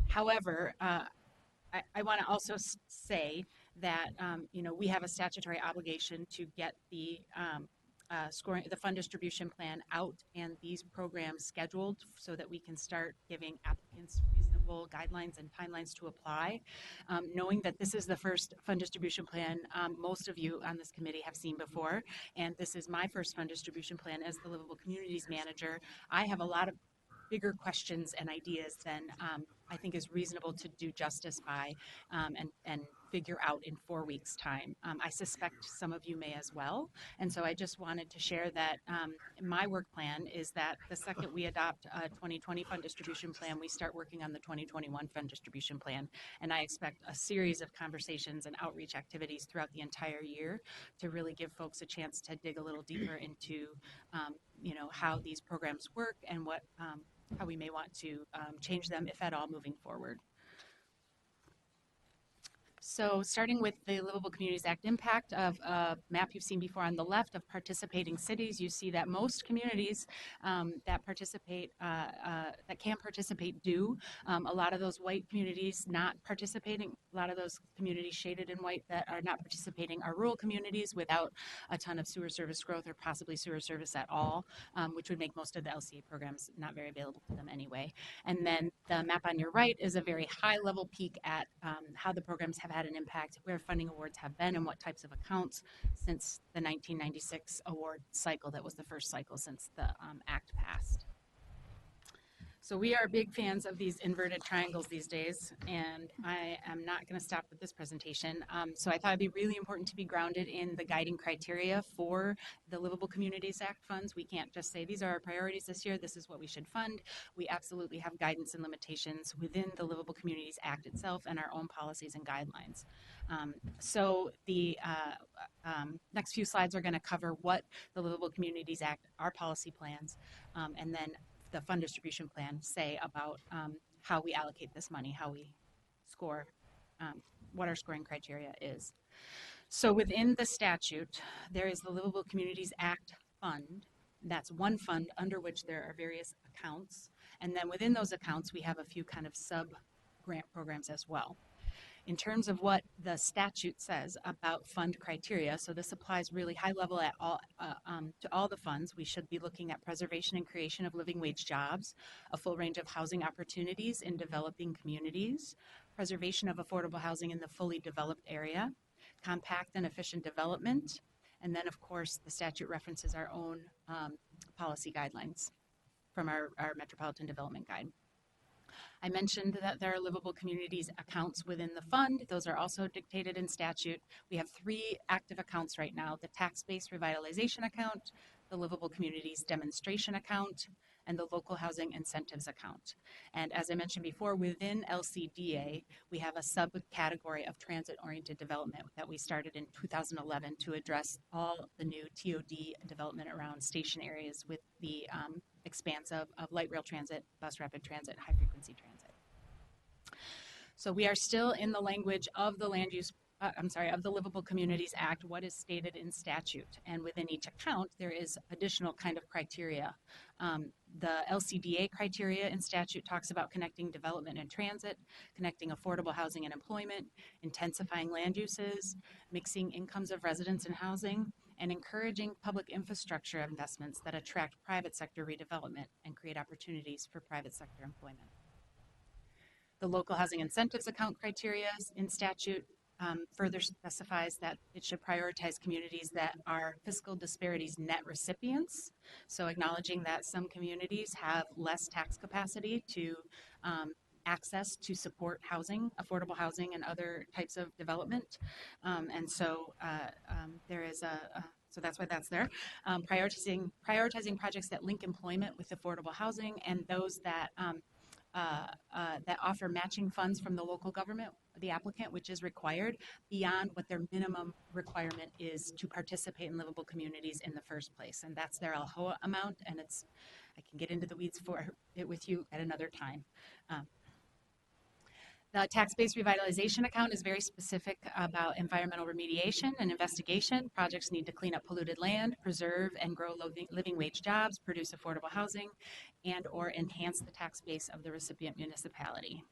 S14: However, I want to also say that we have a statutory obligation to get the the fund distribution plan out and these programs scheduled so that we can start giving applicants reasonable guidelines and timelines to apply. Knowing that this is the first fund distribution plan most of you on this committee have seen before, and this is my first fund distribution plan as the Livable Communities Manager, I have a lot of bigger questions and ideas than I think is reasonable to do justice by and figure out in 4 weeks' time. I suspect some of you may as well. And so I just wanted to share that my work plan is that the second we adopt a 2020 fund distribution plan, we start working on the 2021 fund distribution plan. And I expect a series of conversations and outreach activities throughout the entire year to really give folks a chance to dig a little deeper into how these programs work and what how we may want to change them, if at all, moving forward. So starting with the Livable Communities Act impact of a map you've seen before on the left of participating cities, you see that most communities that participate, that can participate do. A lot of those white communities not participating, a lot of those communities shaded in white that are not participating are rural communities without a ton of sewer service growth or possibly sewer service at all, which would make most of the LCA programs not very available to them anyway. And then the map on your right is a very high level peek at how the programs have had an impact, where funding awards have been, and what types of accounts since the 1996 award cycle that was the first cycle since the Act passed. So we are big fans of these inverted triangles these days, and I am not going to stop with this presentation. So I thought it'd be really important to be grounded in the guiding criteria for the Livable Communities Act funds. We can't just say these are our priorities this year, this is what we should fund. We absolutely have guidance and limitations within the Livable Communities Act itself and our own policies and guidelines. So the next few slides are going to cover what the Livable Communities Act, our policy plans, and then the fund distribution plan say about how we allocate this money, how we score, what our scoring criteria is. So within the statute, there is the Livable Communities Act fund. That's one fund under which there are various accounts. And then within those accounts, we have a few kind of sub-grant programs as well. In terms of what the statute says about fund criteria, so this applies really high level at all, to all the funds. We should be looking at preservation and creation of living wage jobs, a full range of housing opportunities in developing communities, preservation of affordable housing in the fully developed area, compact and efficient development, and then of course the statute references our own policy guidelines from our Metropolitan Development Guide. I mentioned that there are livable communities accounts within the fund. Those are also dictated in statute. We have 3 active accounts right now: the tax-based revitalization account, the Livable Communities Demonstration Account, and the Local Housing Incentives Account. And as I mentioned before, within LCDA, we have a subcategory of transit-oriented development that we started in 2011 to address all the new TOD development around station areas with the expanse of light rail transit, bus rapid transit, high-frequency transit. So we are still in the language of the of the Livable Communities Act, what is stated in statute. And within each account, there is additional kind of criteria. The LCDA criteria in statute talks about connecting development and transit, connecting affordable housing and employment, intensifying land uses, mixing incomes of residents and housing, and encouraging public infrastructure investments that attract private sector redevelopment and create opportunities for private sector employment. The Local Housing Incentives Account criteria in statute further specifies that it should prioritize communities that are fiscal disparities net recipients. So acknowledging that some communities have less tax capacity to access to support housing, affordable housing, and other types of development. And so there is so that's why that's there. Prioritizing projects that link employment with affordable housing and those that that offer matching funds from the local government, the applicant, which is required beyond what their minimum requirement is to participate in livable communities in the first place. And that's their ALHOA amount, and I can get into the weeds for it with you at another time. The tax-based revitalization account is very specific about environmental remediation and investigation. Projects need to clean up polluted land, preserve and grow living wage jobs, produce affordable housing, and or enhance the tax base of the recipient municipality.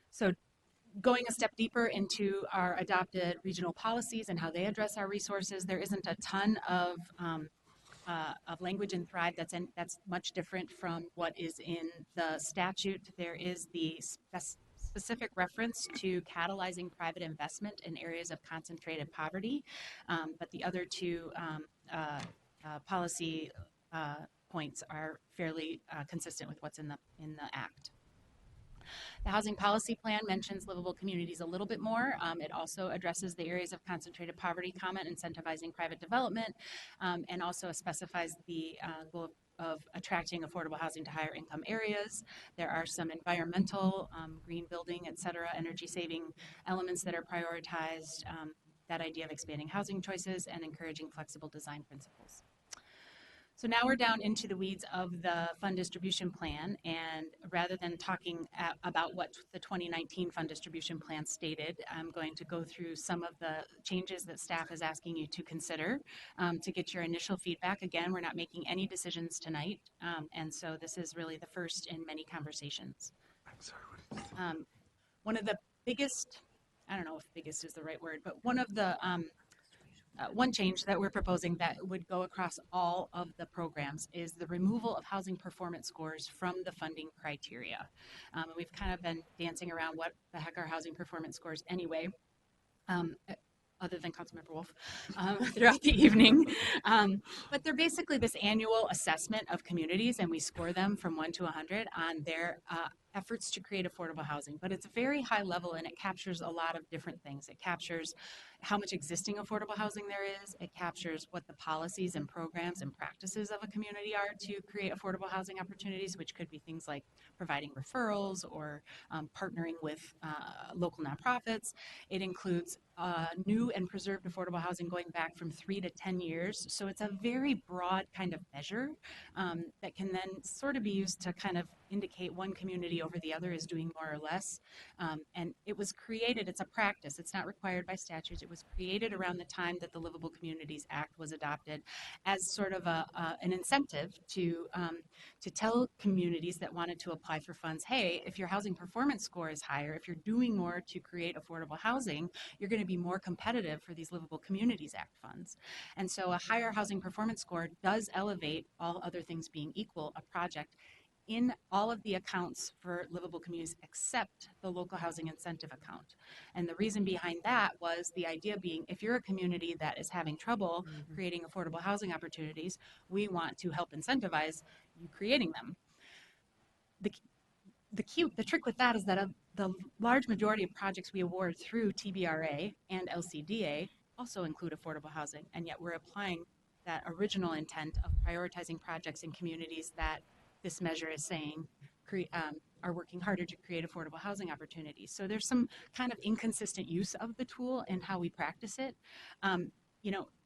S14: So going a step deeper into our adopted regional policies and how they address our resources, there isn't a ton of language in Thrive that's much different from what is in the statute. There is the specific reference to catalyzing private investment in areas of concentrated poverty, but the other two policy points are fairly consistent with what's in the Act. The Housing Policy Plan mentions livable communities a little bit more. It also addresses the areas of concentrated poverty, incentivizing private development, and also specifies the goal of attracting affordable housing to higher income areas. There are some environmental, green building, et cetera, energy saving elements that are prioritized, that idea of expanding housing choices and encouraging flexible design principles. So now we're down into the weeds of the fund distribution plan, and rather than talking about what the 2019 fund distribution plan stated, I'm going to go through some of the changes that staff is asking you to consider to get your initial feedback. Again, we're not making any decisions tonight, and so this is really the first in many conversations.
S1: I'm sorry, what did you say?
S14: One of the biggest, I don't know if biggest is the right word, but one of the one change that we're proposing that would go across all of the programs is the removal of housing performance scores from the funding criteria. We've kind of been dancing around what the heck are housing performance scores anyway, other than Councilmember Wolf, throughout the evening. But they're basically this annual assessment of communities, and we score them from 1 to 100 on their efforts to create affordable housing. But it's very high level, and it captures a lot of different things. It captures how much existing affordable housing there is. It captures what the policies and programs and practices of a community are to create affordable housing opportunities, which could be things like providing referrals or partnering with local nonprofits. It includes new and preserved affordable housing going back from 3 to 10 years. So it's a very broad kind of measure that can then sort of be used to kind of indicate one community over the other is doing more or less. And it was created, it's a practice, it's not required by statutes. It was created around the time that the Livable Communities Act was adopted as sort of an incentive to tell communities that wanted to apply for funds, hey, if your housing performance score is higher, if you're doing more to create affordable housing, you're going to be more competitive for these Livable Communities Act funds. And so a higher housing performance score does elevate, all other things being equal, a project in all of the accounts for livable communities except the local housing incentive account. And the reason behind that was the idea being, if you're a community that is having trouble creating affordable housing opportunities, we want to help incentivize you creating them. The trick with that is that the large majority of projects we award through TBRA and LCDA also include affordable housing, and yet we're applying that original intent of prioritizing projects in communities that this measure is saying are working harder to create affordable housing opportunities. So there's some kind of inconsistent use of the tool and how we practice it.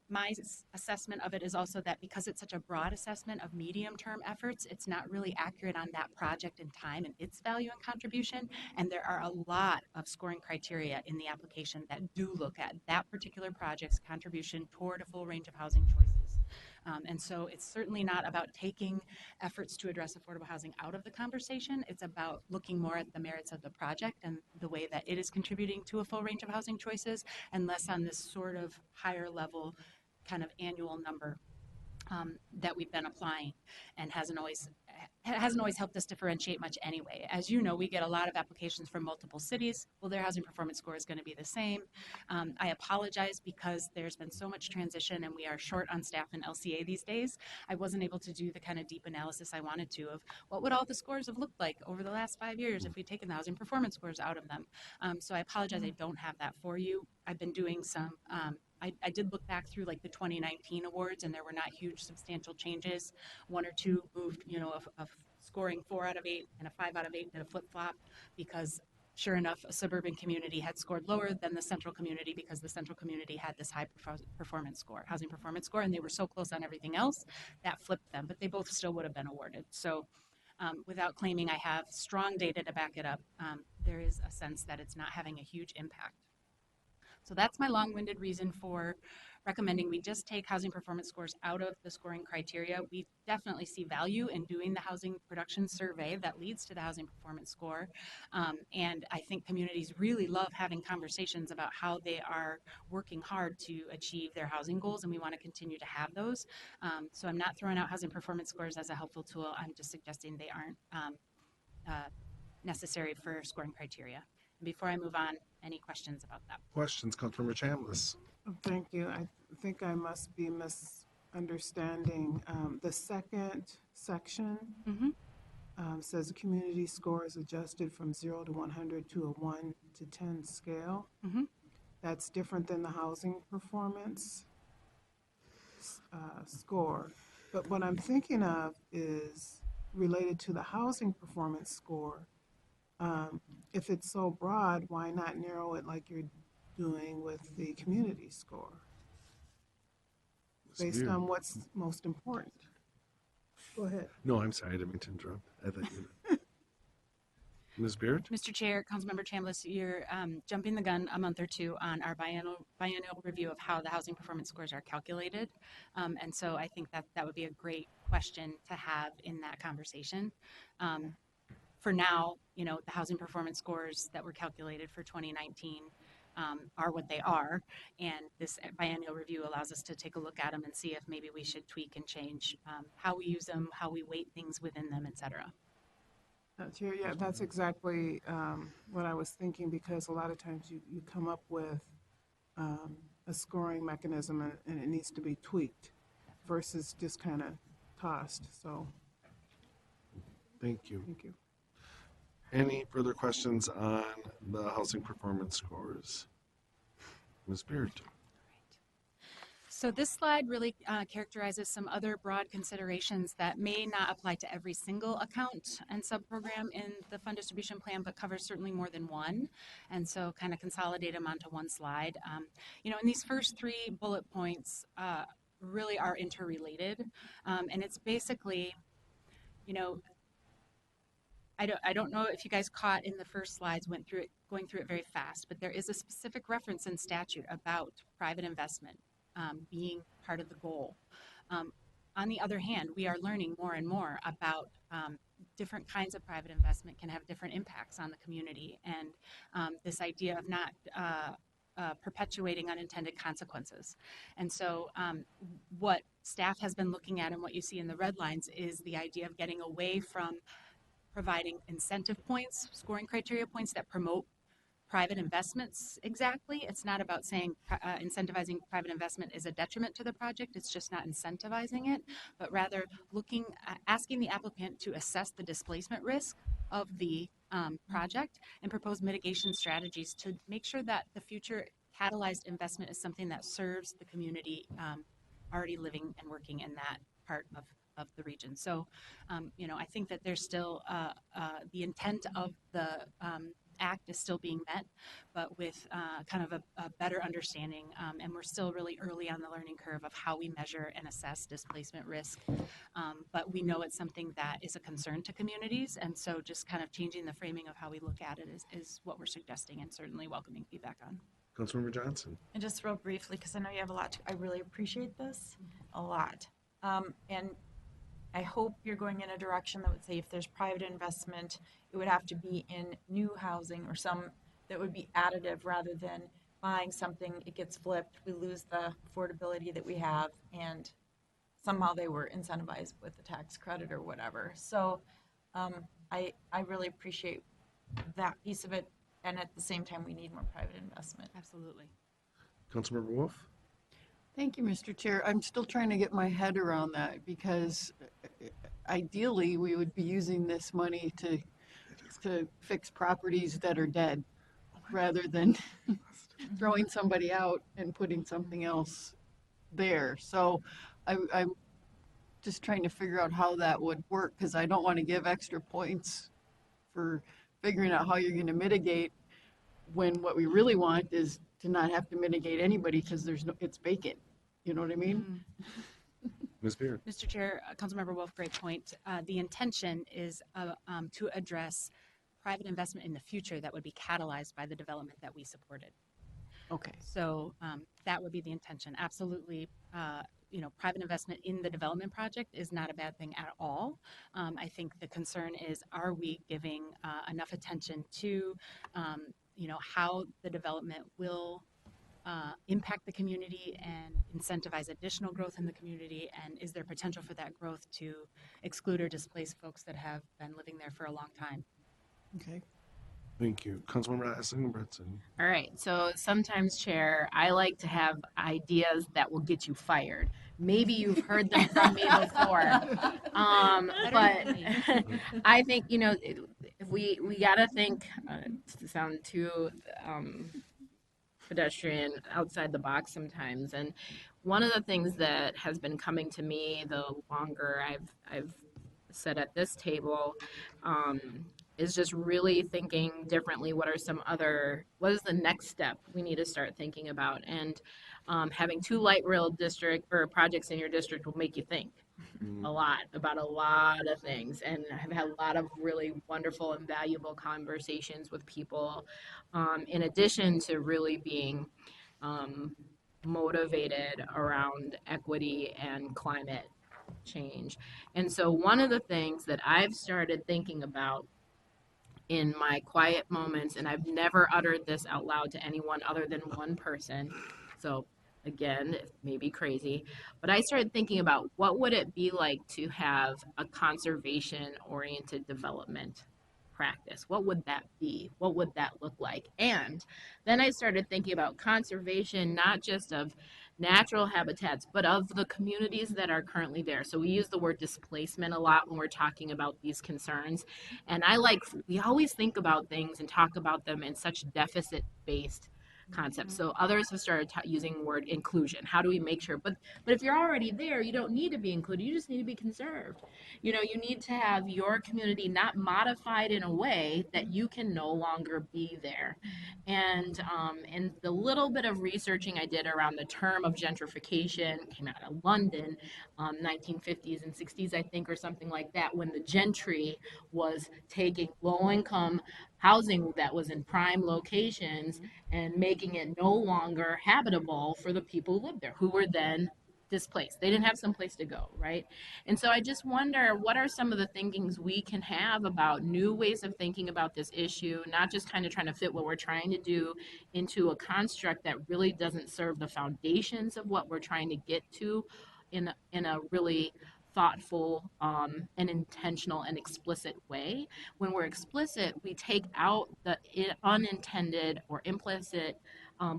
S14: My assessment of it is also that because it's such a broad assessment of medium-term efforts, it's not really accurate on that project in time and its value and contribution. And there are a lot of scoring criteria in the application that do look at that particular project's contribution toward a full range of housing choices. And so it's certainly not about taking efforts to address affordable housing out of the conversation. It's about looking more at the merits of the project and the way that it is contributing to a full range of housing choices, and less on this sort of higher level kind of annual number that we've been applying, and hasn't always helped us differentiate much anyway. As you know, we get a lot of applications from multiple cities. Well, their housing performance score is going to be the same. I apologize because there's been so much transition and we are short on staff in LCA these days. I wasn't able to do the kind of deep analysis I wanted to of what would all the scores have looked like over the last 5 years if we'd taken the housing performance scores out of them. So I apologize, I don't have that for you. I've been doing some I did look back through like the 2019 awards, and there were not huge substantial changes. 1 or 2 moved, of scoring 4 out of 8 and a 5 out of 8 did a flip-flop, because sure enough, a suburban community had scored lower than the central community because the central community had this high performance score, housing performance score, and they were so close on everything else that flipped them, but they both still would have been awarded. So without claiming I have strong data to back it up, there is a sense that it's not having a huge impact. So that's my long-winded reason for recommending we just take housing performance scores out of the scoring criteria. We definitely see value in doing the housing production survey that leads to the housing performance score. And I think communities really love having conversations about how they are working hard to achieve their housing goals, and we want to continue to have those. So I'm not throwing out housing performance scores as a helpful tool. I'm just suggesting they aren't necessary for scoring criteria. Before I move on, any questions about that?
S1: Questions, Councilmember Chambliss?
S8: Thank you. I think I must be misunderstanding. The second section says the community score is adjusted from 0 to 100 to a 1 to 10 scale. That's different than the housing performance score. But what I'm thinking of is related to the housing performance score. If it's so broad, why not narrow it like you're doing with the community score based on what's most important? Go ahead.
S1: No, I'm sorry, I didn't mean to interrupt. I thought you Ms. Beard?
S14: Mr. Chair, Councilmember Chambliss, you're jumping the gun a month or 2 on our biennial review of how the housing performance scores are calculated. And so I think that would be a great question to have in that conversation. For now, the housing performance scores that were calculated for 2019 are what they are, and this biennial review allows us to take a look at them and see if maybe we should tweak and change how we use them, how we weight things within them, et cetera.
S8: Yeah, that's exactly what I was thinking, because a lot of times you come up with a scoring mechanism and it needs to be tweaked versus just kind of tossed. So
S1: Thank you.
S8: thank you.
S1: Any further questions on the housing performance scores? Ms. Beard?
S14: So this slide really characterizes some other broad considerations that may not apply to every single account and subprogram in the fund distribution plan, but covers certainly more than one. And so kind of consolidate them onto one slide. And these first 3 bullet points really are interrelated. And it's basically, I don't know if you guys caught in the first slides, going through it very fast, but there is a specific reference in statute about private investment being part of the goal. On the other hand, we are learning more and more about different kinds of private investment can have different impacts on the community, and this idea of not perpetuating unintended consequences. And so what staff has been looking at and what you see in the red lines is the idea of getting away from providing incentive points, scoring criteria points that promote private investments exactly. It's not about saying incentivizing private investment is a detriment to the project. It's just not incentivizing it, but rather asking the applicant to assess the displacement risk of the project and propose mitigation strategies to make sure that the future catalyzed investment is something that serves the community already living and working in that part of the region. So, I think that there's still the intent of the act is still being met, but with kind of a better understanding. And we're still really early on the learning curve of how we measure and assess displacement risk. But we know it's something that is a concern to communities. And so just kind of changing the framing of how we look at it is what we're suggesting, and certainly welcoming feedback on.
S1: Councilmember Johnson.
S12: And just real briefly, because I know you have a lot, I really appreciate this a lot. And I hope you're going in a direction that would say if there's private investment, it would have to be in new housing or some that would be additive rather than buying something, it gets flipped, we lose the affordability that we have, and somehow they were incentivized with the tax credit or whatever. So I really appreciate that piece of it. And at the same time, we need more private investment.
S14: Absolutely.
S1: Councilmember Wolf.
S11: Thank you, Mr. Chair. I'm still trying to get my head around that because ideally we would be using this money to fix properties that are dead rather than throwing somebody out and putting something else there. So I'm just trying to figure out how that would work because I don't want to give extra points for figuring out how you're going to mitigate when what we really want is to not have to mitigate anybody because it's vacant. You know what I mean?
S1: Ms. Beard.
S14: Mr. Chair, Councilmember Wolf, great point. The intention is to address private investment in the future that would be catalyzed by the development that we supported.
S11: Okay.
S14: So that would be the intention. Absolutely, private investment in the development project is not a bad thing at all. I think the concern is, are we giving enough attention to, how the development will impact the community and incentivize additional growth in the community, and is there potential for that growth to exclude or displace folks that have been living there for a long time?
S11: Okay.
S1: Thank you. Councilmember Assenbretson.
S10: All right. So sometimes, Chair, I like to have ideas that will get you fired. Maybe you've heard them from me before. But I think, if we got to think, to sound too pedestrian, outside the box sometimes. And one of the things that has been coming to me the longer I've sat at this table, is just really thinking differently. What is the next step we need to start thinking about? And having two light rail district or projects in your district will make you think a lot about a lot of things. And I've had a lot of really wonderful and valuable conversations with people, in addition to really being motivated around equity and climate change. And so one of the things that I've started thinking about in my quiet moments, and I've never uttered this out loud to anyone other than one person, so again, it may be crazy, but I started thinking about what would it be like to have a conservation-oriented development practice? What would that be? What would that look like? And then I started thinking about conservation, not just of natural habitats, but of the communities that are currently there. So we use the word displacement a lot when we're talking about these concerns. And we always think about things and talk about them in such deficit-based concepts. So others have started using the word inclusion. How do we make sure? But if you're already there, you don't need to be included. You just need to be conserved. You need to have your community not modified in a way that you can no longer be there. And the little bit of researching I did around the term of gentrification came out of London, 1950s and 60s, I think, or something like that, when the gentry was taking low-income housing that was in prime locations and making it no longer habitable for the people who lived there, who were then displaced. They didn't have someplace to go, right? And so I just wonder, what are some of the thinkings we can have about new ways of thinking about this issue, not just kind of trying to fit what we're trying to do into a construct that really doesn't serve the foundations of what we're trying to get to in a really thoughtful and intentional and explicit way. When we're explicit, we take out the unintended or implicit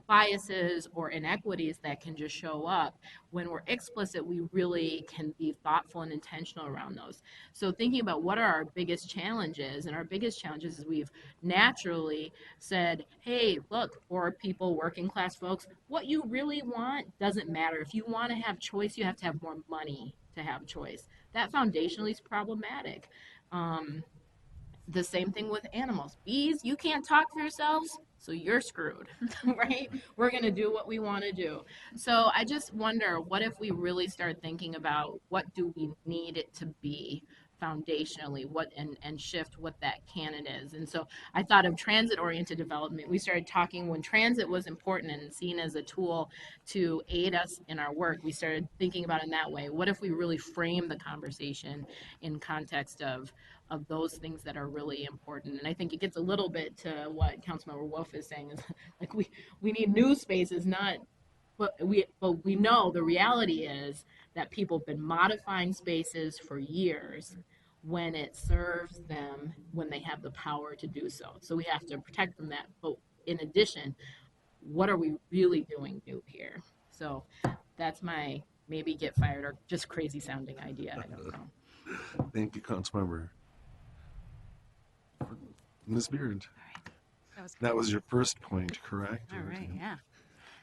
S10: biases or inequities that can just show up. When we're explicit, we really can be thoughtful and intentional around those. So thinking about what are our biggest challenges, and our biggest challenges is we've naturally said, hey, look, poor people, working class folks, what you really want doesn't matter. If you want to have choice, you have to have more money to have choice. That foundationally is problematic. The same thing with animals. Bees, you can't talk for yourselves, so you're screwed, right? We're going to do what we want to do. So I just wonder, what if we really start thinking about what do we need it to be foundationally, what and shift what that canon is. And so I thought of transit oriented development. We started talking when transit was important and seen as a tool to aid us in our work. We started thinking about it in that way. What if we really frame the conversation in context of those things that are really important? And I think it gets a little bit to what Councilmember Wolf is saying, is like we need new spaces, not but we know the reality is that people have been modifying spaces for years when it serves them, when they have the power to do so. So we have to protect from that. But in addition, what are we really doing new here? So that's my maybe get fired or just crazy sounding idea. I don't know.
S1: Thank you, Councilmember. Ms. Beard. That was your first point, correct?
S14: All right, yeah.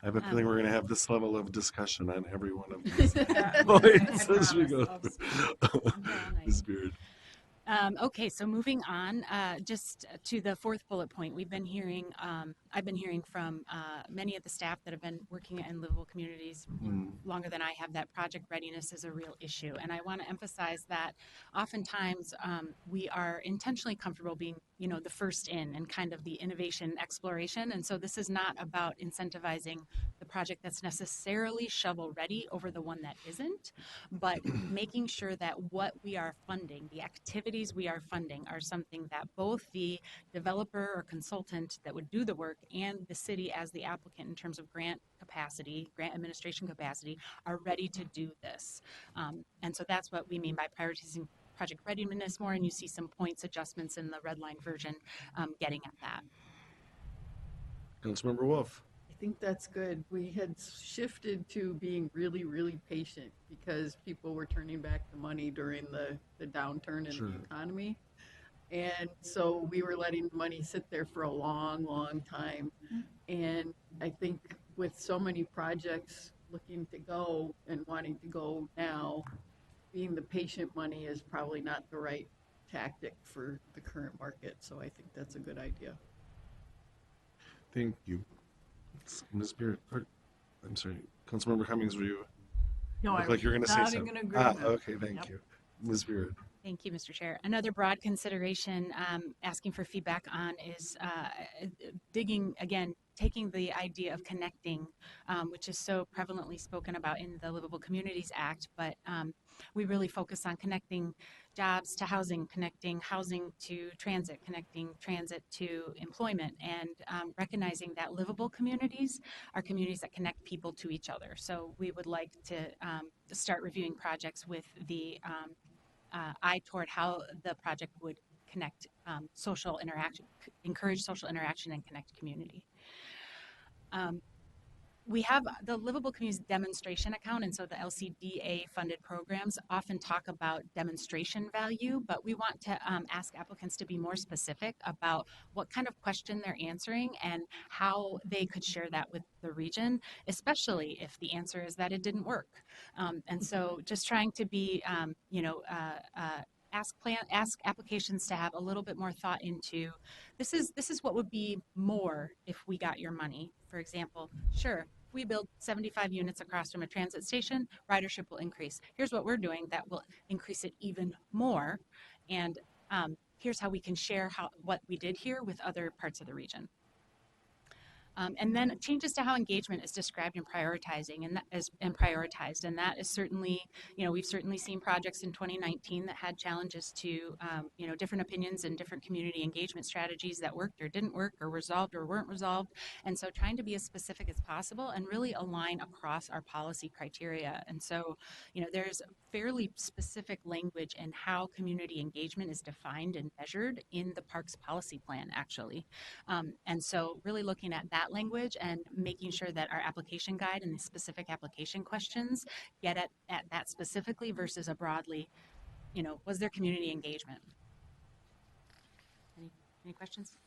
S1: I have a feeling we're going to have this level of discussion on every one of these points as we go through. Ms. Beard.
S14: Okay, so moving on, just to the fourth bullet point, we've been hearing, I've been hearing from many of the staff that have been working in livable communities longer than I have, that project readiness is a real issue. And I want to emphasize that oftentimes we are intentionally comfortable being, you know, the first in and kind of the innovation exploration. And so this is not about incentivizing the project that's necessarily shovel ready over the one that isn't, but making sure that what we are funding, the activities we are funding, are something that both the developer or consultant that would do the work and the city as the applicant in terms of grant capacity, grant administration capacity, are ready to do this. And so that's what we mean by prioritizing project readiness more, and you see some points adjustments in the red line version getting at that.
S1: Councilmember Wolf.
S11: I think that's good. We had shifted to being really, really patient because people were turning back the money during the downturn in the economy. And so we were letting the money sit there for a long, long time. And I think with so many projects looking to go and wanting to go now, being the patient money is probably not the right tactic for the current market. So I think that's a good idea.
S1: Thank you. Ms. Beard, I'm sorry, Councilmember Cummings, were you?
S3: No,
S1: look like you're going to say something. Okay, thank
S3: Yep.
S1: you. Ms. Beard.
S14: Thank you, Mr. Chair. Another broad consideration asking for feedback on is digging, again, taking the idea of connecting, which is so prevalently spoken about in the Livable Communities Act, but we really focus on connecting jobs to housing, connecting housing to transit, connecting transit to employment, and recognizing that livable communities are communities that connect people to each other. So we would like to start reviewing projects with the eye toward how the project would connect social interaction, encourage social interaction and connect community. We have the Livable Communities Demonstration Account, and so the LCDA funded programs often talk about demonstration value, but we want to ask applicants to be more specific about what kind of question they're answering and how they could share that with the region, especially if the answer is that it didn't work. And so just trying to be, ask applications to have a little bit more thought into this is what would be more if we got your money. For example, sure, if we build 75 units across from a transit station, ridership will increase. Here's what we're doing that will increase it even more, and here's how we can share what we did here with other parts of the region. And then changes to how engagement is described and prioritizing, and prioritized, and that is certainly, we've certainly seen projects in 2019 that had challenges to, different opinions and different community engagement strategies that worked or didn't work or resolved or weren't resolved. And so trying to be as specific as possible and really align across our policy criteria. And so, there's fairly specific language in how community engagement is defined and measured in the Parks Policy Plan, actually. And so really looking at that that language and making sure that our application guide and the specific application questions get at that specifically versus a broadly, was there community engagement? Any questions?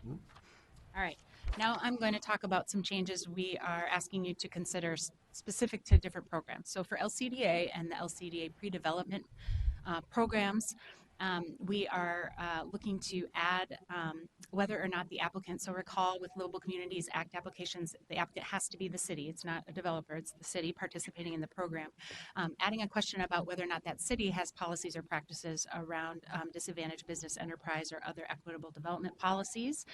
S14: All right. Now I'm going to talk about some changes we are asking you to consider specific to different programs. So for LCDA and the LCDA pre-development programs, we are looking to add whether or not the applicant, so recall with Livable Communities Act applications, the applicant has to be the city. It's not a developer, it's the city participating in the program. Adding a question about whether or not that city has policies or practices around disadvantaged business enterprise or other equitable development policies.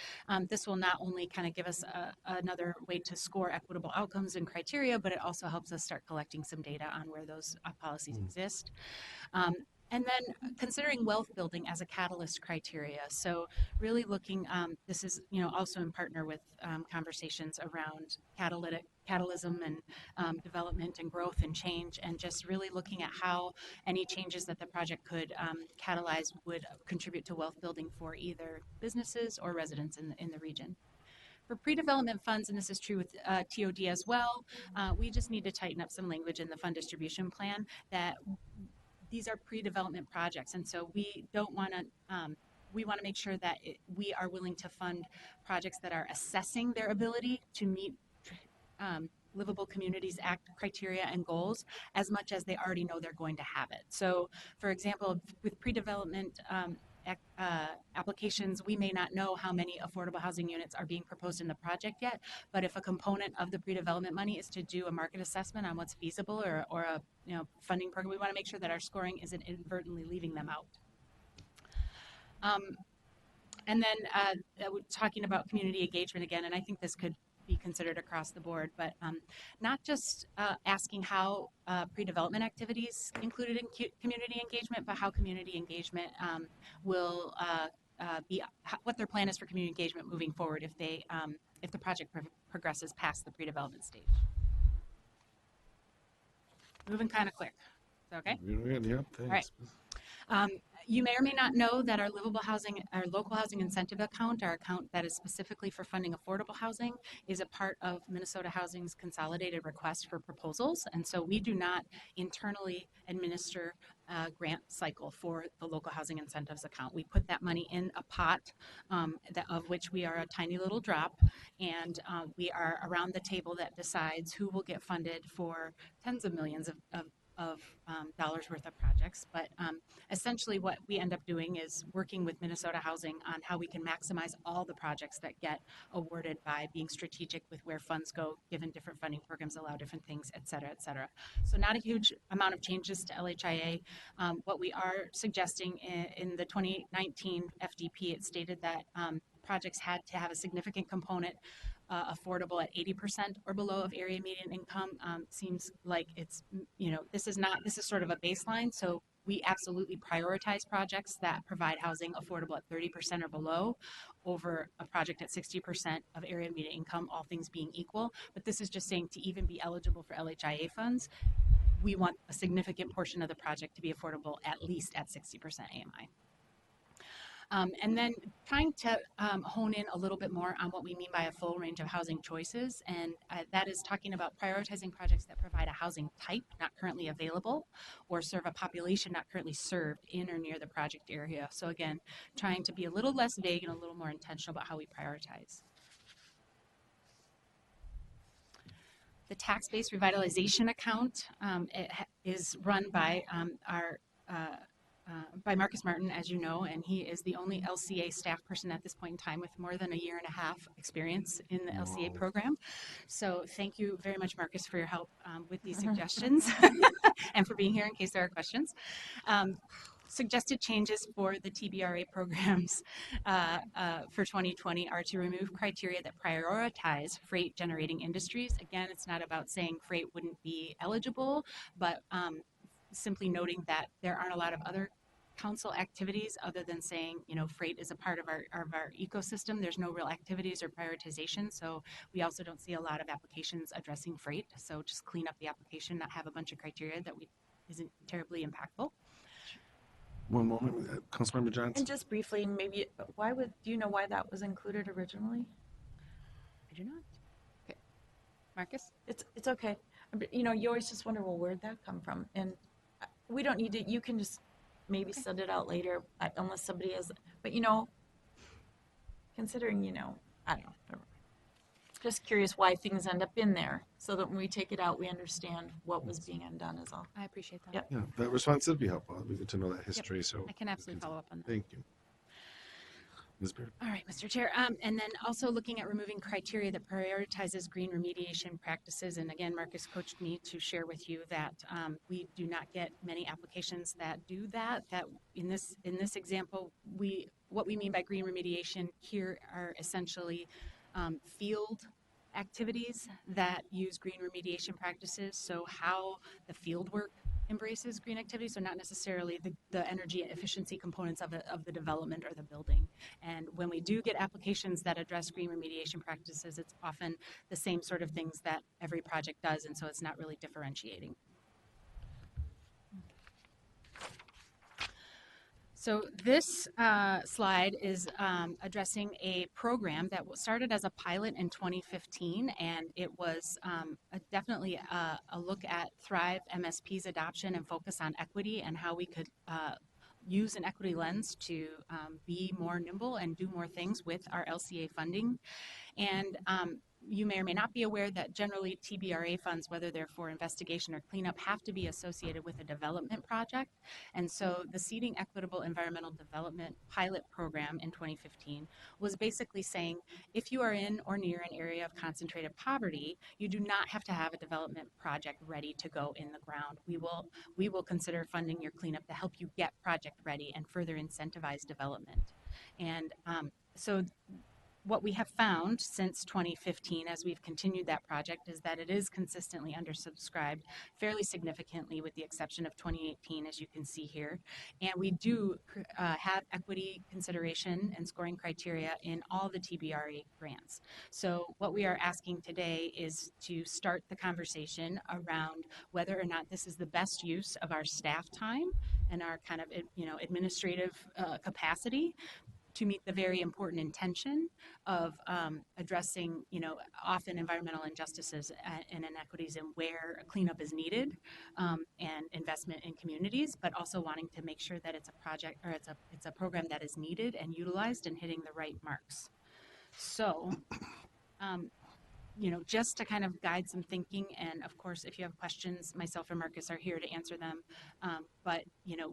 S14: This will not only kind of give us another way to score equitable outcomes and criteria, but it also helps us start collecting some data on where those policies exist. And then considering wealth building as a catalyst criteria. So really looking, this is also in partner with conversations around catalysm and development and growth and change, and just really looking at how any changes that the project could catalyze would contribute to wealth building for either businesses or residents in the region. For pre-development funds, and this is true with TOD as well, we just need to tighten up some language in the fund distribution plan that these are pre-development projects, and so we don't want to. We want to make sure that we are willing to fund projects that are assessing their ability to meet Livable Communities Act criteria and goals as much as they already know they're going to have it. So, for example, with pre-development applications, we may not know how many affordable housing units are being proposed in the project yet, but if a component of the pre-development money is to do a market assessment on what's feasible or a funding program, we want to make sure that our scoring isn't inadvertently leaving them out. And then talking about community engagement again, and I think this could be considered across the board, but not just asking how pre-development activities included in community engagement, but how community engagement will be, what their plan is for community engagement moving forward if the project progresses past the pre-development stage. Moving kind of quick. Is that okay?
S1: Yep, thanks.
S14: All right. You may or may not know that our livable housing, our local housing incentive account, our account that is specifically for funding affordable housing, is a part of Minnesota Housing's consolidated request for proposals. And so we do not internally administer a grant cycle for the local housing incentives account. We put that money in a pot of which we are a tiny little drop, and we are around the table that decides who will get funded for tens of millions of dollars worth of projects. But essentially what we end up doing is working with Minnesota Housing on how we can maximize all the projects that get awarded by being strategic with where funds go, given different funding programs allow different things, et cetera, et cetera. So not a huge amount of changes to LHIA. What we are suggesting in the 2019 FDP, it stated that projects had to have a significant component affordable at 80% or below of area median income. Seems like it's, this is sort of a baseline. So we absolutely prioritize projects that provide housing affordable at 30% or below over a project at 60% of area median income, all things being equal. But this is just saying to even be eligible for LHIA funds, we want a significant portion of the project to be affordable at least at 60% AMI. And then trying to hone in a little bit more on what we mean by a full range of housing choices, and that is talking about prioritizing projects that provide a housing type not currently available or serve a population not currently served in or near the project area. So again, trying to be a little less vague and a little more intentional about how we prioritize. The tax-based revitalization account is run by by Marcus Martin, as you know, and he is the only LCA staff person at this point in time with more than a year and a half experience in the LCA program. So thank you very much, Marcus, for your help with these suggestions and for being here in case there are questions. Suggested changes for the TBRA programs for 2020 are to remove criteria that prioritize freight generating industries. Again, it's not about saying freight wouldn't be eligible, but simply noting that there aren't a lot of other council activities other than saying, freight is a part of our ecosystem. There's no real activities or prioritization. So we also don't see a lot of applications addressing freight. So just clean up the application, not have a bunch of criteria that isn't terribly impactful.
S1: One moment, Councilmember Johnson.
S12: And just briefly, maybe, do you know why that was included originally?
S14: I do not. Okay. Marcus?
S12: It's okay. But, you know, you always just wonder, well, where'd that come from? And we don't need to, you can just maybe send it out later unless somebody is, but you know, considering, you know, I don't know. Just curious why things end up in there so that when we take it out, we understand what was being undone is all.
S14: I appreciate that.
S12: Yep.
S1: Yeah, that response would be helpful. It'd be good to know that history. So
S14: I can absolutely follow up on that.
S1: thank you. Ms. Beard.
S14: All right, Mr. Chair. And then also looking at removing criteria that prioritizes green remediation practices. And again, Marcus coached me to share with you that we do not get many applications that do that. That in this example, what we mean by green remediation here are essentially field activities that use green remediation practices. So how the field work embraces green activities, so not necessarily the energy efficiency components of the development or the building. And when we do get applications that address green remediation practices, it's often the same sort of things that every project does, and so it's not really differentiating. So this slide is addressing a program that started as a pilot in 2015, and it was definitely a look at Thrive MSP's adoption and focus on equity and how we could use an equity lens to be more nimble and do more things with our LCA funding. And you may or may not be aware that generally TBRA funds, whether they're for investigation or cleanup, have to be associated with a development project. And so the Seeding Equitable Environmental Development pilot program in 2015 was basically saying, if you are in or near an area of concentrated poverty, you do not have to have a development project ready to go in the ground. We will consider funding your cleanup to help you get project ready and further incentivize development. And so what we have found since 2015 as we've continued that project is that it is consistently undersubscribed fairly significantly, with the exception of 2018, as you can see here. And we do have equity consideration and scoring criteria in all the TBRA grants. So what we are asking today is to start the conversation around whether or not this is the best use of our staff time and our kind of, administrative capacity to meet the very important intention of addressing, often environmental injustices and inequities and where a cleanup is needed, and investment in communities, but also wanting to make sure that it's a project or it's a program that is needed and utilized and hitting the right marks. So, just to kind of guide some thinking, and of course, if you have questions, myself or Marcus are here to answer them. But,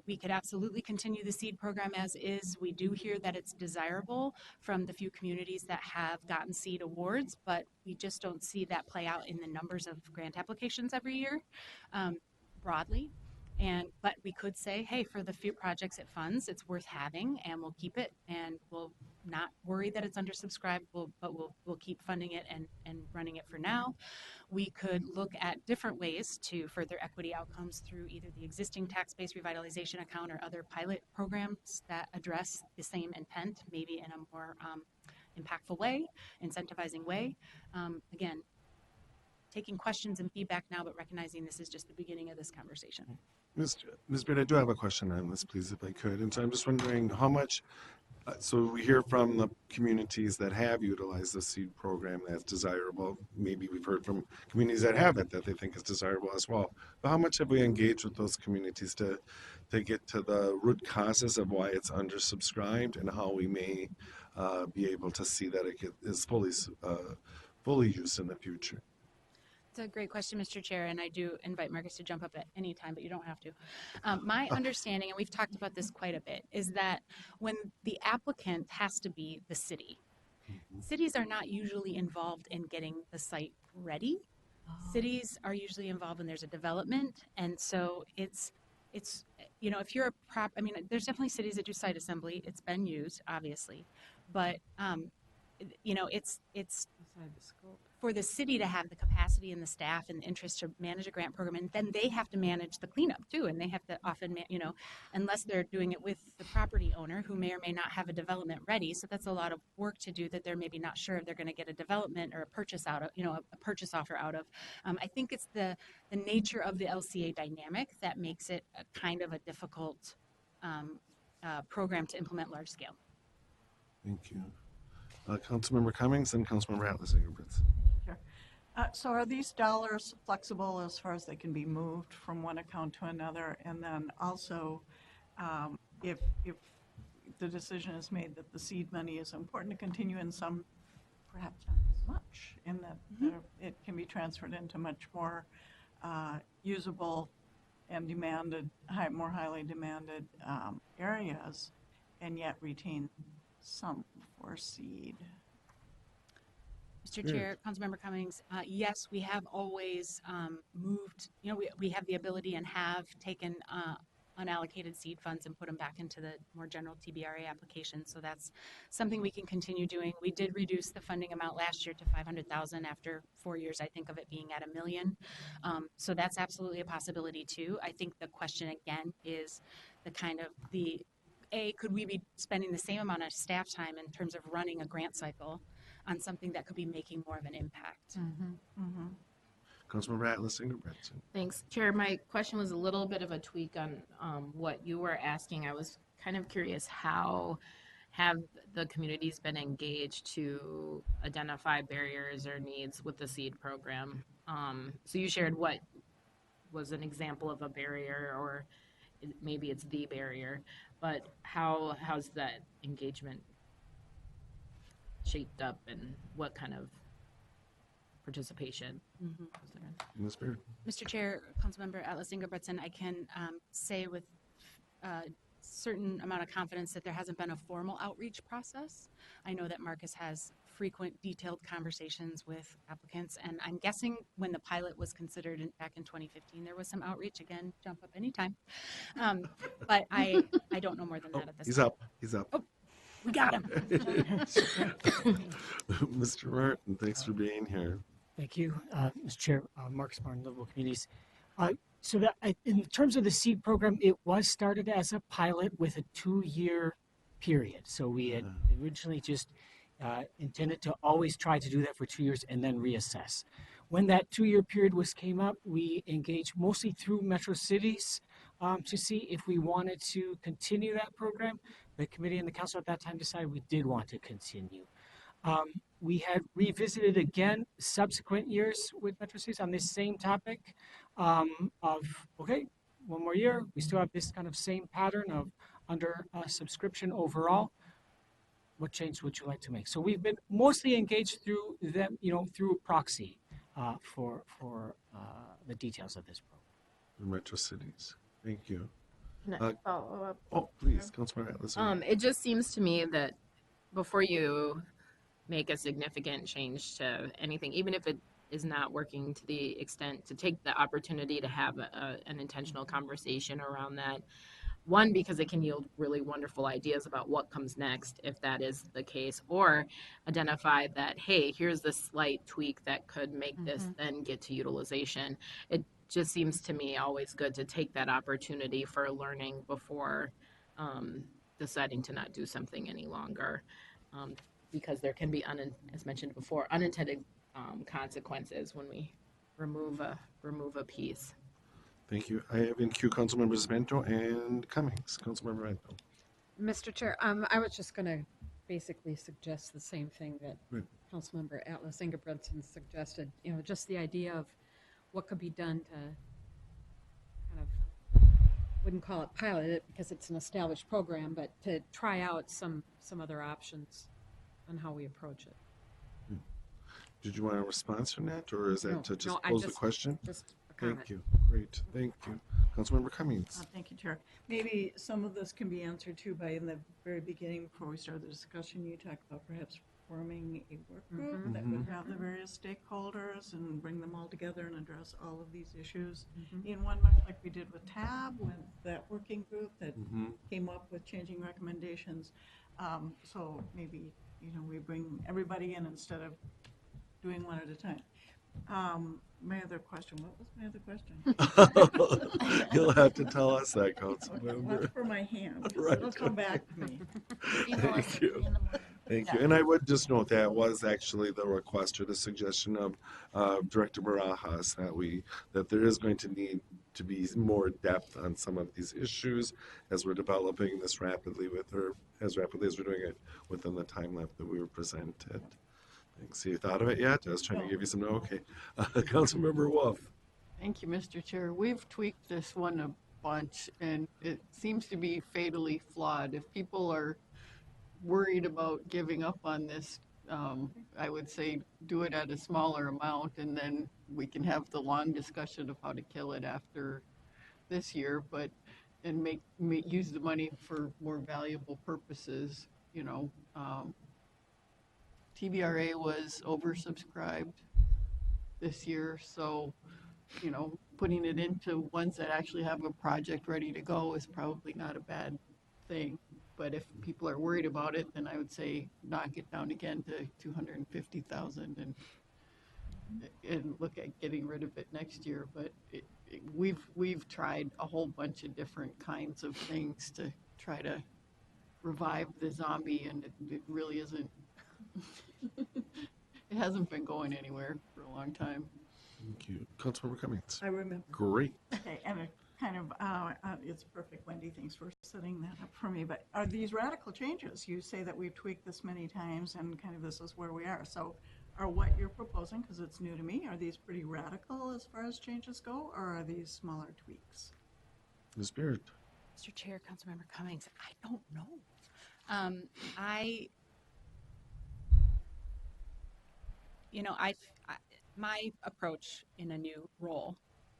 S14: we could absolutely continue the SEED program as is. We do hear that it's desirable from the few communities that have gotten SEED awards, but we just don't see that play out in the numbers of grant applications every year, broadly. But we could say, hey, for the few projects it funds, it's worth having, and we'll keep it, and we'll not worry that it's undersubscribed, but we'll keep funding it and running it for now. We could look at different ways to further equity outcomes through either the existing tax-based revitalization account or other pilot programs that address the same intent, maybe in a more impactful way, incentivizing way. Again, taking questions and feedback now, but recognizing this is just the beginning of this conversation.
S1: Ms. Beard, I do have a question on this, please, if I could. And so I'm just wondering how much, so we hear from the communities that have utilized the SEED program that's desirable. Maybe we've heard from communities that haven't, that they think is desirable as well. But how much have we engaged with those communities to get to the root causes of why it's undersubscribed and how we may be able to see that it is fully used in the future?
S14: It's a great question, Mr. Chair, and I do invite Marcus to jump up at any time, but you don't have to. My understanding, and we've talked about this quite a bit, is that when the applicant has to be the city, cities are not usually involved in getting the site ready. Cities are usually involved when there's a development, and so it's if you're there's definitely cities that do site assembly. It's been used, obviously, but it's
S15: Outside the scope.
S14: for the city to have the capacity and the staff and the interest to manage a grant program, and then they have to manage the cleanup too, and they have to often, unless they're doing it with the property owner who may or may not have a development ready, so that's a lot of work to do that they're maybe not sure if they're going to get a development or a purchase out of, a purchase offer out of. I think it's the nature of the LCA dynamic that makes it a kind of a difficult program to implement large scale.
S1: Thank you. Councilmember Cummings and Councilmember Atlas Ingebrigtsen.
S3: So are these dollars flexible as far as they can be moved from one account to another? And then also, if the decision is made that the seed money is important to continue in some, perhaps not as much, in that it can be transferred into much more usable and demanded, more highly demanded areas, and yet retain some for seed.
S14: Mr. Chair, Councilmember Cummings, yes, we have always moved, we have the ability and have taken unallocated seed funds and put them back into the more general TBRA application. So that's something we can continue doing. We did reduce the funding amount last year to $500,000 after 4 years, I think, of it being at $1 million. So that's absolutely a possibility too. I think the question again is the kind of could we be spending the same amount of staff time in terms of running a grant cycle on something that could be making more of an impact?
S1: Councilmember Atlas Ingebrigtsen.
S10: Thanks, Chair. My question was a little bit of a tweak on what you were asking. I was kind of curious, how have the communities been engaged to identify barriers or needs with the SEED program? So you shared what was an example of a barrier, or maybe it's the barrier, but how's that engagement shaped up, and what kind of participation was there?
S1: Ms. Beard.
S14: Mr. Chair, Councilmember Atlas Ingebrigtsen, I can say with a certain amount of confidence that there hasn't been a formal outreach process. I know that Marcus has frequent detailed conversations with applicants, and I'm guessing when the pilot was considered back in 2015, there was some outreach. Again, jump up anytime. But I don't know more than that at this point.
S1: He's up.
S14: Oh, we got him.
S1: Mr. Martin, thanks for being here.
S13: Thank you, Mr. Chair. Marcus Martin, Livable Communities. In terms of the SEED program, it was started as a pilot with a 2-year period. So we had originally just intended to always try to do that for 2 years and then reassess. When that 2-year period came up, we engaged mostly through Metro Cities to see if we wanted to continue that program. The committee and the council at that time decided we did want to continue. We had revisited again subsequent years with Metro Cities on this same topic okay, 1 more year. We still have this kind of same pattern of under subscription overall. What change would you like to make? So we've been mostly engaged through them, through proxy for the details of this program.
S1: Metro Cities. Thank you.
S10: Can I follow up?
S1: Oh, please, Councilmember Atlas.
S10: It just seems to me that before you make a significant change to anything, even if it is not working to the extent to take the opportunity to have an intentional conversation around that. One, because it can yield really wonderful ideas about what comes next, if that is the case, or identify that, hey, here's this slight tweak that could make this then get to utilization. It just seems to me always good to take that opportunity for learning before deciding to not do something any longer. Because there can be, as mentioned before, unintended consequences when we remove a piece.
S1: Thank you. I have in queue Councilmembers Bento and Cummings. Councilmember Bento.
S15: Mr. Chair, I was just going to basically suggest the same thing that Councilmember Atlas Ingebrigtsen suggested. Just the idea of what could be done to kind of, wouldn't call it pilot it because it's an established program, but to try out some other options on how we approach it.
S1: Did you want a response from that, or is that to just pose the question?
S15: Just a comment.
S1: Thank you. Great. Thank you. Councilmember Cummings.
S3: Thank you, Chair. Maybe some of this can be answered too by in the very beginning, before we start the discussion, you talked about perhaps forming a work group that would have the various stakeholders and bring them all together and address all of these issues in one, much like we did with TAB, with that working group that came up with changing recommendations. So maybe, we bring everybody in instead of doing one at a time. My other question, what was my other question?
S1: You'll have to tell us that, Councilmember.
S3: Look for my hand.
S1: Right.
S3: It'll come back to me.
S1: Thank you. Thank you. And I would just note that was actually the request or the suggestion of Director Barajas that there is going to need to be more depth on some of these issues as we're developing this rapidly as rapidly as we're doing it within the time left that we were presented. Thanks. You thought of it yet? I was trying to give you some. Okay. Councilmember Wolf.
S11: Thank you, Mr. Chair. We've tweaked this one a bunch, and it seems to be fatally flawed. If people are worried about giving up on this, I would say do it at a smaller amount, and then we can have the long discussion of how to kill it after this year, and use the money for more valuable purposes. TBRA was oversubscribed this year, so putting it into ones that actually have a project ready to go is probably not a bad thing. But if people are worried about it, then I would say knock it down again to 250,000 and look at getting rid of it next year. But we've tried a whole bunch of different kinds of things to try to revive the zombie, and it really isn't. It hasn't been going anywhere for a long time.
S1: Thank you. Councilmember Cummings.
S3: I remember.
S1: Great.
S3: Okay, and it kind of, it's perfect, Wendy, thanks for setting that up for me, but are these radical changes? You say that we've tweaked this many times and kind of this is where we are. So are what you're proposing, because it's new to me, are these pretty radical as far as changes go, or are these smaller tweaks?
S1: Ms. Beard.
S14: Mr. Chair, Councilmember Cummings, I don't know. My approach in a new role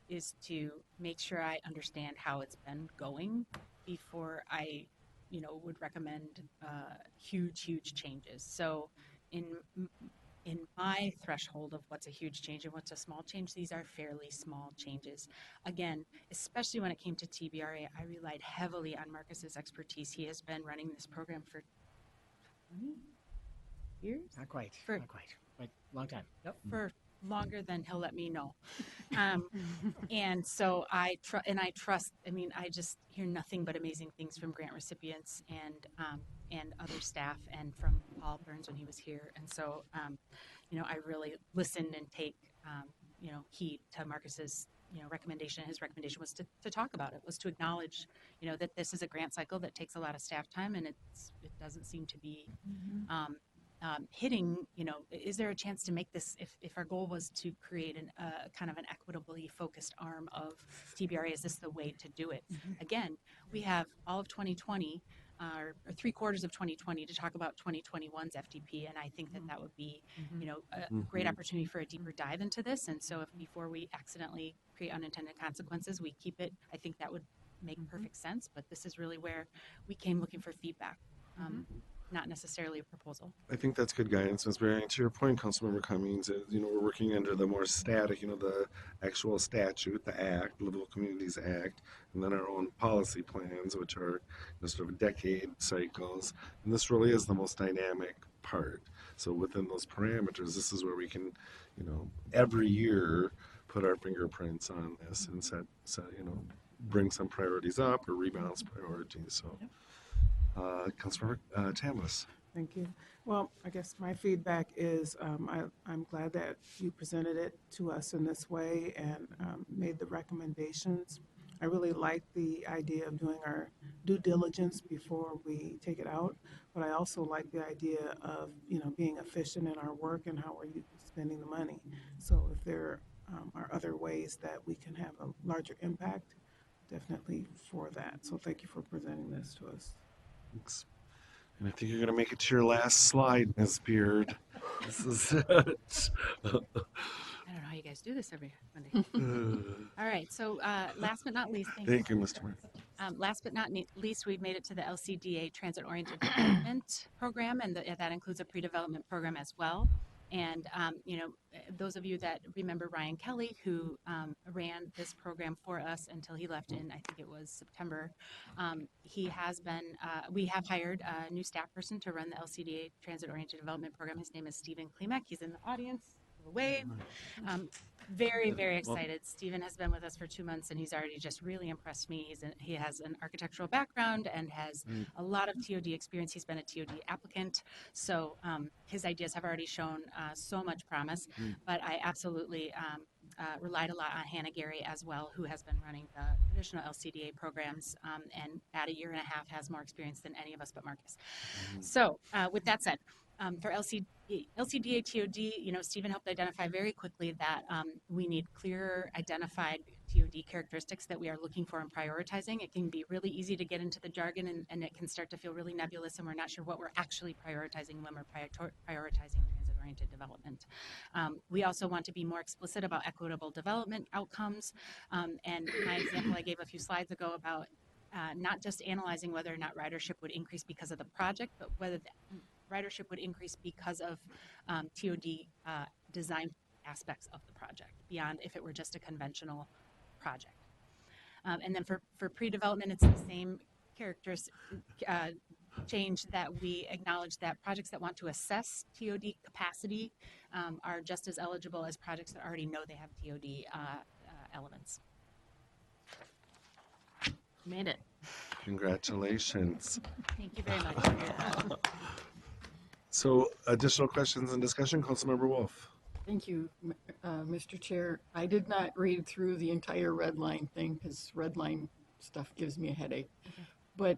S14: is to make sure I understand how it's been going before I, would recommend huge changes. So in my threshold of what's a huge change and what's a small change, these are fairly small changes. Again, especially when it came to TBRA, I relied heavily on Marcus's expertise. He has been running this program for 20 years?
S17: Not quite. Like long time. Yep.
S14: For longer than he'll let me know. And so I trust, I just hear nothing but amazing things from grant recipients and other staff, and from Paul Burns when he was here. And so, I really listen and take, heed to Marcus's, recommendation. His recommendation was to talk about it, was to acknowledge, that this is a grant cycle that takes a lot of staff time, and it doesn't seem to be, hitting, is there a chance to make this, if our goal was to create kind of an equitably focused arm of TBRA, is this the way to do it? Again, we have all of 2020, or 3/4 of 2020 to talk about 2021's FDP, and I think that would be, a great opportunity for a deeper dive into this. And so if before we accidentally create unintended consequences, we keep it, I think that would make perfect sense. But this is really where we came looking for feedback. Not necessarily a proposal.
S1: I think that's good guidance, Ms. Berry. And to your point, Councilmember Cummings, we're working under the more static, the actual statute, the Act, Livable Communities Act, and then our own policy plans, which are sort of decade cycles. And this really is the most dynamic part. So within those parameters, this is where we can, every year put our fingerprints on this and set bring some priorities up or rebalance priorities. So. Councilmember Chambliss.
S8: Thank you. Well, I guess my feedback is I'm glad that you presented it to us in this way and made the recommendations. I really like the idea of doing our due diligence before we take it out, but I also like the idea of being efficient in our work and how we're spending the money. So if there are other ways that we can have a larger impact, definitely for that. So thank you for presenting this to us.
S1: Thanks. And I think you're going to make it to your last slide, Ms. Beard. This is it.
S14: I don't know how you guys do this every Monday. All right, so last but not least,
S1: thank you, Mr. Murphy.
S14: Last but not least, we've made it to the LCDA Transit-Oriented Development Program, and that includes a pre-development program as well. And, those of you that remember Ryan Kelly, who ran this program for us until he left in, I think it was September, he has been, we have hired a new staff person to run the LCDA Transit-Oriented Development Program. His name is Stephen Klimek. He's in the audience. Wave. Very, very excited. Stephen has been with us for 2 months, and he's already just really impressed me. He has an architectural background and has a lot of TOD experience. He's been a TOD applicant, so his ideas have already shown so much promise. But I absolutely relied a lot on Hannah Gary as well, who has been running the traditional LCDA programs and at a year and a half has more experience than any of us but Marcus. So with that said, for LCDA TOD, you know, Stephen helped identify very quickly that we need clearer identified TOD characteristics that we are looking for and prioritizing. It can be really easy to get into the jargon and it can start to feel really nebulous and we're not sure what we're actually prioritizing when we're prioritizing transit-oriented development. We also want to be more explicit about equitable development outcomes. And my example I gave a few slides ago about not just analyzing whether or not ridership would increase because of the project, but whether the ridership would increase because of TOD design aspects of the project, beyond if it were just a conventional project. And then for pre-development, it's the same characters change that we acknowledge that projects that want to assess TOD capacity are just as eligible as projects that already know they have TOD elements.
S10: Made it.
S1: Congratulations.
S14: Thank you very much.
S1: So additional questions and discussion, Councilmember Wolf.
S11: Thank you, Mr. Chair. I did not read through the entire red line thing because red line stuff gives me a headache. But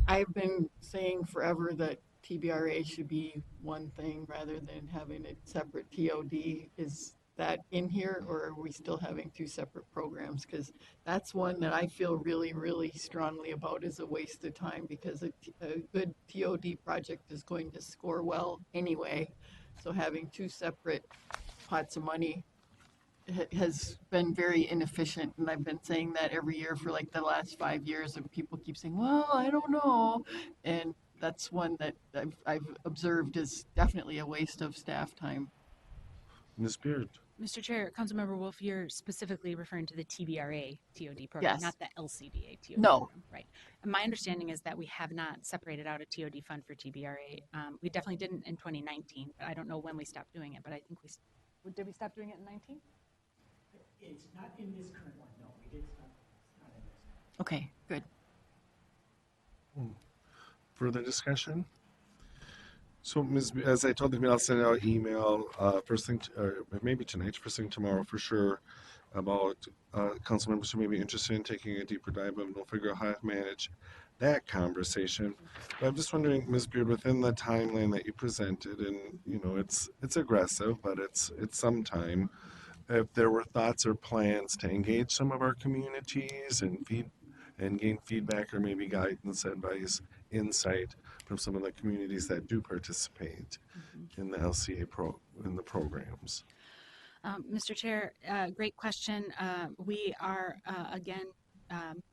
S11: I've been saying forever that TBRA should be one thing rather than having a separate TOD. Is that in here, or are we still having two separate programs? Because that's one that I feel really, really strongly about is a waste of time, because a good TOD project is going to score well anyway. So having two separate pots of money has been very inefficient, and I've been saying that every year for like the last 5 years, and people keep saying, well, I don't know. And that's one that I've observed is definitely a waste of staff time.
S1: Ms. Beard.
S14: Mr. Chair, Councilmember Wolf, you're specifically referring to the TBRA TOD program,
S11: Yes.
S14: not the LCDA TOD
S11: No.
S14: program. Right. And my understanding is that we have not separated out a TOD fund for TBRA. We definitely didn't in 2019, but I don't know when we stopped doing it, but I think did we stop doing it in 19?
S17: It's not in this current one, no, we did not in this.
S14: Okay, good.
S1: Further discussion? So, Ms. B, as I told them, I'll send out email first thing, or maybe tonight, first thing tomorrow for sure, about council members who may be interested in taking a deeper dive, and we'll figure out how to manage that conversation. But I'm just wondering, Ms. Beard, within the timeline that you presented, and you know, it's aggressive, but it's some time. If there were thoughts or plans to engage some of our communities and gain feedback or maybe guidance, advice, insight from some of the communities that do participate in the LCA in the programs.
S14: Mr. Chair, great question. We are, again,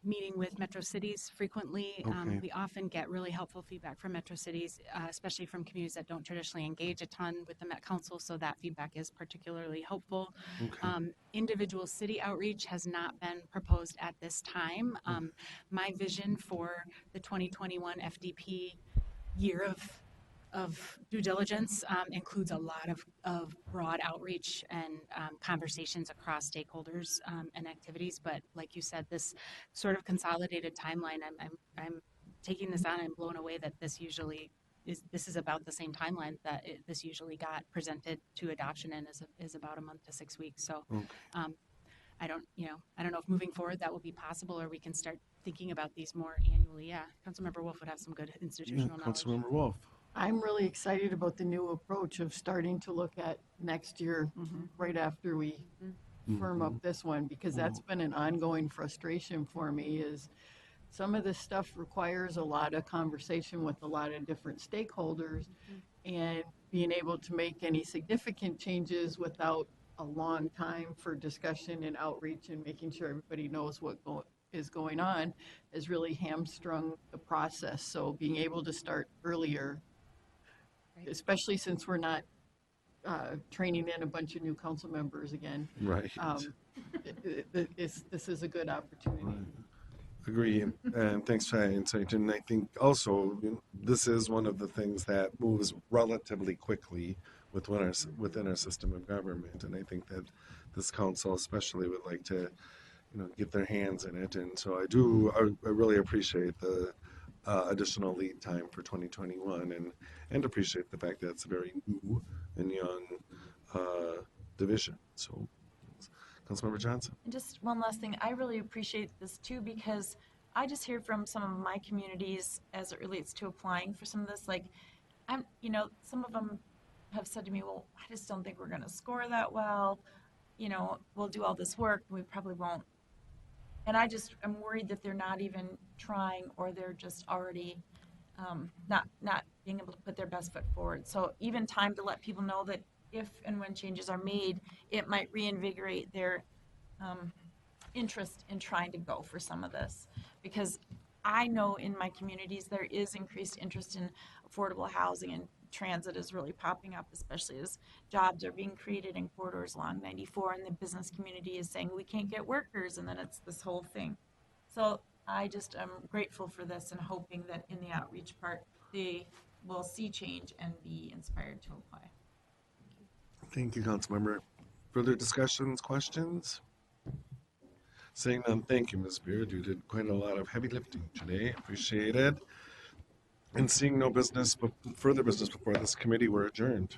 S14: meeting with Metro Cities frequently.
S1: Okay.
S14: We often get really helpful feedback from Metro Cities, especially from communities that don't traditionally engage a ton with the Met Council, so that feedback is particularly helpful.
S1: Okay.
S14: Individual city outreach has not been proposed at this time. My vision for the 2021 FDP year of due diligence includes a lot of broad outreach and conversations across stakeholders and activities. But like you said, this sort of consolidated timeline, I'm taking this on and blown away that this is about the same timeline that this usually got presented to adoption in is about a month to 6 weeks. So I don't know if moving forward that will be possible, or we can start thinking about these more annually. Yeah, Councilmember Wolf would have some good institutional knowledge.
S1: Councilmember Wolf.
S11: I'm really excited about the new approach of starting to look at next year right after we firm up this one, because that's been an ongoing frustration for me. Is some of this stuff requires a lot of conversation with a lot of different stakeholders, and being able to make any significant changes without a long time for discussion and outreach and making sure everybody knows what is going on has really hamstrung the process. So being able to start earlier, especially since we're not training in a bunch of new council members again.
S1: Right.
S11: This is a good opportunity.
S1: Right. Agree, and thanks for that insight. And I think also this is one of the things that moves relatively quickly within our system of government, and I think that this council especially would like to, get their hands in it. And so I really appreciate the additional lead time for 2021, and appreciate the fact that it's a very new and young division. So, Councilmember Johnson.
S16: And just one last thing, I really appreciate this too, because I just hear from some of my communities as it relates to applying for some of this, like, some of them have said to me, well, I just don't think we're going to score that well. We'll do all this work, we probably won't. And I'm worried that they're not even trying, or they're just already not being able to put their best foot forward. So even time to let people know that if and when changes are made, it might reinvigorate their interest in trying to go for some of this. Because I know in my communities there is increased interest in affordable housing, and transit is really popping up, especially as jobs are being created in corridors along 94, and the business community is saying we can't get workers, and then it's this whole thing. So I just am grateful for this and hoping that in the outreach part they will see change and be inspired to apply.
S1: Thank you, Councilmember. Further discussions, questions? Seeing none, thank you, Ms. Beard. You did quite a lot of heavy lifting today. Appreciate it. And seeing no further business before this committee, we're adjourned.